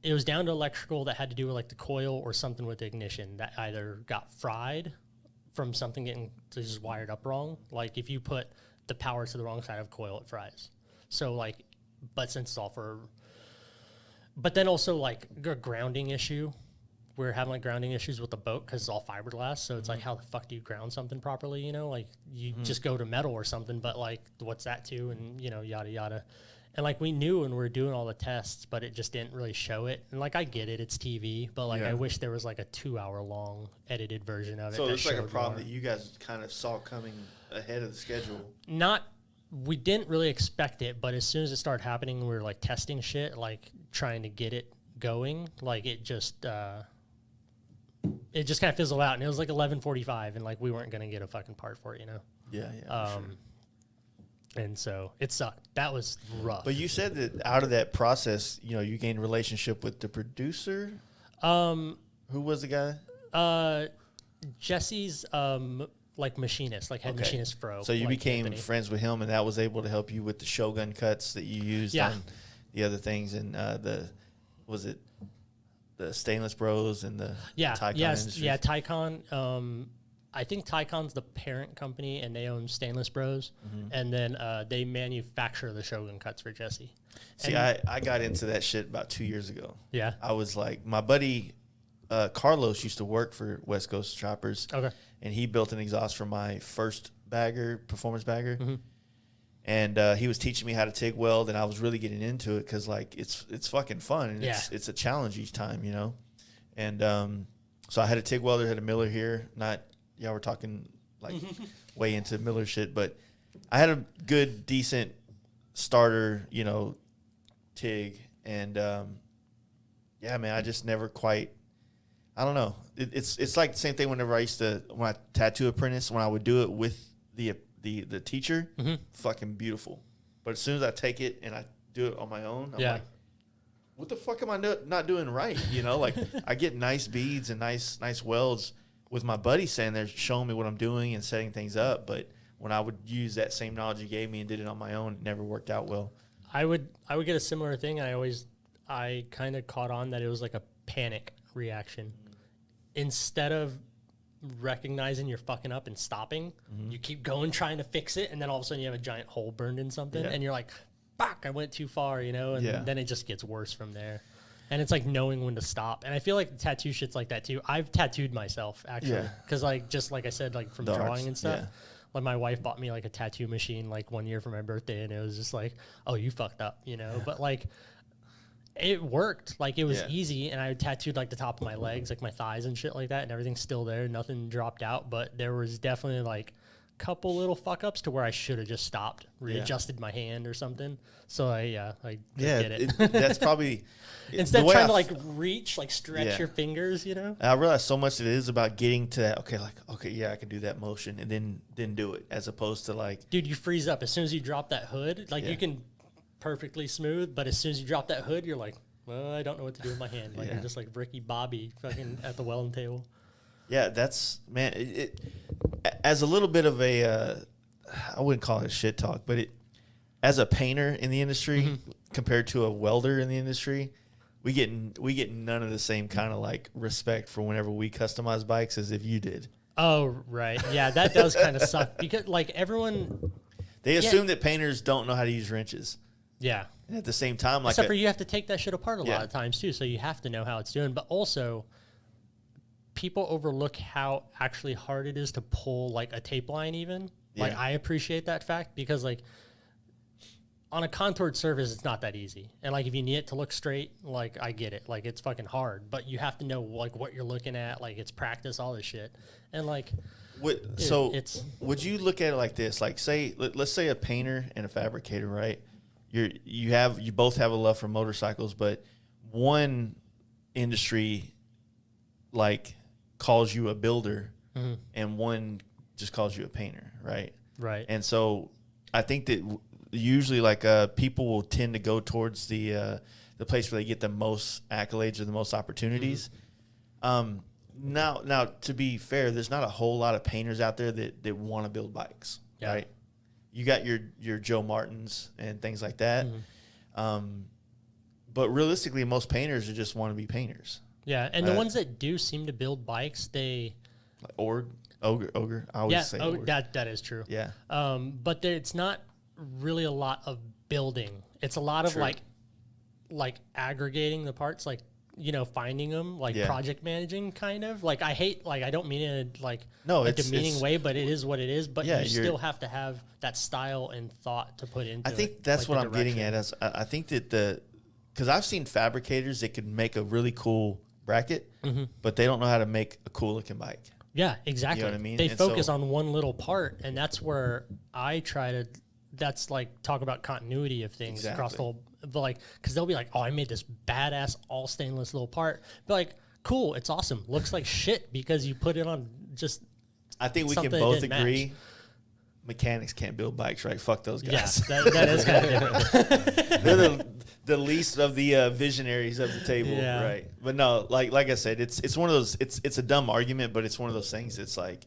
it was down to electrical that had to do with like the coil or something with the ignition that either got fried from something getting just wired up wrong. Like if you put the power to the wrong side of coil, it fries. So like, but since it's all but then also like a grounding issue. We're having like grounding issues with the boat because it's all fiberglass. So it's like, how the fuck do you ground something properly? You know, like you just go to metal or something, but like, what's that to? And you know, yada, yada. And like, we knew when we were doing all the tests, but it just didn't really show it. And like, I get it. It's TV, but like, I wish there was like a 2-hour long edited version of it. So it's like a problem that you guys kind of saw coming ahead of the schedule. We didn't really expect it, but as soon as it started happening, we were like testing shit, like trying to get it going. Like it just kind of fizzled out, and it was like 11:45, and like we weren't gonna get a fucking part for it, you know. Yeah. Sure. And so it sucked. That was rough. But you said that out of that process, you know, you gained a relationship with the producer. Who was the guy? Jesse's like machinist, like head machinist fro. So you like became Anthony. friends with him, and that was able to help you with the Shogun cuts that you used on the other things, and the Stainless Bros and the Tycon Industries? Yeah, Tycon. I think Tycon's the parent company, and they own Stainless Bros, and then they manufacture the Shogun cuts for Jesse. See, I got into that shit about 2 years ago. Yeah. I was like, my buddy Carlos used to work for West Coast Choppers. Okay. And he built an exhaust for my first performance bagger. And he was teaching me how to TIG weld, and I was really getting into it because like it's fucking fun, and it's a challenge each time, you know. And so I had a TIG welder, had a miller here. We're talking like way into miller shit, but I had a good, decent starter, you know, TIG, and man, I just never quite. I don't know. It's like the same thing whenever when I tattoo apprentice, when I would do it with the teacher, fucking beautiful. But as soon as I take it and I do it on my own, I'm like, what the fuck am I not doing right? You know, like I get nice beads and nice welds with my buddy saying they're showing me what I'm doing and setting things up. But when I would use that same knowledge you gave me and did it on my own, it never worked out well. I would get a similar thing. I kind of caught on that it was like a panic reaction. Instead of recognizing you're fucking up and stopping, you keep going trying to fix it, and then all of a sudden you have a giant hole burned in something, and you're like, fuck, I went too far, you know, and then it just gets worse from there. And it's like knowing when to stop. And I feel like the tattoo shit's like that too. I've tattooed myself, actually, because like, just like I said, like from drawing and stuff. Like my wife bought me like a tattoo machine like one year for my birthday, and it was just like, oh, you fucked up, you know. But like, it worked. Like it was easy, and I tattooed like the top of my legs, like my thighs and shit like that, and everything's still there. Nothing dropped out, but there was definitely like couple little fuck ups to where I should have just stopped, readjusted my hand or something. So I did it. That's probably instead of trying to like reach, like stretch your fingers, you know. I realize so much it is about getting to that. Okay, I can do that motion, and then do it, as opposed to like, dude, you freeze up as soon as you drop that hood. Like you can perfectly smooth, but as soon as you drop that hood, you're like, well, I don't know what to do with my hand. Like you're just like Ricky Bobby fucking at the welding table. Yeah, that's, man, it as a little bit of a, I wouldn't call it shit talk, but as a painter in the industry compared to a welder in the industry, we get none of the same kind of like respect for whenever we customize bikes as if you did. Oh, right. Yeah, that does kind of suck because like everyone, they assume that painters don't know how to use wrenches. Yeah. And at the same time, like, except for you have to take that shit apart a lot Yeah. of times too, so you have to know how it's doing. But also, people overlook how actually hard it is to pull like a tape line even. Like I appreciate that fact because like on a contoured surface, it's not that easy. And like if you need it to look straight, like I get it. Like it's fucking hard, but you have to know like what you're looking at. Like it's practice, all this shit. And like, would you look at it like this? Like let's say a painter and a fabricator, right? You both have a love for motorcycles, but one industry like calls you a builder and one just calls you a painter, right? Right. And so I think that usually like people will tend to go towards the place where they get the most accolades or the most opportunities. Now to be fair, there's not a whole lot of painters out there that want to build bikes, right? You got your Joe Martins and things like that. But realistically, most painters just want to be painters. Yeah, and the ones that do seem to build bikes, they like ogre. I always say ogre. That is true. Yeah. But it's not really a lot of building. It's a lot of like aggregating the parts, like finding them, like project managing, kind of. Like I hate, like I don't mean it in like a demeaning way, but it is what it is. But you still have to have that style and thought to put into it. I think that's what I'm getting at. Is I think that because I've seen fabricators that could make a really cool bracket, but they don't know how to make a cool looking bike. Yeah, exactly. You know what I mean? They focus on one little part, and that's where I try to. That's like talk about continuity of things across the whole. But like, because they'll be like, "Oh, I made this badass all stainless little part," but like, cool, it's awesome. Looks like shit because you put it on just. I think we can both agree. Mechanics can't build bikes, right? Fuck those guys. Yeah, that is kind of different. They're the least of the visionaries of the table, right? But no, like I said, it's one of those. It's a dumb argument, but it's one of those things. It's like,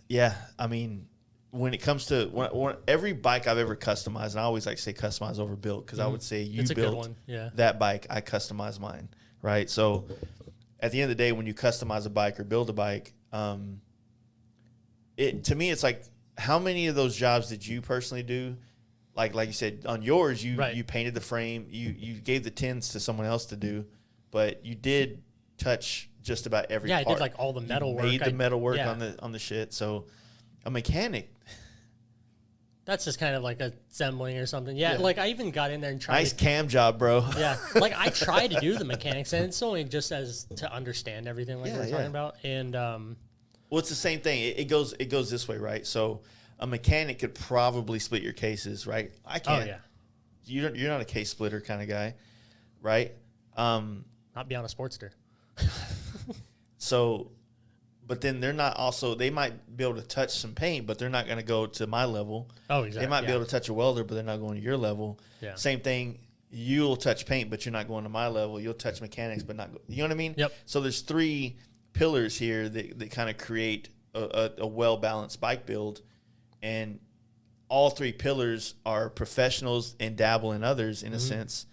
yeah, I mean, when it comes to when every bike I've ever customized, and I always like to say customize over built because I would say you built that bike, I customize mine, right? So at the end of the day, when you customize a bike or build a bike, to me, it's like, how many of those jobs did you personally do? Like you said, on yours, you painted the frame, you gave the tins to someone else to do, but you did touch just about every part. I did like all the metal work. Made the metal work on the shit. So a mechanic, that's just kind of like assembling or something. Yeah, like I even got in there and tried. Nice cam job, bro. Yeah, like I try to do the mechanics, and it's only just as to understand everything like we're talking about. And well, it's the same thing. It goes this way, right? So a mechanic could probably split your cases, right? I can't. Oh, yeah. You're not a case splitter kind of guy, right? Not beyond a Sportster. So, but then they're not also, they might be able to touch some paint, but they're not going to go to my level. Oh, exactly. They might be able to touch a welder, but they're not going to your level. Yeah. Same thing. You'll touch paint, but you're not going to my level. You'll touch mechanics, but not, you know what I mean? Yep. So there's three pillars here that kind of create a well-balanced bike build. And all three pillars are professionals and dabble in others in a sense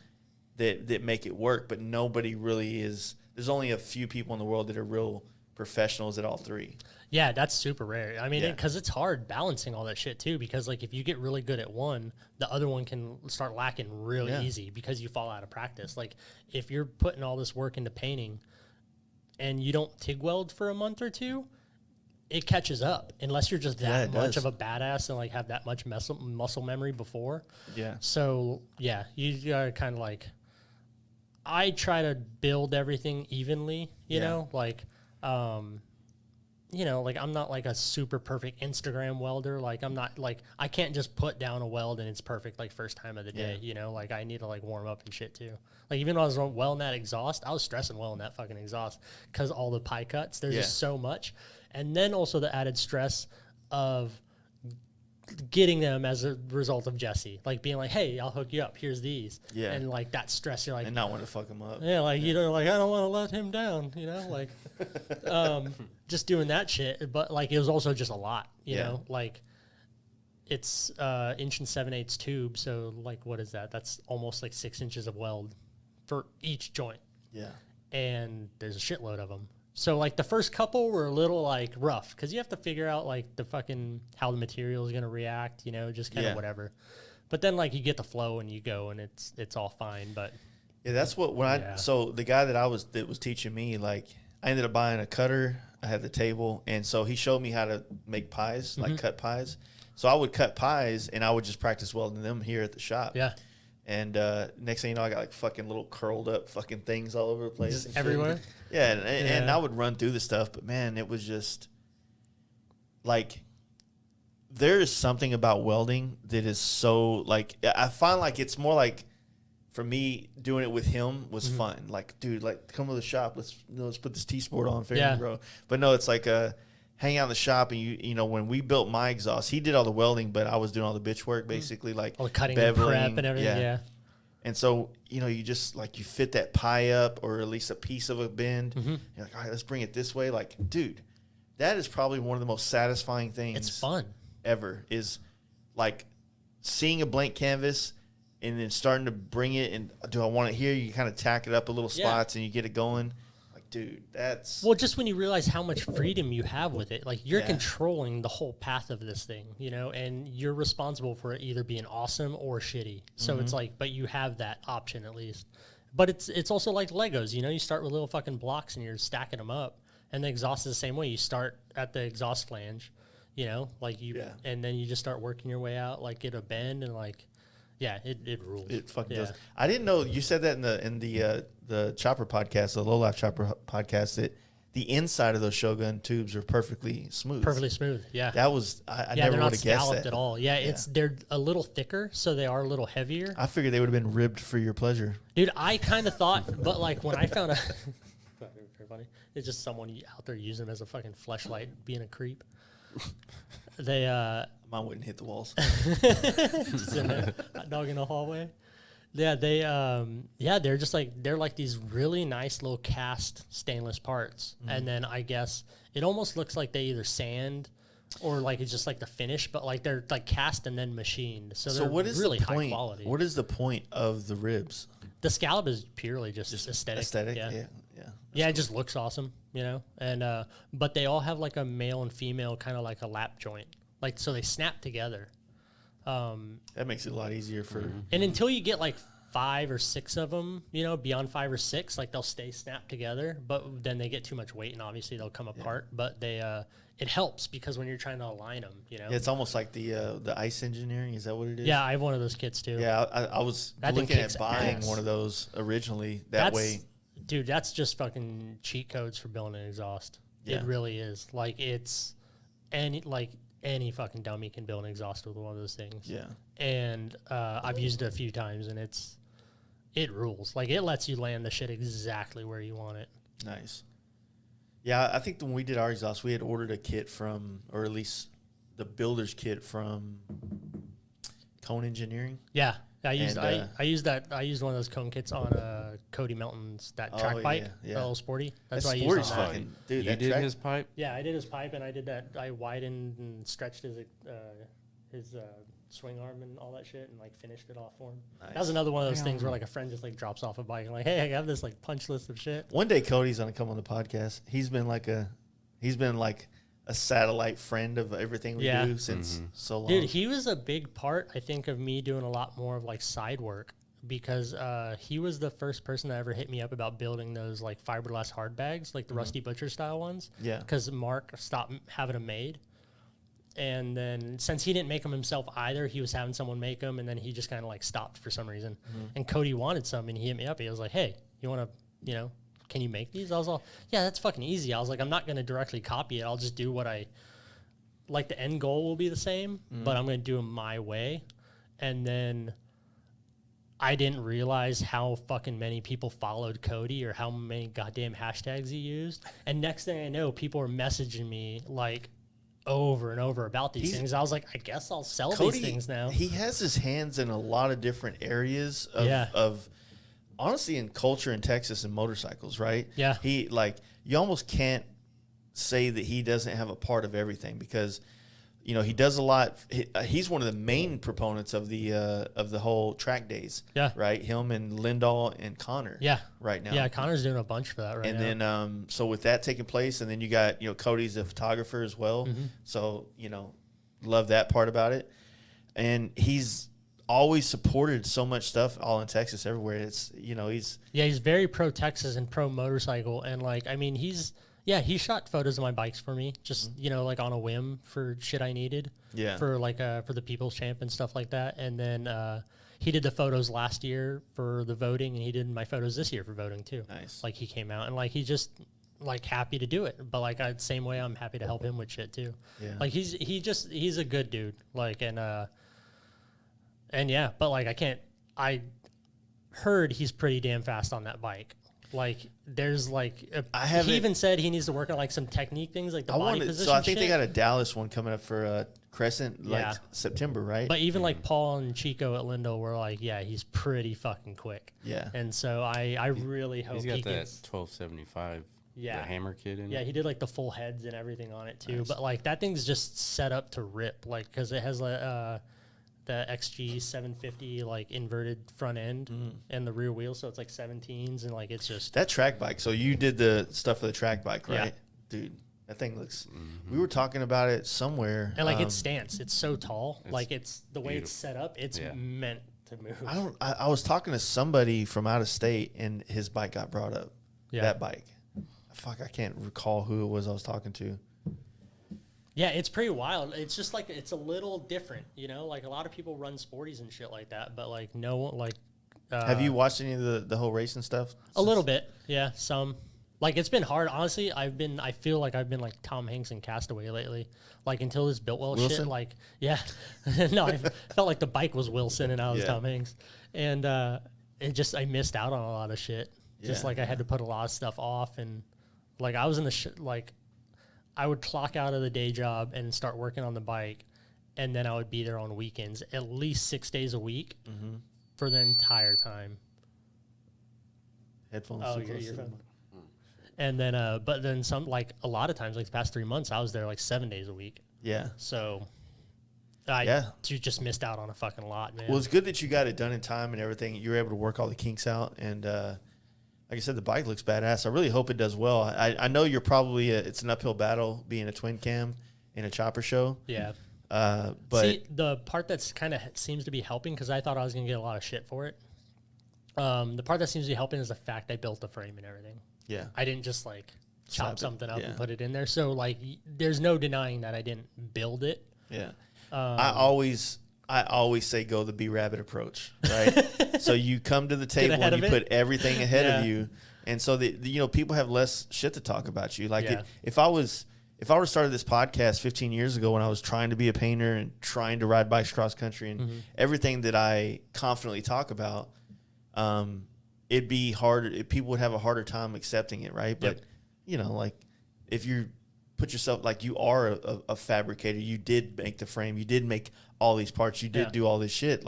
that make it work, but nobody really is. There's only a few people in the world that are real professionals at all three. Yeah, that's super rare. I mean, because it's hard balancing all that shit too, because like if you get really good at one, the other one can start lacking really easy because you fall out of practice. Like if you're putting all this work into painting and you don't TIG weld for a month or two, it catches up unless you're just that much of a badass and like have that much muscle memory before. Yeah. So yeah, you are kind of like, I try to build everything evenly, you know, like, you know, like I'm not like a super perfect Instagram welder. Like I'm not like, I can't just put down a weld and it's perfect like first time of the day, you know, like I need to like warm up and shit too. Like even when I was welding that exhaust, I was stressing welding that fucking exhaust because all the pie cuts, there's just so much. And then also the added stress of getting them as a result of Jesse, like being like, hey, I'll hook you up. Here's these. Yeah. And like that stress, you're like, and not want to fuck him up. Yeah. Like, you know, like, I don't want to let him down, you know, like, just doing that shit. But like, it was also just a lot, you know, like it's, 1 7/8 tube. So like, what is that? That's almost like 6 inches of weld for each joint. Yeah. And there's a shitload of them. So, like, the first couple were a little, like, rough because you have to figure out, like, the fucking how the material is going to react, you know, just kind of whatever. But then, like, you get the flow and you go and it's all fine. But yeah, that's what so the guy that was teaching me, like, I ended up buying a cutter. I had the table. And so he showed me how to make pies, like cut pies. So I would cut pies and I would just practice welding them here at the shop. Yeah. And next thing you know, I got like fucking little curled up fucking things all over the place. Just everywhere? Yeah, and I would run through the stuff, but man, it was just like there is something about welding that is so like I find like it's more like for me doing it with him was fun. Like, dude, like come to the shop, let's put this T-Sport on, bro. But no, it's like hang out in the shop and you know when we built my exhaust, he did all the welding, but I was doing all the bitch work basically, like all the cutting and prep and everything. Yeah. And so, you know, you just like you fit that pie up or at least a piece of a bend. You're like, all right, let's bring it this way. Like, dude, that is probably one of the most satisfying things. It's fun ever is like seeing a blank canvas and then starting to bring it. And do I want it here? You kind of tack it up a little spots and you get it going. Dude, that's... Well, just when you realize how much freedom you have with it, like you're controlling the whole path of this thing, you know, and you're responsible for it either being awesome or shitty. So it's like, but you have that option at least. But it's also like Legos, you know, you start with little fucking blocks and you're stacking them up. And the exhaust is the same way. You start at the exhaust flange, you know, like and then you just start working your way out, like get a bend and like... Yeah, it rules. It fucking does. I didn't know you said that in the Chopper podcast, the Low Life Chopper podcast, that the inside of those Shogun tubes are perfectly smooth. Perfectly smooth. Yeah. That was I never would have guessed that. They're not scalloped at all. Yeah, they're a little thicker, so they are a little heavier. I figured they would have been ribbed for your pleasure. Dude, I kind of thought, but like when I found out, very funny. It's just someone out there using them as a fucking fleshlight, being a creep. They mine wouldn't hit the walls. Just in there, hot dog in the hallway. Yeah, they're just like they're like these really nice little cast stainless parts, and then I guess it almost looks like they either sand or like it's just like the finish, but like they're like cast and then machined. So they're what is really the point, high quality. What is the point of the ribs? The scallop is purely just aesthetic. Aesthetic, Yeah, it just looks awesome, you know. And but they all have like a male and female kind of like a lap joint, like so they snap together. That makes it a lot easier for. And until you get like 5 or 6 of them, you know, beyond 5 or 6, like they'll stay snapped together. But then they get too much weight, and obviously they'll come apart. But they it helps because when you're trying to align them, you know, it's almost like the ice engineering. Is that what it is? Yeah, I have one of those kits too. Yeah, I was looking at buying one of those originally. That way. Dude, that's just fucking cheat codes for building an exhaust. Yeah. It really is. Like it's any fucking dummy can build an exhaust with one of those things. Yeah. And I've used it a few times and it rules. Like it lets you land the shit exactly where you want it. Nice. Yeah, I think when we did our exhaust, we had ordered a kit from, or at least the builder's kit from Cone Engineering. Yeah. I used one of those cone kits on Cody Melton's track bike, the little sporty. That's what I used on that. Dude, you did his pipe? Yeah, I did his pipe, and I did that. I widened and stretched his swing arm and all that shit, and like finished it off for him. Nice. That was another one of those things where like a friend just like drops off a bike and like, hey, I have this like punch list of shit. One day Cody's gonna come on the podcast. He's been like a satellite friend of everything we do since so long. Dude, he was a big part, I think, of me doing a lot more of like side work because he was the first person that ever hit me up about building those like fiberglass hard bags, like the Rusty Butcher style ones. Yeah. Because Mark stopped having them made. And then since he didn't make them himself either, he was having someone make them, and then he just kind of like stopped for some reason. And Cody wanted some, and he hit me up. He was like, hey, you want to, can you make these? I was all, yeah, that's fucking easy. I was like, I'm not going to directly copy it. I'll just do what I, like the end goal will be the same, but I'm going to do them my way. And then I didn't realize how fucking many people followed Cody or how many goddamn hashtags he used. And next thing I know, people are messaging me like over and over about these things. I was like, I guess I'll sell Cody, these things now. He has his hands in a lot of different areas of honestly in culture in Texas and motorcycles, right? Yeah. He you almost can't say that he doesn't have a part of everything because he does a lot. He's one of the main proponents of the whole track days. Yeah. Right. Him and Lindahl and Conard. Yeah. Right now. Yeah. Connor's doing a bunch for that right now. And then, so with that taking place, and then you got, Cody's a photographer as well. Mm-hmm. So, love that part about it. And he's always supported so much stuff all in Texas everywhere. It's, he's very pro Texas and pro motorcycle. And he shot photos of my bikes for me, just, like on a whim for shit I needed. Yeah. For for the People's Champ and stuff like that. And then he did the photos last year for the voting, and he did my photos this year for voting too. Nice. He came out and he just happy to do it. But same way I'm happy to help him with shit too. Yeah. He's a good dude. And yeah, but I heard he's pretty damn fast on that bike. There's he even said he needs to work on some technique things like the body position. So I think shit. they got a Dallas one coming up for Crescent September, right? But even Paul and Chico at Lindell were he's pretty fucking quick. Yeah. And so I really hope he's got he that gets 1275. Yeah. The hammer kit in it. Yeah, he did the full heads and everything on it too. Nice. But that thing's just set up to rip, because it has the XG 750 inverted front end and the rear wheel, so it's 17s and it's just that track bike. So you did the stuff for the track bike, right? Yeah. Dude, that thing looks. We were talking about it somewhere. and its stance. It's so tall. It's the way it's beautiful. set up. It's meant to move. I was talking to somebody from out of state, and his bike got brought up. Yeah. That bike. Fuck, I can't recall who it was I was talking to. Yeah, it's pretty wild. It's just it's a little different, a lot of people run sporties and shit like that, but Have you watched any of the whole racing stuff? A little bit, yeah, some. It's been hard, honestly. I feel like I've been Tom Hanks in Castaway lately. Until this Biltwell Wilson? shit, yeah. No, I felt like the bike was Wilson and I was Yeah. Tom Hanks. And I missed out on a lot of shit. Just Yeah. I had to put a lot of stuff off, and I was in the I would clock out of the day job and start working on the bike, and then I would be there on weekends, at least 6 days a week for the entire time. Headphones. Oh, so your close to the earphone. mic. And then, but then some, a lot of times, the past 3 months, I was there 7 days a week. Yeah. So you just missed out on a fucking lot, man. Well, it's good that you got it done in time and everything. You were able to work all the kinks out, and like I said, the bike looks badass. I really hope it does well. I know you're probably it's an uphill battle being a twin cam in a chopper show. Yeah. But See, the part that's kind of seems to be helping, because I thought I was going to get a lot of shit for it. The part that seems to be helping is the fact I built the frame and everything. yeah, I didn't just Slap chop it, something up yeah. and put it in there. So there's no denying that I didn't build it. yeah. I always say go the B Rabbit approach, right? So you come to the table ahead and you of it. put everything ahead Yeah. of you, and so that people have less shit to talk about you. Yeah. If I would have started this podcast 15 years ago when I was trying to be a painter and trying to ride bikes cross country and everything that I confidently talk about, it'd be harder. People would have a harder time accepting it, right? But if you put yourself you are a fabricator, you did make the frame, you did make all these parts, you did do all this shit.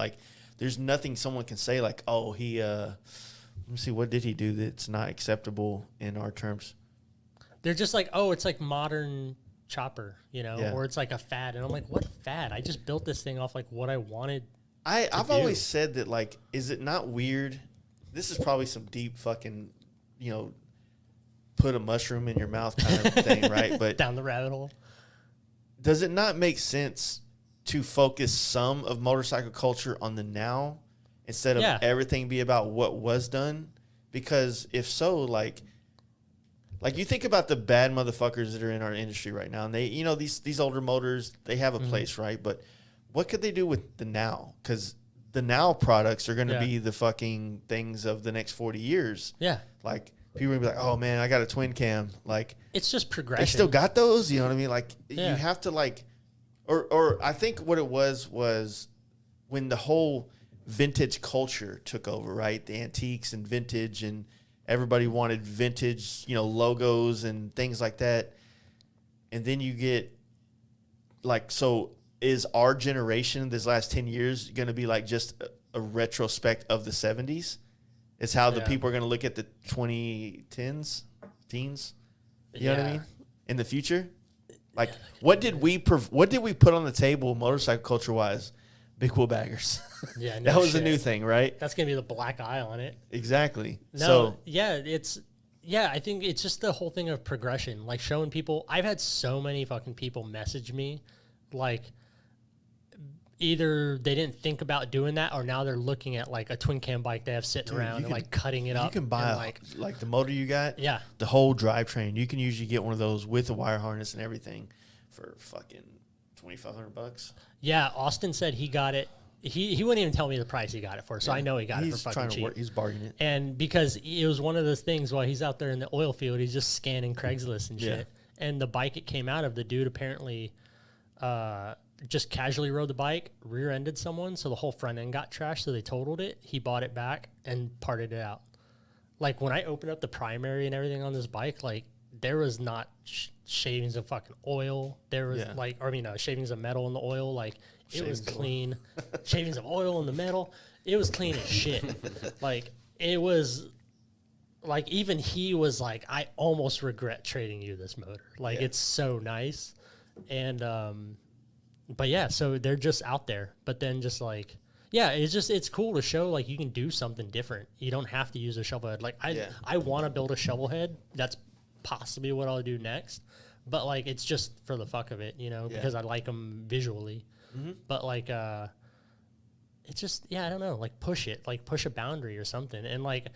There's nothing someone can say oh, he let me see, what did he do that's not acceptable in our terms? They're just oh, it's modern chopper, Yeah. or it's a fad. And I'm what fad? I just built this thing off what I wanted. I've do. always said that is it not weird? This is probably some deep fucking, put a mushroom in your mouth kind of thing, right? But Down the rabbit hole. does it not make sense to focus some of motorcycle culture on the now instead of everything be about what was done? Because if so, you think about the bad motherfuckers that are in our industry right now, and they, these older motors, they have a place, right? But what could they do with the now? Because the now products are going to be the fucking things of the next 40 years. Yeah. people will be like, oh man, I got a twin cam. Like, it's just progression. they still got those. You know what I mean? Like, Yeah. you have to like, or I think what it was when the whole vintage culture took over, right? The antiques and vintage, and everybody wanted vintage, logos and things like that. And then you get like, so is our generation this last 10 years going to be like just a retrospect of the 70s? It's how the people are going to look at the 2010s, teens. You know what I mean? In the future, like, what did we put on the table motorcycle culture wise? Big wheel baggers. Yeah, no that was shit. a new thing, right? That's gonna be the black eye on it. Exactly. No, I think it's just the whole thing of progression, like showing people. I've had so many fucking people message me, like, either they didn't think about doing that, or now they're looking at like a twin cam bike they have sitting around and like cutting it up. You can buy like the motor you got, the whole drivetrain. You can usually get one of those with a wire harness and everything for fucking $2,500. Yeah, Austin said he got it. He wouldn't even tell me the price he got it for, so I know he got it for fucking trying to cheap. work. He's bargaining it. And because it was one of those things while he's out there in the oil field, he's just scanning Craigslist and shit. Yeah. And the bike it came out of, the dude apparently just casually rode the bike, rear-ended someone, so the whole front end got trashed, so they totaled it. He bought it back and parted it out. Like, when I opened up the primary and everything on this bike, like, there was not shavings of fucking oil. There was shavings of metal in the oil. Like, it was clean. Shavings of oil in the metal. It was clean as shit. Like, it was like, even he was like, I almost regret trading you this motor. Like, it's so nice. And but yeah, so they're just out there. But then just like, yeah, it's cool to show like you can do something different. You don't have to use a shovel head. Like, I want to build a shovel head. That's possibly what I'll do next. But like, it's just for the fuck of it, because I like them visually. Mm-hmm. But like, it's just, I don't know, like push a boundary or something. And like,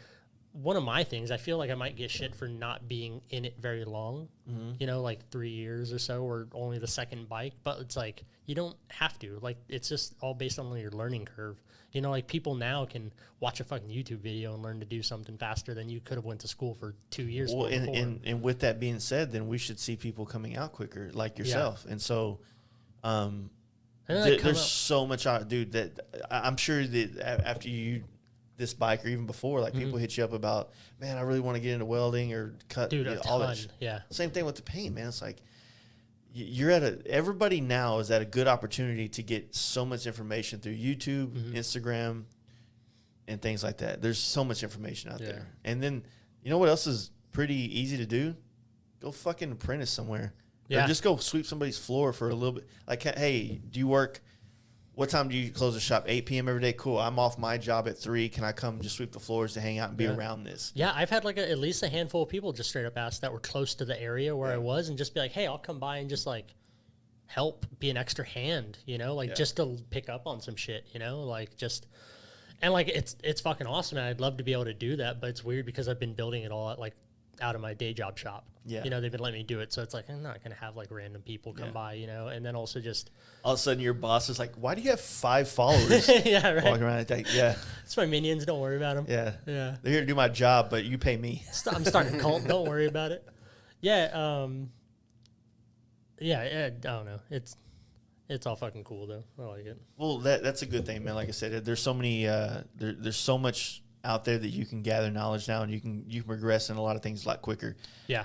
one of my things, I feel like I might get shit for not being in it very long, like 3 years or so, or only the second bike. But it's like, you don't have to. Like, it's just all based on your learning curve. Like people now can watch a fucking YouTube video and learn to do something faster than you could have went to school for 2 years. Well, and with that being said, then we should see people coming out quicker, like yourself. And so, there's so much out, dude, that I'm sure that after you this bike or even before, like people hit you up about, man, I really want to get into welding or cut, all that shit. Yeah. Same thing with the paint, man. It's like you're everybody now is at a good opportunity to get so much information through YouTube, Instagram, and things like that. There's so much information out there. And then, you know what else is pretty easy to do? Go fucking apprentice somewhere. Yeah. Or just go sweep somebody's floor for a little bit. Like, hey, do you work? What time do you close the shop? 8 p.m. every day? Cool. I'm off my job at 3. Can I come just sweep the floors to hang out and be around this? Yeah, I've had like at least a handful of people just straight up ask that were close to the area where I was, and just be like, hey, I'll come by and just like help, be an extra hand, just to pick up on some shit, like just, and like it's fucking awesome. And I'd love to be able to do that, but it's weird because I've been building it all at like out of my day job shop. Yeah. They've been letting me do it. So it's like, I'm not going to have like random people come by, and then also just all of a sudden your boss is like, why do you have 5 followers? Yeah, right. Walking around like, it's my minions. Don't worry about them. Yeah. Yeah. They're here to do my job, but you pay me. I'm starting a cult. Don't worry about it. Yeah. I don't know. It's all fucking cool though. I like it. Well, that's a good thing, man. Like I said, there's so many, there's so much out there that you can gather knowledge now, and you can progress in a lot of things a lot quicker. Yeah.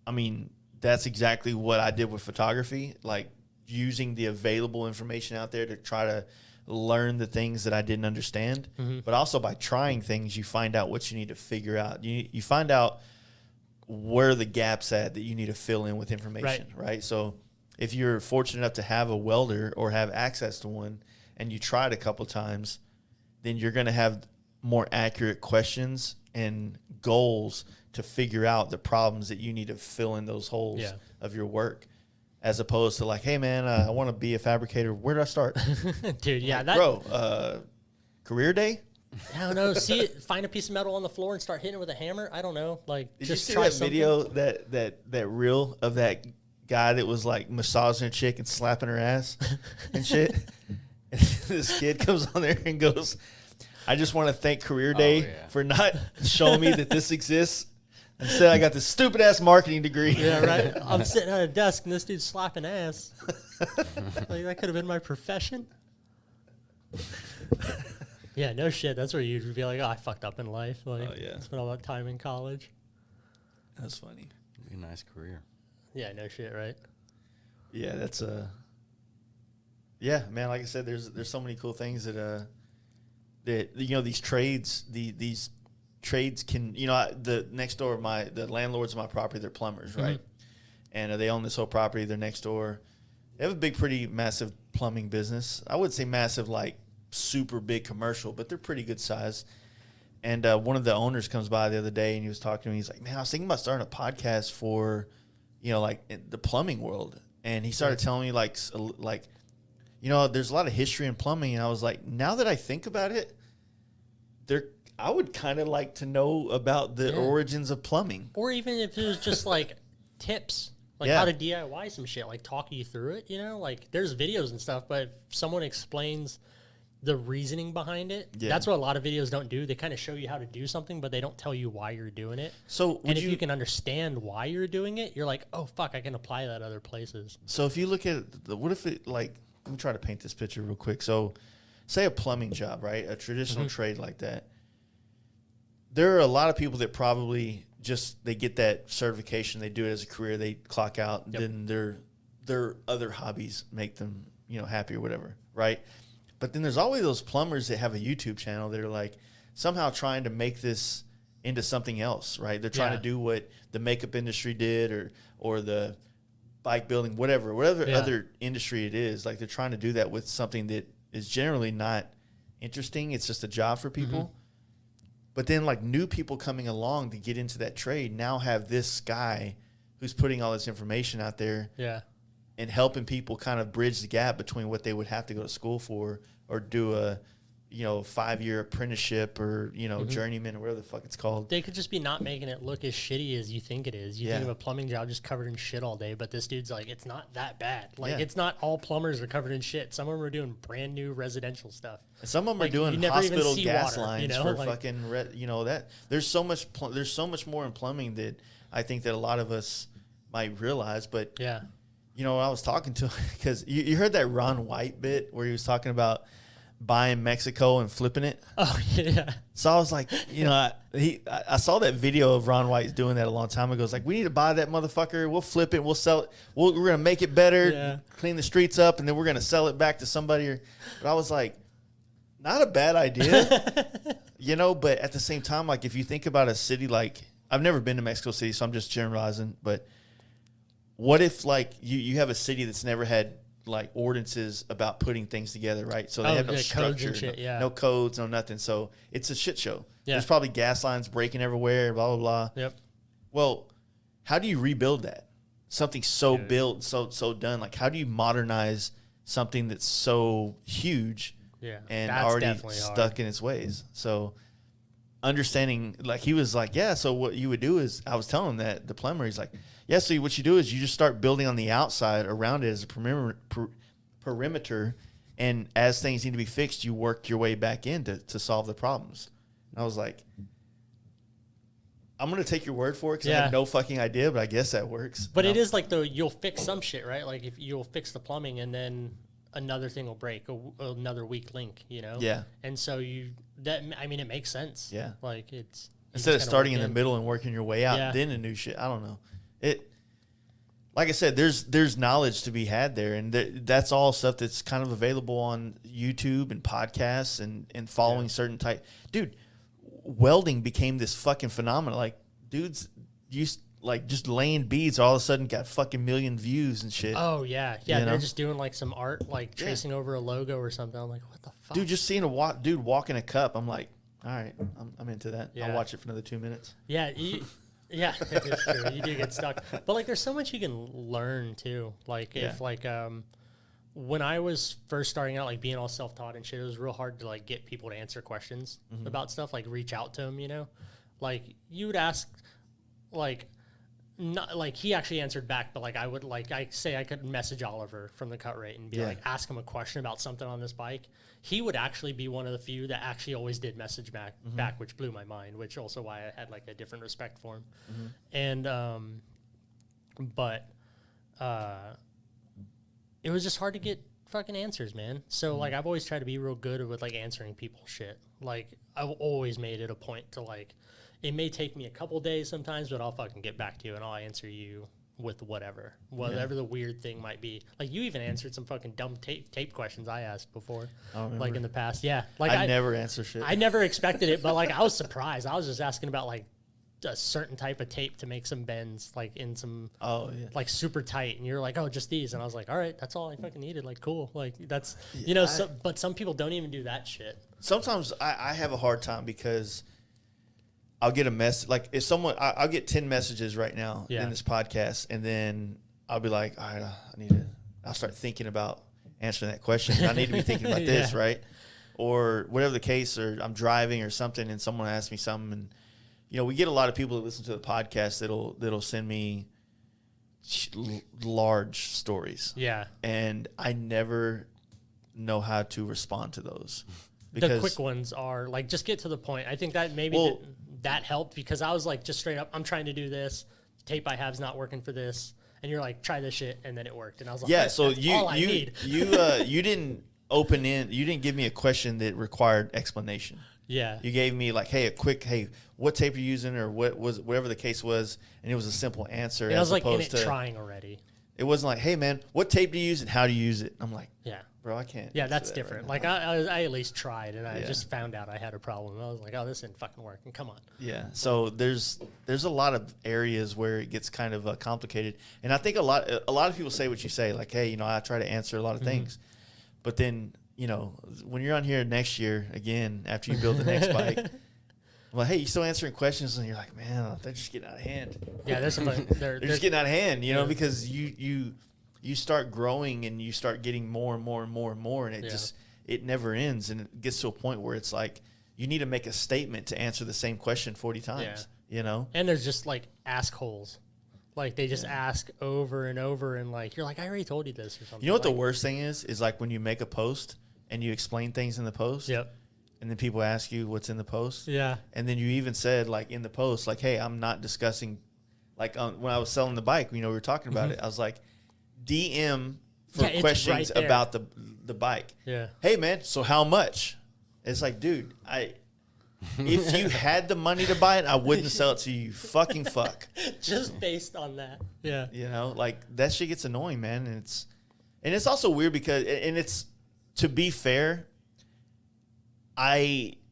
I mean, that's exactly what I did with photography, like using the available information out there to try to learn the things that I didn't understand. But also by trying things, you find out what you need to figure out. You find out where the gaps at that you need to fill in with information, right? So if you're fortunate enough to have a welder or have access to one and you try it a couple times, then you're going to have more accurate questions and goals to figure out the problems that you need to fill in those holes of your work, as opposed to like, hey man, I want to be a fabricator. Where do I start? Dude, yeah. Bro, career day? I don't know. Find a piece of metal on the floor and start hitting it with a hammer. I don't know. Like, did just you see try that something. video, that reel of that guy that was like massaging a chick and slapping her ass and shit? And this kid comes on there and goes, I just want to thank Career Day for not showing me that this exists. Instead, I got this stupid ass marketing degree. Yeah, right. I'm sitting at a desk and this dude's slapping ass. Like that could have been my profession. Yeah, no shit. That's where you'd be like, oh, I fucked up in life. Like, Oh, yeah. spent all that time in college. That's funny. Be a nice career. Yeah, no shit, right? Yeah, that's yeah, man. Like I said, there's so many cool things that these trades these trades can the next door the landlords of my property, they're plumbers, right? And they own this whole property. They're next door. They have a pretty massive plumbing business. I would say massive, like super big commercial, but they're pretty good size. And one of the owners comes by the other day and he was talking to me. He's like, man, I was thinking about starting a podcast for, like in the plumbing world. And he started telling me like, there's a lot of history in plumbing. And I was like, now that I think about it, I would kind of like to know about the origins of plumbing. Or even if it was just like tips, like how to DIY some shit, like talk you through it, like there's videos and stuff, but if someone explains the reasoning behind it, that's what a lot of videos don't do. They kind of show you how to do something, but they don't tell you why you're doing it. So if you can understand why you're doing it, you're like, oh, fuck, I can apply that other places. So if you look at what if it like, let me try to paint this picture real quick. So say a plumbing job, right? A traditional trade like that. There are a lot of people that probably they get that certification, they do it as a career, they clock out, and then their other hobbies make them, happy or whatever, right? But then there's always those plumbers that have a YouTube channel that are like somehow trying to make this into something else, right? They're trying to do what the makeup industry did or the bike building, whatever other industry it is. Like they're trying to do that with something that is generally not interesting. It's just a job for people. But then like new people coming along to get into that trade now have this guy who's putting all this information out there and helping people kind of bridge the gap between what they would have to go to school for or do a 5-year apprenticeship or journeyman or whatever the fuck it's called. They could just be not making it look as shitty as you think it is. You think of a plumbing job just covered in shit all day, but this dude's like, it's not that bad. Like it's not all plumbers are covered in shit. Some of them are doing brand new residential stuff. And some of them are doing hospital gas lines for fucking that. There's so much more in plumbing that I think that a lot of us might realize. But I was talking to because you heard that Ron White bit where he was talking about buying Mexico and flipping it. Oh yeah. So I was like, I saw that video of Ron White doing that a long time ago. It's like, we need to buy that motherfucker. We'll flip it. We'll sell it. We're gonna make it better. Clean the streets up, and then we're gonna sell it back to somebody. But I was like, not a bad idea, But at the same time, like if you think about a city like I've never been to Mexico City, so I'm just generalizing. But what if like you have a city that's never had like ordinances about putting things together, right? So they have no structure, codes and shit, no codes, no nothing. So it's a shit show. Yeah. There's probably gas lines breaking everywhere, blah, blah, blah. Yep. Well, how do you rebuild that? Something so built, so done. Like how do you modernize something that's so huge and already stuck in its ways? So understanding, like he was like, so what you would do is, I was telling him that, the plumber, he's like, so what you do is you just start building on the outside around it as a perimeter, and as things need to be fixed, you work your way back in to solve the problems. And I was like, I'm going to take your word for it because I have no fucking idea, but I guess that works. But it is like, you'll fix some shit, right? Like if you'll fix the plumbing and then another thing will break, another weak link, Yeah. And so it makes sense. Yeah. Like it's... Instead of starting in the middle and working your way out, then a new shit. I don't know. Like I said, there's knowledge to be had there, and that's all stuff that's kind of available on YouTube and podcasts and following certain type. Dude, welding became this fucking phenomenon. Like dudes used like just laying beads all of a sudden got fucking million views and shit. Oh yeah, they're just doing like some art, like tracing over a logo or something. I'm like, what the fuck? Dude, just seeing a dude walking a cup, I'm like, all right, I'm into that. Yeah. I'll watch it for another 2 minutes. Yeah. Yeah, it's true. You do get stuck. But, like, there's so much you can learn, too. Like, if, like, when I was first starting out, like, being all self-taught and shit, it was real hard to, like, get people to answer questions about stuff, like, reach out to them, Like, you would ask, like, not like he actually answered back, but like I would like I say I could message Oliver from the cut rate and be like, ask him a question about something on this bike. He would actually be one of the few that actually always did message back, which blew my mind, which also why I had like a different respect for him. And but it was just hard to get fucking answers, man. So like I've always tried to be real good with like answering people's shit. Like I've always made it a point to like, it may take me a couple days sometimes, but I'll fucking get back to you and I'll answer you with whatever the weird thing might be. Like you even answered some fucking dumb tape questions I asked before, like in the past. Yeah, like I never answer shit. I never expected it, but like I was surprised. I was just asking about like a certain type of tape to make some bends, like in some like super tight, and you're like, oh, just these, and I was like, all right, that's all I fucking needed. Like cool, like that's you know. But some people don't even do that shit. Sometimes I have a hard time because I'll get a message, like if someone, I'll get 10 messages right now in this podcast, and then I'll be like, all right, I'll start thinking about answering that question. I need to be thinking about this, right? Or whatever the case, or I'm driving or something, and someone asks me something, and you know, we get a lot of people that listen to the podcast that'll send me large stories. Yeah. And I never know how to respond to those. The quick ones are like, just get to the point. I think that maybe that helped because I was like, just straight up, I'm trying to do this. The tape I have is not working for this. And you're like, try this shit. And then it worked. And I was like, yeah, so all I need. you didn't you didn't give me a question that required explanation. Yeah. You gave me like, hey, what tape are you using or whatever the case was. And it was a simple answer. And I was like in it trying already. It wasn't like, hey man, what tape do you use and how do you use it? I'm like, yeah. Bro, I can't. Yeah, that's different. Right, like I at least tried, and I just found out I had a problem. I was like, oh, this isn't fucking working. Come on. Yeah. So there's a lot of areas where it gets kind of complicated, and I think a lot of people say what you say, like, hey, you know, I try to answer a lot of things, but then you know, when you're on here next year again after you build the next bike, I'm like, hey, you still answering questions, and you're like, man, they're just getting out of hand. Yeah, they're just getting out of hand, you know, because you start growing and you start getting more and more and more and more, and it never ends, and it gets to a point where it's like you need to make a statement to answer the same question 40 times, you know? And there's just like ask holes. Like they just ask over and over, and like you're like, I already told you this or something. You know what the worst thing is like when you make a post and you explain things in the post. Yep. And then people ask you what's in the post. Yeah. And then you even said like in the post, like, hey, I'm not discussing, like when I was selling the bike, you know, we were talking about it. I was like, DM for questions about the bike. Yeah. Hey man, so how much? It's like, dude, if you had the money to buy it, I wouldn't sell it to you. Fucking fuck. Just based on that. Yeah. You know, like that shit gets annoying, man. And it's also weird because, and it's, to be fair,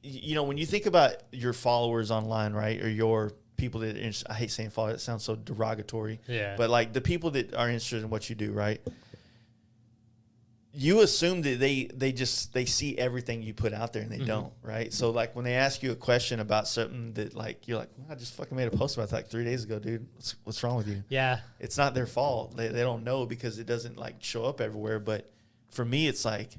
you know, when you think about your followers online, right, or your people that I hate saying follow, it sounds so derogatory. Yeah. But like the people that are interested in what you do, right? You assume that they see everything you put out there, and they don't, right? So like when they ask you a question about something that like you're like, well, I just fucking made a post about that like 3 days ago, dude. What's wrong with you? Yeah. It's not their fault. They don't know because it doesn't like show up everywhere. But for me, it's like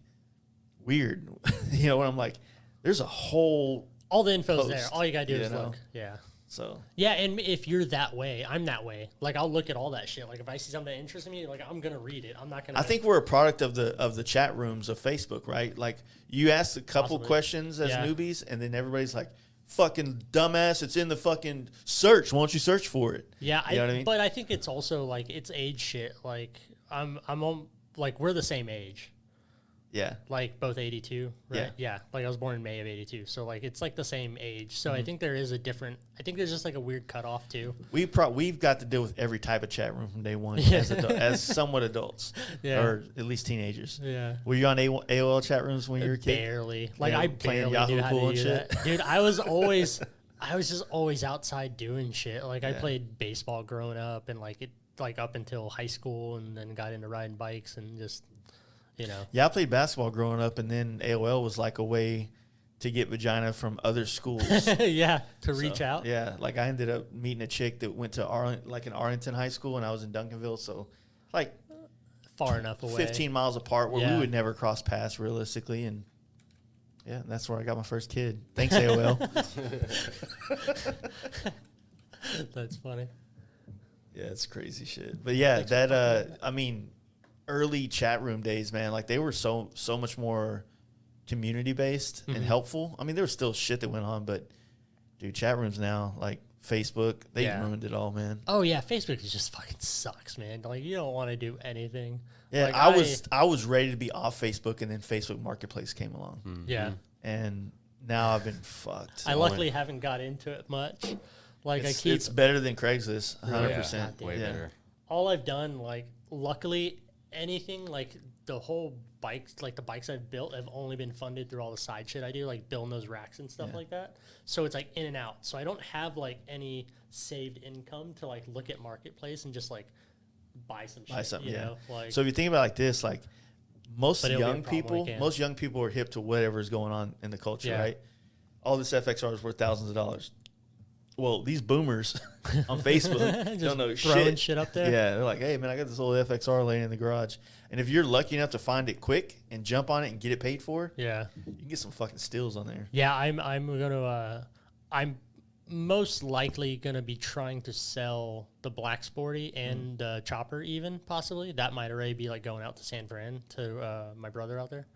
weird. You know, when I'm like, there's a whole all the info's there. All you gotta do is look. Yeah. So yeah, and if you're that way, I'm that way. Like I'll look at all that shit. Like if I see something that interests me, like I'm gonna read it. I'm not gonna. I think we're a product of the chat rooms of Facebook, right? Like you ask a couple questions as newbies, and then everybody's like, "Fucking dumbass! It's in the fucking search. Why don't you search for it?" Yeah, you know what I mean. But I think it's also like it's age shit. Like I'm on, like we're the same age. Yeah. Like both 82, right? Yeah. Like I was born in May of 82. So like it's like the same age. So I think there is I think there's just like a weird cutoff too. We've got to deal with every type of chat room from day one as somewhat adults. Or at least teenagers. Yeah. Were you on AOL chat rooms when you were a kid? Barely. Like I barely Yahoo knew how to do that. Dude, I was just always outside doing shit. Like I played baseball growing up and like up until high school, and then got into riding bikes and just, you know. Yeah, I played basketball growing up, and then AOL was like a way to get vagina from other schools. Reach out. Yeah, like I ended up meeting a chick that went to Arlington High School, and I was in Duncanville, so like far enough away, 15 miles apart, where we would never cross paths realistically, and yeah, that's where I got my first kid. Thanks, AOL. That's funny. Yeah, it's crazy shit. But yeah, that I mean, early chat room days, man, like they were so much more community based and helpful. I mean, there was still shit that went on, but dude, chat rooms now, like Facebook, they ruined it all, man. Oh yeah, Facebook just fucking sucks, man. Like you don't want to do anything. Yeah, like, I was ready to be off Facebook, and then Facebook Marketplace came along. Mm-hmm. Yeah. And now I've been fucked. I luckily haven't got into it much. Like it's better than Craigslist, 100%. Way better. All I've done, like, luckily, anything like the whole bikes, like the bikes I've built, have only been funded through all the side shit I do, like building those racks and stuff like that. So it's like in and out. So I don't have like any saved income to like look at Marketplace and just like buy some shit. You know? Like, so if you think about it like this, like most young people are hip to whatever is going on in the culture, right? All this FXR is worth thousands of dollars. Well, these boomers on Facebook don't know throwing shit up there. Yeah, they're like, hey, man, I got this old FXR laying in the garage. And if you're lucky enough to find it quick and jump on it and get it paid for, you can get some fucking steals on there. Yeah, I'm most likely going to be trying to sell the Black Sporty and Chopper even, possibly. That might already be like going out to San Fran to my brother out there.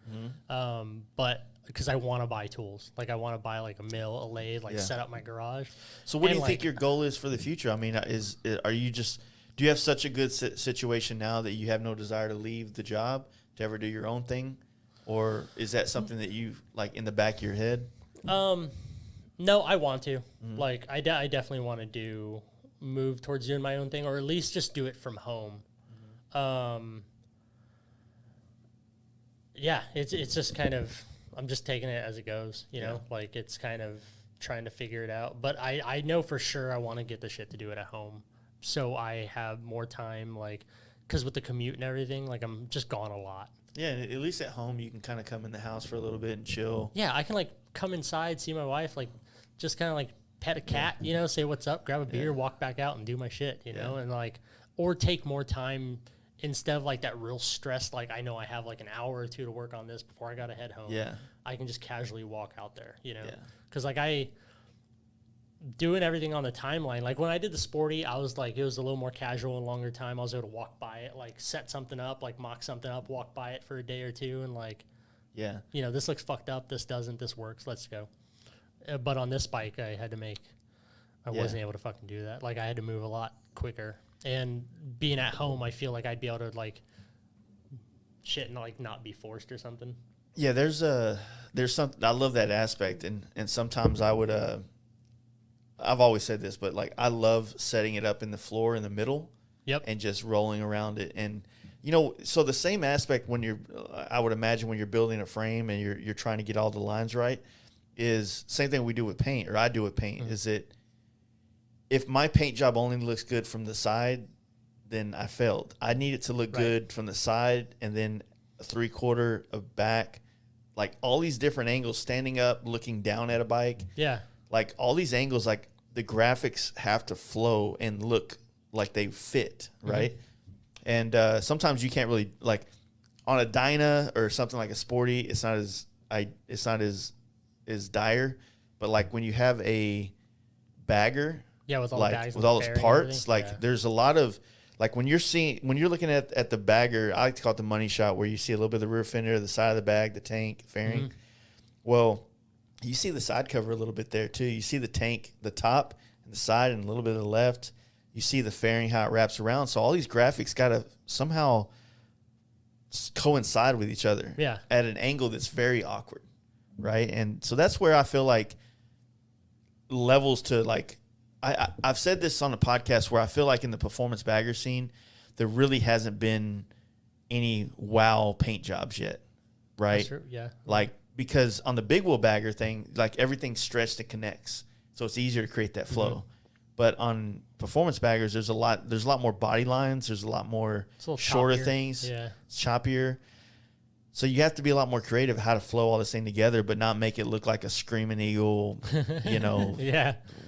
But because I want to buy tools. Like I want to buy like a mill, a lathe, like set up my garage. So what do you think your goal is for the future? I mean, do you have such a good situation now that you have no desire to leave the job to ever do your own thing? Or is that something that you like in the back of your head? No, I want to. Like I definitely want to move towards doing my own thing, or at least just do it from home. Yeah, it's just kind of, I'm just taking it as it goes, you know, like it's kind of trying to figure it out. But I know for sure I want to get the shit to do it at home. So I have more time, like, because with the commute and everything, like I'm just gone a lot. Yeah, at least at home you can kind of come in the house for a little bit and chill. Yeah, I can like come inside, see my wife, like just kind of like pet a cat, you know, say what's up, grab a beer, walk back out and do my shit, you know, and like, or take more time instead of like that real stress, like I know I have like an hour or two to work on this before I got to head home. Yeah. I can just casually walk out there, you know, because like doing everything on the timeline, like when I did the Sporty, I was like, it was a little more casual and longer time. I was able to walk by it, like set something up, like mock something up, walk by it for a day or two and like, you know, this looks fucked up, this doesn't, this works, let's go. But on this bike, I wasn't able to fucking do that. Like I had to move a lot quicker. And being at home, I feel like I'd be able to like shit and like not be forced or something. Yeah, there's something, I love that aspect. And sometimes I would, I've always said this, but like I love setting it up in the floor in the middle and just rolling around it. And, you know, so the same aspect when I would imagine when you're building a frame and you're trying to get all the lines right is same thing we do with paint, or I do with paint, is that if my paint job only looks good from the side, then I failed. I need it to look good from the side and then a 3/4 of back, like all these different angles, standing up, looking down at a bike. Yeah. Like all these angles, like the graphics have to flow and look like they fit, right? And sometimes you can't really, like on a Dyna or something like a Sporty, it's not as dire, but like when you have a bagger, with all like with all those parts, like there's a lot of like when you're looking at the bagger, I like to call it the money shot, where you see a little bit of the rear fender, the side of the bag, the tank, fairing. Well, you see the side cover a little bit there too. You see the tank, the top and the side, and a little bit of the left. You see the fairing, how it wraps around. So all these graphics got to somehow coincide with each other at an angle that's very awkward, right? And so that's where I feel like levels to like, I've said this on a podcast where I feel like in the performance bagger scene, there really hasn't been any wow paint jobs yet, right? That's true. Yeah. Like, because on the big wheel bagger thing, like everything's stretched and connects, so it's easier to create that flow. But on performance baggers, there's a lot more body lines. There's a lot more shorter things. Yeah. It's choppier. So you have to be a lot more creative how to flow all this thing together, but not make it look like a screaming eagle, you know,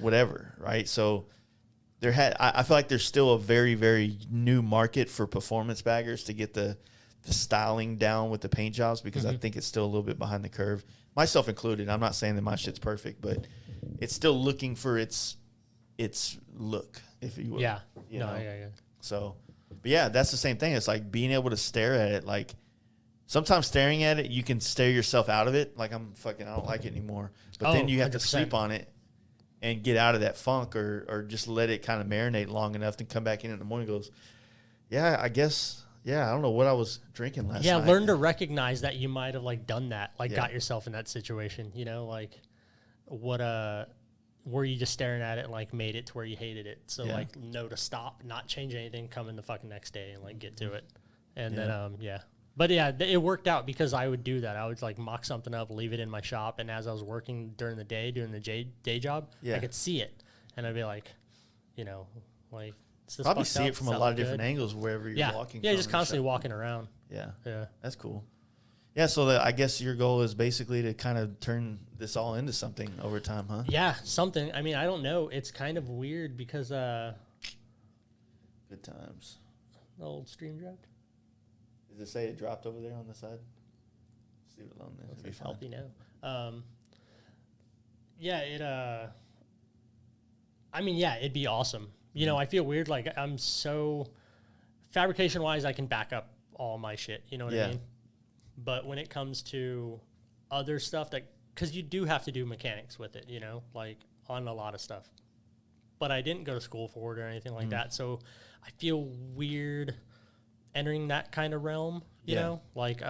whatever, right? So I feel like there's still a very, very new market for performance baggers to get the styling down with the paint jobs, because I think it's still a little bit behind the curve, myself included. I'm not saying that my shit's perfect, but it's still looking for its look, if you will. Yeah. You no, know? yeah. So, but yeah, that's the same thing. It's like being able to stare at it. Like sometimes staring at it, you can stare yourself out of it. Like I don't like it anymore. But then you have 100%. to sleep on it and get out of that funk, or just let it kind of marinate long enough to come back in the morning and goes, yeah, I guess, yeah, I don't know what I was drinking last night. Yeah, learn to recognize that you might have like done that, like Yeah. got yourself in that situation, you know, like what were you just staring at it and like made it to where you hated it. So Yeah. like know to stop, not change anything, come in the fucking next day and like get to it. And Yeah. then yeah. But yeah, it worked out because I would do that. I would like mock something up, leave it in my shop, and as I was working during the day, doing the day job, Yeah. I could see it. And I'd be like, you know, like is this Probably fucked see up? it from Does a that lot look of different good? angles wherever you're Yeah. walking. Yeah, from just in the constantly shop. walking around. Yeah. Yeah. That's cool. Yeah, so I guess your goal is basically to kind of turn this all into something over time, huh? Yeah, something. I mean, I don't know. It's kind of weird because Good times. the old stream dropped. Does it say it dropped over there on the side? Just leave it alone then. It'll be fine. Help you know. Yeah, I mean, yeah, it'd be awesome. You know, I feel weird. Like I'm so fabrication wise, I can back up all my shit. You know what Yeah. I mean? But when it comes to other stuff because you do have to do mechanics with it, you know, like on a lot of stuff. But I didn't go to school for it or anything like that. So I feel weird entering that kind of realm, you Yeah. know, like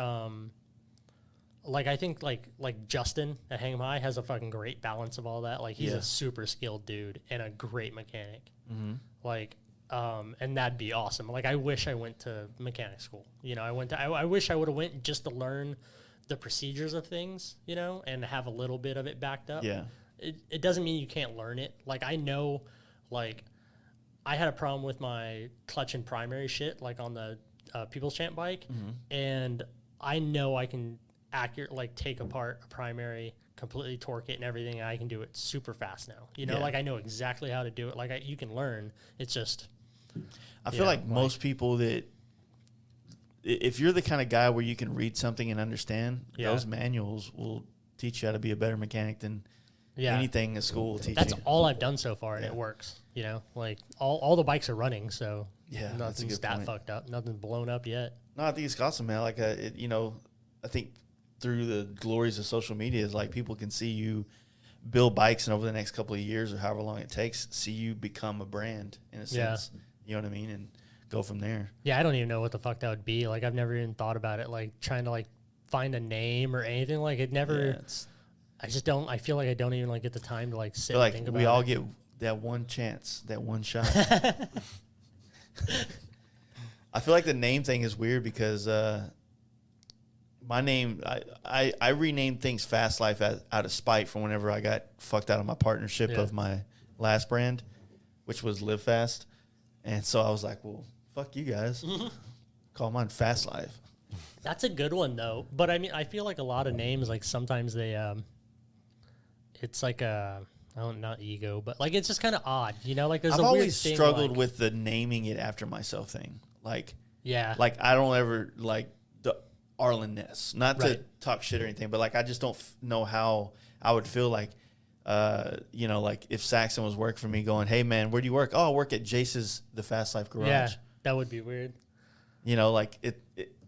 I think like Justin at Hang 'em High has a fucking great balance of all that. Like he's Yeah. a super skilled dude and a great mechanic. Mm-hmm. Like, and that'd be awesome. Like I wish I went to mechanic school. You know, I wish I would have went just to learn the procedures of things, you know, and have a little bit of it backed up. Yeah. It doesn't mean you can't learn it. Like I know, like I had a problem with my clutch and primary shit, like on the People's Champ bike, and I know I can take apart a primary, completely torque it and everything, and I can do it super fast now. You know, Yeah. like I know exactly how to do it. Like you can learn. It's just I feel like most people that, if you're the kind of guy where you can read something and understand, Yeah. those manuals will teach you how to be a better mechanic than yeah. anything a school will teach That's you. all I've done so far, and Yeah. it works. You know, like all the bikes are running, so Yeah, that's a nothing's good that point. fucked up, nothing's blown up yet. No, I think it's awesome, man. Like, I think through the glories of social media is like people can see you build bikes, and over the next couple of years or however long it takes, see you become a brand in a Yeah. sense. You know what I mean? And go from there. Yeah, I don't even know what the fuck that would be. Like, I've never even thought about it, like, trying to, like, find a name or anything. Like, it never, Yeah, it's, I just don't, I feel like I don't even, like, get the time to, like, I sit feel and like think about we all it. get that one chance, that one shot. I feel like the name thing is weird because my name, I renamed things Fast Life out of spite from whenever I got fucked out of my partnership Yeah. of my last brand, which was Live Fast. And so I was like, well, fuck you guys. Call mine Fast Life. That's a good one, though. But, I mean, I feel like a lot of names, like, sometimes they, it's like a, not ego, but, like, it's just kind of odd, you know? Like, there's I've a weird always thing, struggled like, with the naming it after myself thing. Like, yeah. I don't ever like the Arlen Ness. Not to Right. talk shit or anything, but like I just don't know how I would feel like, like if Saxon was working for me, going, "Hey man, where do you work?" "Oh, I work at Jace's The Fast Life Garage." Yeah, that would be weird. You know, like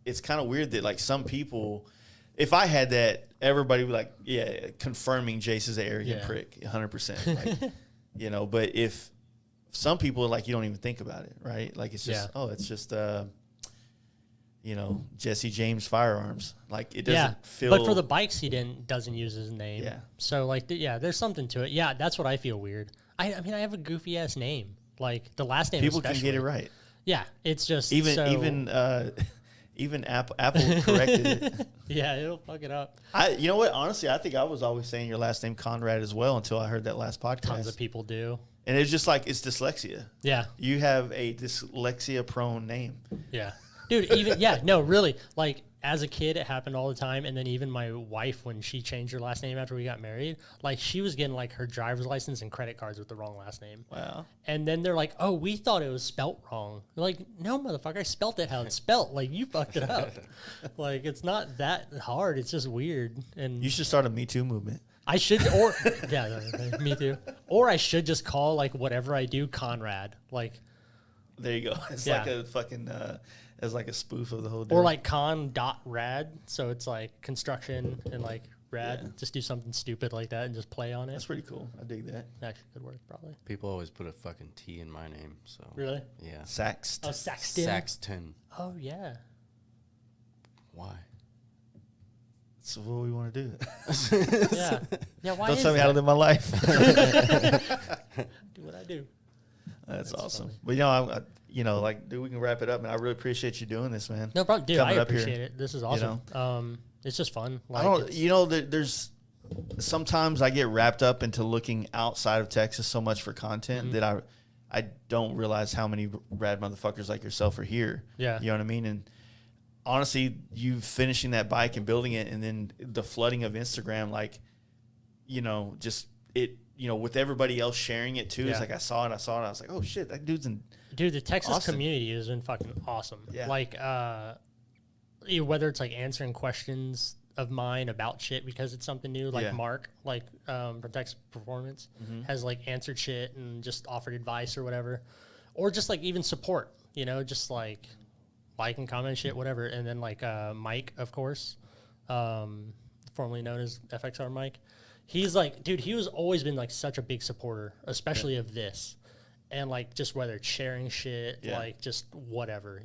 it's kind of weird that like some people, if I had that, everybody would be like, "Yeah, confirming Jace is an arrogant Yeah. prick, 100%." Like, you know, but if some people like you don't even think about it, right? Like it's just it's just Jesse James Firearms. Like it doesn't feel. But for the bikes, he doesn't use his name. Yeah. So like, there's something to it. Yeah, that's what I feel weird. I mean, I have a goofy ass name. Like the last name. people can especially. get it right. Yeah, it's just Even Apple corrected it. Yeah, it'll fuck it up. You know what? Honestly, I think I was always saying your last name Conrad as well until I heard that last podcast. Tons of people do. And it's just like it's dyslexia. Yeah. You have a dyslexia-prone name. Yeah. Dude, really. Like, as a kid, it happened all the time. And then even my wife, when she changed her last name after we got married, like, she was getting, like, her driver's license and credit cards with the wrong last name. Wow. And then they're like, oh, we thought it was spelt wrong. Like, no, motherfucker, I spelt it how it's spelt. Like, you fucked it up. Like, it's not that hard. It's just weird. And You should start a Me Too movement. I should, or yeah, me too. Or I should just call like whatever I do Conrad, like. There you go. It's like a fucking, it's like a spoof of the whole. Or like con.rad, so it's like construction and like rad. Yeah. Just do something stupid like that and just play on it. That's pretty cool. I dig that. Actually, could work probably. People always put a fucking T in my name, so. Really? Yeah. Saxed. Oh, Saxton. Saxton. Oh yeah. Why? That's what we want to do. Yeah. Yeah. Why? Don't is tell me how to live my life. do what I do. That's awesome. funny. But like, dude, we can wrap it up, man. I really appreciate you doing this, man. No problem, dude. Coming I up here, appreciate it. This is awesome. It's just fun. Like, I don't. There's sometimes I get wrapped up into looking outside of Texas so much for content that I don't realize how many rad motherfuckers like yourself are here. Yeah. You know what I mean? And honestly, you finishing that bike and building it, and then the flooding of Instagram, like, just it. With everybody else sharing it too, it's like I saw it. I was like, oh shit, that dude's in. Dude, the Texas Austin. community has been fucking awesome. Yeah. Like, whether it's like answering questions of mine about shit because it's something new, like Mark, like from Texas Performance, has like answered shit and just offered advice or whatever, or just like even support, just like and comment shit, whatever. And then like Mike, of course, formerly known as FXR Mike. He's like, dude, he was always been like such a big supporter, especially of this. And like just whether it's sharing shit, like just whatever,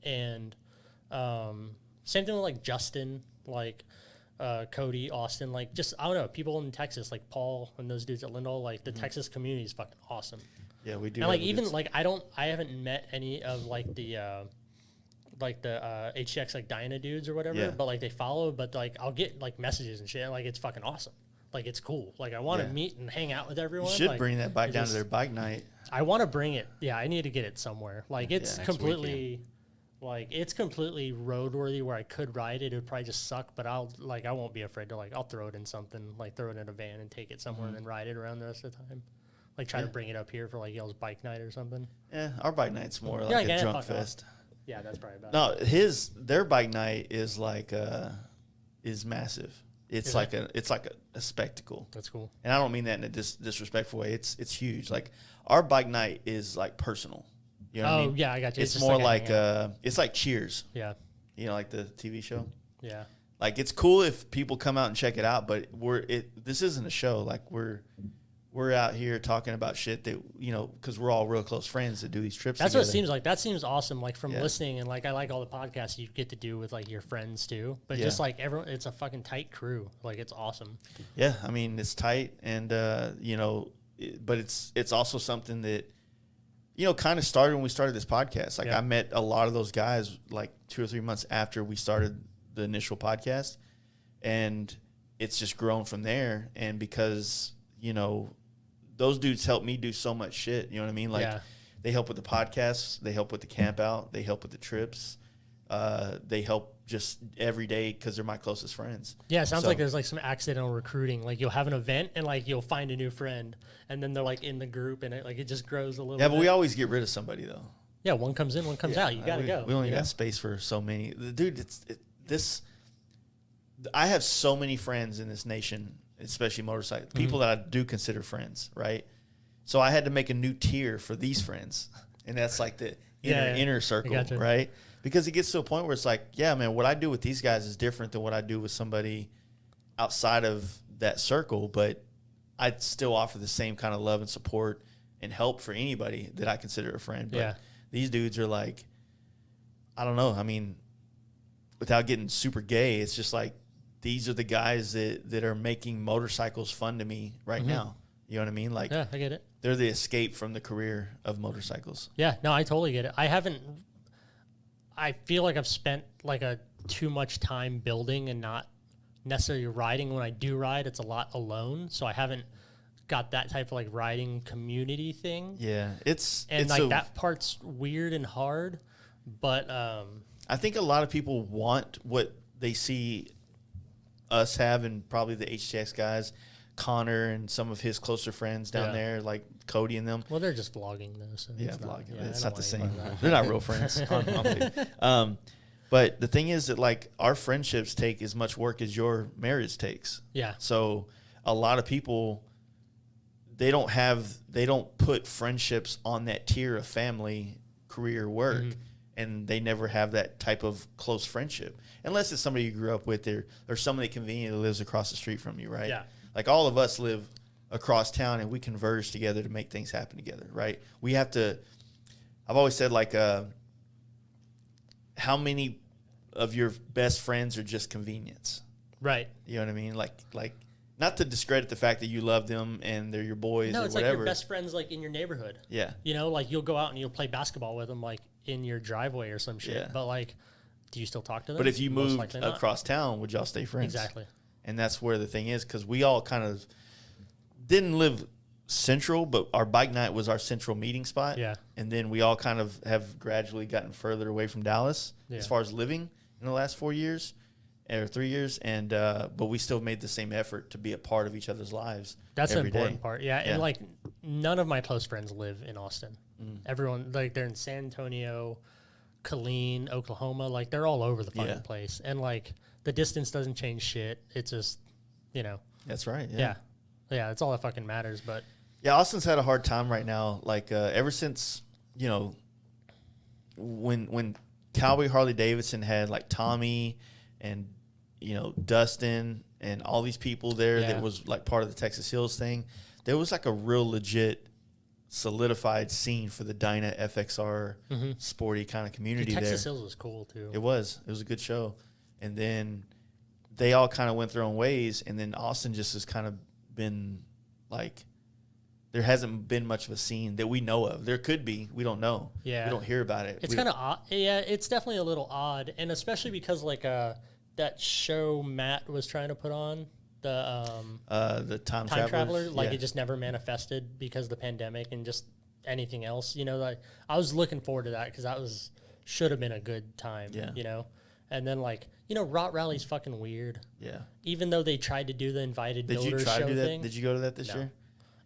And same thing with like Justin, like Cody, Austin, like just, I don't know, people in Texas, like Paul and those dudes at Lindell, like the Texas community is fucking awesome. Yeah, we do. And like even like I haven't met any of like the HTX like Dyna dudes or whatever, but like they follow, but like I'll get like messages and shit, and, like it's fucking awesome. Like it's cool. Like I want to meet and hang out with everyone. You should like, bring that bike down to their bike night. I want to bring it. Yeah, I need to get it somewhere. Like it's next completely, like it's completely roadworthy where I could ride it. It would probably just suck, but I won't be afraid to I'll throw it in something, like throw it in a van and take it somewhere and then ride it around the rest of the time. Like try to bring it up here for like y'all's bike night or something. Yeah, our bike night's more like a drunk fest. Yeah, that's probably about No, their bike night is like is massive. It's like a spectacle. That's cool. And I don't mean that in a disrespectful way. It's huge. Like our bike night is like personal. You know what I mean? Yeah, I got you. It's just more like it's like Cheers. Yeah. Like the TV show. Yeah. Like it's cool if people come out and check it out, but this isn't a show. Like we're out here talking about shit that, because we're all real close friends that do these trips That's together. what it seems like. That seems awesome. Like from listening and like I like all the podcasts you get to do with like your friends too. But just like everyone, it's a fucking tight crew. Like it's awesome. Yeah, I mean it's tight, and but it's also something that kind of started when we started this podcast. Like I met a lot of those guys like 2 or 3 months after we started the initial podcast, and it's just grown from there. And because those dudes help me do so much shit. You know what I mean? Like they help with the podcasts, they help with the camp out, they help with the trips, they help just every day because they're my closest friends. Yeah, it sounds like there's like some accidental recruiting. Like you'll have an event and like you'll find a new friend, and then they're like in the group, and it just grows a little. Yeah, bit. but we always get rid of somebody though. Yeah, one comes in, one comes out. You gotta go. We only got space for so many. Dude, I have so many friends in this nation, especially motorcycle people that I do consider friends, right? So I had to make a new tier for these friends, and that's like the inner circle, right? Because it gets to a point where it's like, yeah, man, what I do with these guys is different than what I do with somebody outside of that circle, but I'd still offer the same kind of love and support and help for anybody that I consider a friend. But these dudes are like, I don't know. I mean, without getting super gay, it's just like, these are the guys that are making motorcycles fun to me right now. You know what I mean? Like, yeah, I get it. They're the escape from the career of motorcycles. Yeah, no, I totally get it. I feel like I've spent like too much time building and not necessarily riding. When I do ride, it's a lot alone. So I haven't got that type of like riding community thing. Yeah, it's that part's weird and hard. But I think a lot of people want what they see us have, and probably the HTX guys, Connor and some of his closer friends down there, like Cody and them. Well, they're just vlogging though. So vlogging. It's not the same. They're not real friends. But the thing is that like our friendships take as much work as your marriage takes. Yeah. So a lot of people, they don't put friendships on that tier of family, career, work, and they never have that type of close friendship unless it's somebody you grew up with or somebody conveniently lives across the street from you, right? Yeah. Like all of us live across town and we converge together to make things happen together, right? We have to. I've always said like, how many of your best friends are just convenience, Right. you know what I mean? Like not to discredit the fact that you love them and they're your boys No, or it's whatever. like your best friends, like in your neighborhood. Yeah. You know, like you'll go out and you'll play basketball with them, like in your driveway or some shit. Yeah. But like, do you still talk to them? But if you Most moved likely not. across town, would y'all stay friends? Exactly. And that's where the thing is, because we all kind of didn't live central, but our bike night was our central meeting spot. Yeah. And then we all kind of have gradually gotten further away from Dallas Yeah. as far as living in the last 4 years or 3 years. And but we still made the same effort to be a part of each other's lives. That's the every important day. part. Yeah, Yeah. and like none of my close friends live in Austin. Everyone, like they're in San Antonio, Killeen, Oklahoma. Like they're all over the fucking Yeah. place. And like the distance doesn't change shit. It's just, you know, That's right. yeah. That's all that fucking matters. But Yeah, Austin's had a hard time right now. Like ever since, you know, when Cowboy Harley Davidson had like Tommy and, you know, Dustin and all these people there Yeah. that was like part of the Texas Hills thing, there was like a real legit solidified scene for the Dyna FXR sporty kind of community dude, there. Texas Hills was cool too. It was a good show. And then they all kind of went their own ways. And then Austin just has kind of been like, there hasn't been much of a scene that we know of. There could be. We don't know. Yeah. We don't hear about it. It's We kind don't- of odd. Yeah, it's definitely a little odd, and especially because like that show Matt was trying to put on the Time Time Traveler, Travelers, like yeah. it just never manifested because of the pandemic and just anything else. You know, like I was looking forward to that because that should have been a good time. Yeah. You know, and then like Rot Rally's fucking weird. Yeah. Even though they tried to do the invited Did you builder try show to do that? thing, Did you go to that this No. year?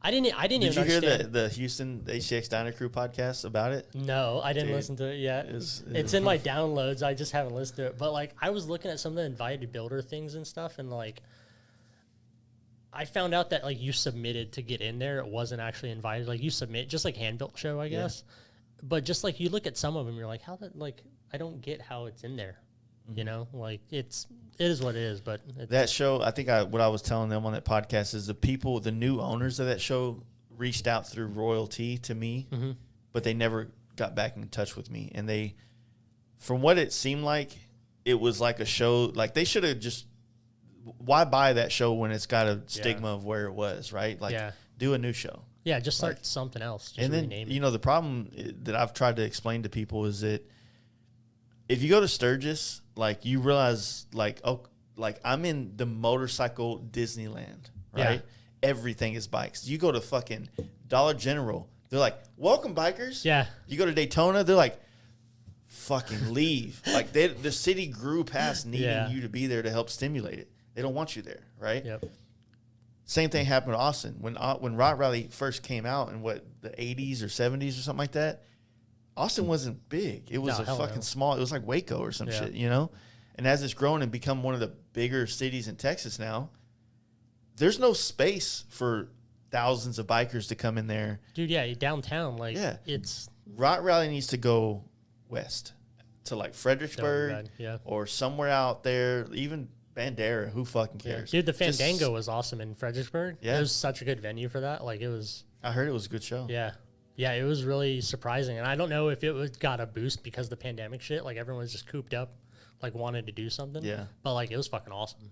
I didn't Did even you hear understand. the Houston HCX Diner Crew podcast about it? No, I didn't Dude, listen to it yet. it's- It's in my downloads. I just haven't listened to it. But like, I was looking at some of the invited builder things and stuff, and like, I found out that like you submitted to get in there. It wasn't actually invited. Like you submit, just like hand built show, I Yeah. guess. But just like you look at some of them, you're like, how that like I don't get how it's in there. You know, like it is what it is. But That show, I think what I was telling them on that podcast is the new owners of that show reached out through royalty to me, but they never got back in touch with me. And they, from what it seemed like, it was like a show, like they should have just, why buy that show when it's got a stigma of where it was, right? Like do a new show. yeah, just start something else. Just And then, rename it. you know, the problem that I've tried to explain to people is that if you go to Sturgis, like you realize, like, oh, like I'm in the motorcycle Disneyland, right? Yeah. Everything is bikes. You go to fucking Dollar General, they're like, "Welcome, bikers." Yeah. You go to Daytona, they're like, "Fucking leave!" Like the city grew past needing you to be there to help stimulate it. They don't want you there, right? Yep. Same thing happened to Austin when Rot Rally first came out in the 80s or 70s or something like that. Austin wasn't big. It was No, a hell fucking no. small. It was like Waco or some Yeah. shit, you know. And as it's grown and become one of the bigger cities in Texas now, there's no space for thousands of bikers to come in there. Dude, yeah, downtown, like Yeah. it's Rot Rally needs to go west to like Fredericksburg bad, yeah. or somewhere out there, even Bandera. Who fucking yeah. cares? Dude, the Just- Fandango was awesome in Fredericksburg. Yeah. It was such a good venue for that. Like it was I heard it was a good show. yeah. Yeah, it was really surprising. And I don't know if got a boost because of the pandemic shit. Like everyone was just cooped up, like wanted to do something. Yeah. But like it was fucking awesome.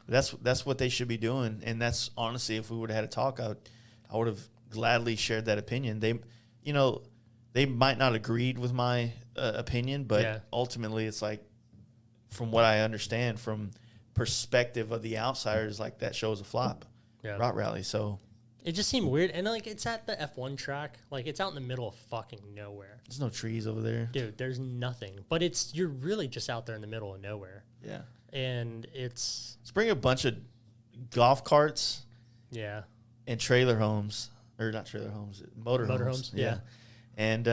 That's what they should be doing, and that's honestly, if we would have had a talk, I would have gladly shared that opinion. They, you know, they might not agreed with my opinion, but ultimately, it's like, from what I understand, from perspective of the outsiders, like that show is a flop. Yeah. Rot Rally. So It just seemed weird. And like it's at the F1 track. Like it's out in the middle of fucking nowhere. there's no trees over there. Dude, there's nothing. But you're really just out there in the middle of nowhere. Yeah. And it's Let's bring a bunch of golf carts yeah. and trailer homes, or not trailer homes, motorhomes. Yeah. And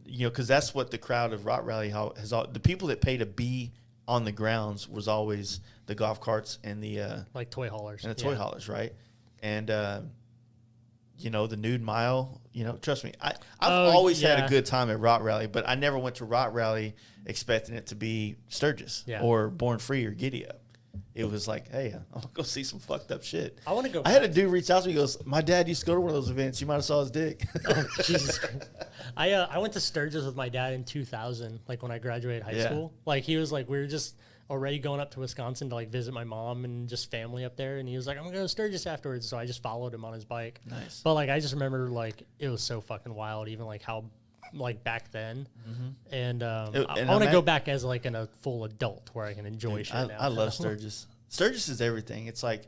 you know, because that's what the crowd of Rot Rally has all the people that pay to be on the grounds was always the golf carts and the like toy haulers. and the toy haulers, right? And you know, the nude mile. You know, trust me, I've always had a good time at Rot Rally, but I never went to Rot Rally expecting it to be Sturgis or Born Free or Giddy Up. It was like, hey, I'm gonna go see some fucked up shit. I want to go. I had a dude reach out to me. He goes, my dad used to go to one of those events. You might have saw his dick. Oh, Jesus. I went to Sturgis with my dad in 2000, like when I graduated high school. Like he was like, we were just already going up to Wisconsin to like visit my mom and just family up there. And he was like, I'm gonna go to Sturgis afterwards. So I just followed him on his bike. Nice. But like, I just remember like, it was so fucking wild, even like how, like back then. And I want to go back as like a full adult where I can enjoy shit now. I love Sturgis. Sturgis is everything. It's like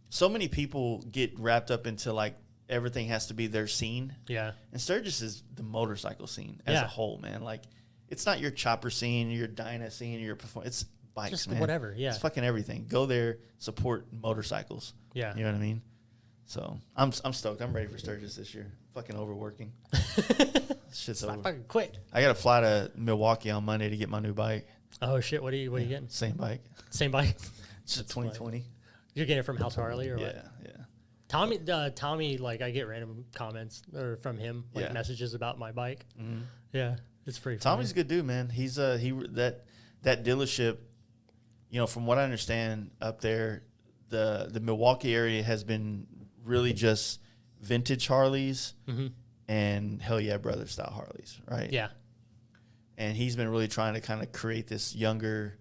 so many people get wrapped up into like everything has to be their scene. Yeah. And Sturgis is the motorcycle scene as a whole, man. Like it's not your chopper scene, your Dyna scene, your performance. It's bikes, just man. whatever. Yeah. It's fucking everything. Go there, support motorcycles. Yeah. You know what I mean? So I'm stoked. I'm ready for Sturgis this year. Fucking overworking. Shit's over. Fucking quit. I got to fly to Milwaukee on Monday to get my new bike. Oh shit! What are you getting? Same bike. Same bike. It's just 2020. You're getting it from House Harley or what? Yeah. Tommy, like I get random comments or from him, like messages about my bike. Mm-hmm. Yeah, it's pretty. Tommy's a good dude, man. He's that dealership. You know, from what I understand, up there, the Milwaukee area has been really just vintage Harleys and Hell Yeah Brother style Harleys, right? Yeah. And he's been really trying to kind of create this younger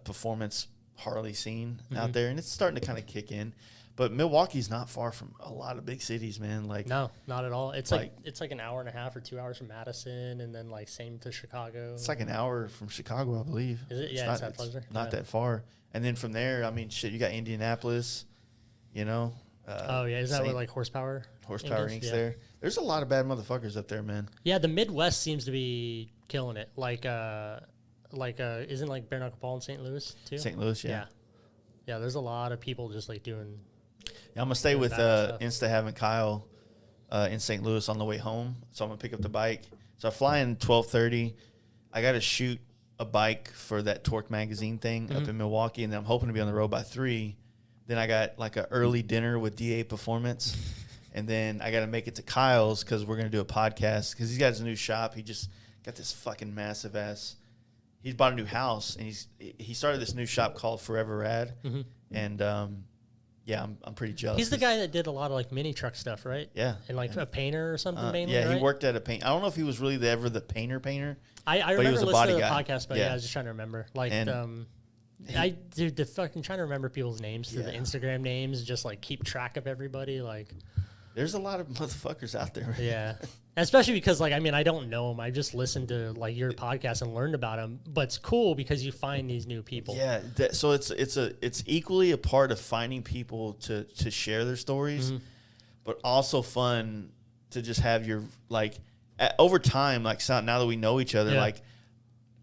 performance Harley scene out there, and it's starting to kind of kick in. But Milwaukee's not far from a lot of big cities, man. Like no, not at all. It's like an hour and a half or 2 hours from Madison, and then like same to Chicago. It's like an hour from Chicago, I believe. Is it? Yeah, it's that closer. Not that far. And then from there, I mean, shit, you got Indianapolis, you know. Is that what like Horsepower Inc.'s there? There's a lot of bad motherfuckers up there, man. Yeah, the Midwest seems to be killing it. Like isn't like Bare Knuckle Paul in St. Louis too? St. Louis, yeah. Yeah, there's a lot of people just like doing. Yeah, I'm gonna stay with Insta having Kyle in St. Louis on the way home, so I'm gonna pick up the bike. So I fly in 12:30. I got to shoot a bike for that Torque magazine thing up in Milwaukee, and then I'm hoping to be on the road by 3. Then I got like an early dinner with DA Performance, and then I got to make it to Kyle's because we're gonna do a podcast because he's got his new shop. He just got this fucking massive ass. He's bought a new house, and he started this new shop called Forever Rad, and I'm pretty jealous. He's the guy that did a lot of like mini truck stuff, right? Yeah, and like a painter or something mainly. Yeah, right? he worked at a paint. I don't know if he was really ever the painter. I remember listening to the podcast, but I was just trying to remember. Like, and the fucking trying to remember people's names through the Instagram names, just like keep track of everybody. Like, there's a lot of motherfuckers out there. Yeah. Especially because, like, I mean, I don't know them. I just listened to, like, your podcast and learned about them. But it's cool because you find these new people. Yeah. So it's equally a part of finding people to share their stories, but also fun to just have your, like, over time, like, now that we know each other, like,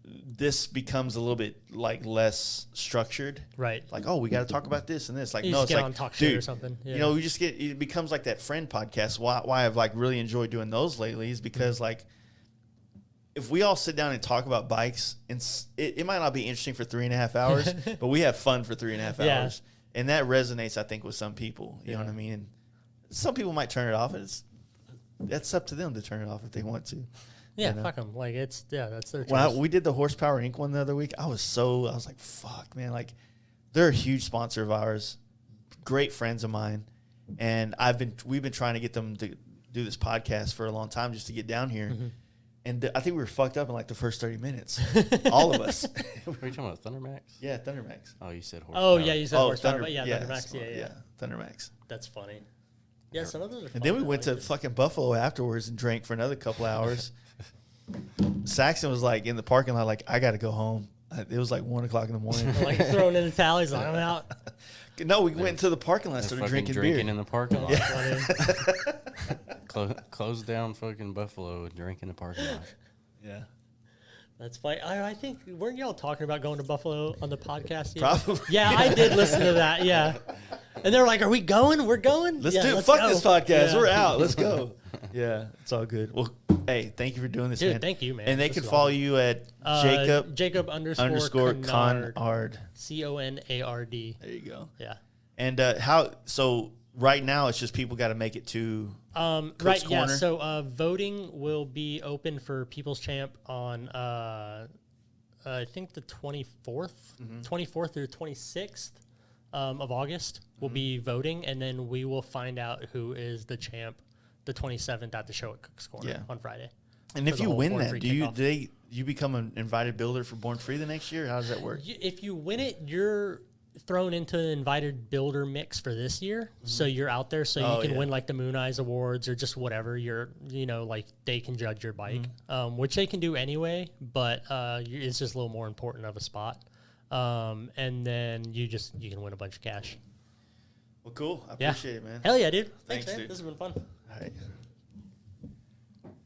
this becomes a little bit like less structured, right? Like, oh, we got to talk about this and this. Like, you no, just it's get like on talk shit or something. Yeah. You know, we just it becomes like that friend podcast. Why I've like really enjoyed doing those lately is because like if we all sit down and talk about bikes, and it might not be interesting for 3.5 hours, but we have fun for 3.5 hours, and that resonates, I think, with some people. You know what I mean? And some people might turn it off, and that's up to them to turn it off if they want to. Yeah, you know? fuck them. Like, that's their choice. When we did the Horsepower Inc. one the other week, I was like, fuck, man. Like, they're a huge sponsor of ours, great friends of mine, and we've been trying to get them to do this podcast for a long time just to get down here. And I think we were fucked up in like the first 30 minutes, all of us. Are you talking about thundermax? Yeah, thundermax. Oh, you said horsepower. Oh, yeah, you said horsepower. But yeah, thundermax. Yeah, thundermax. That's funny. Yeah, some of those are fun. And then we went to fucking Buffalo afterwards and drank for another couple hours. Saxon was like in the parking lot, like, I got to go home. It was like 1 o'clock in the morning. Like throwing in the tallies, like, I'm out. No, we went to the parking lot, started drinking beer. In the parking lot. Yeah. Close down fucking Buffalo and drink in the parking lot. Yeah. That's funny. I think, weren't y'all talking about going to Buffalo on the podcast yet? Probably. Yeah, I did listen to that. Yeah. And they're like, "Are we going? We're going. Let's Yeah, do it. Fuck go." this podcast. Yeah. We're out. Let's go. Yeah, it's all good. Well, hey, thank you for doing this, Dude, man. thank you, man. And they This can is follow awesome. you at Jacob underscore Conard. Conard. Conard. There you go. Yeah. And so right now it's just people got to make it to Cook's Right. Yeah. Corner? So voting will be open for People's Champ on I think the 24th, 24th through 26th of August. We'll be voting, and then we will find out who is the champ the 27th at the show at Cook's Corner on Friday. And for if the you whole win Born that, Free do kickoff. you become an invited builder for Born Free the next year? How does that work? If you win it, you're thrown into the invited builder mix for this year. So you're out there, so you can win like the Moon Eyes Awards or just whatever. Like they can judge your bike, which they can do anyway, but it's just a little more important of a spot. And then you can win a bunch of cash. Well, cool. I appreciate it, man. Hell yeah, dude. Thanks, Thanks, man. dude. This has been fun. All right.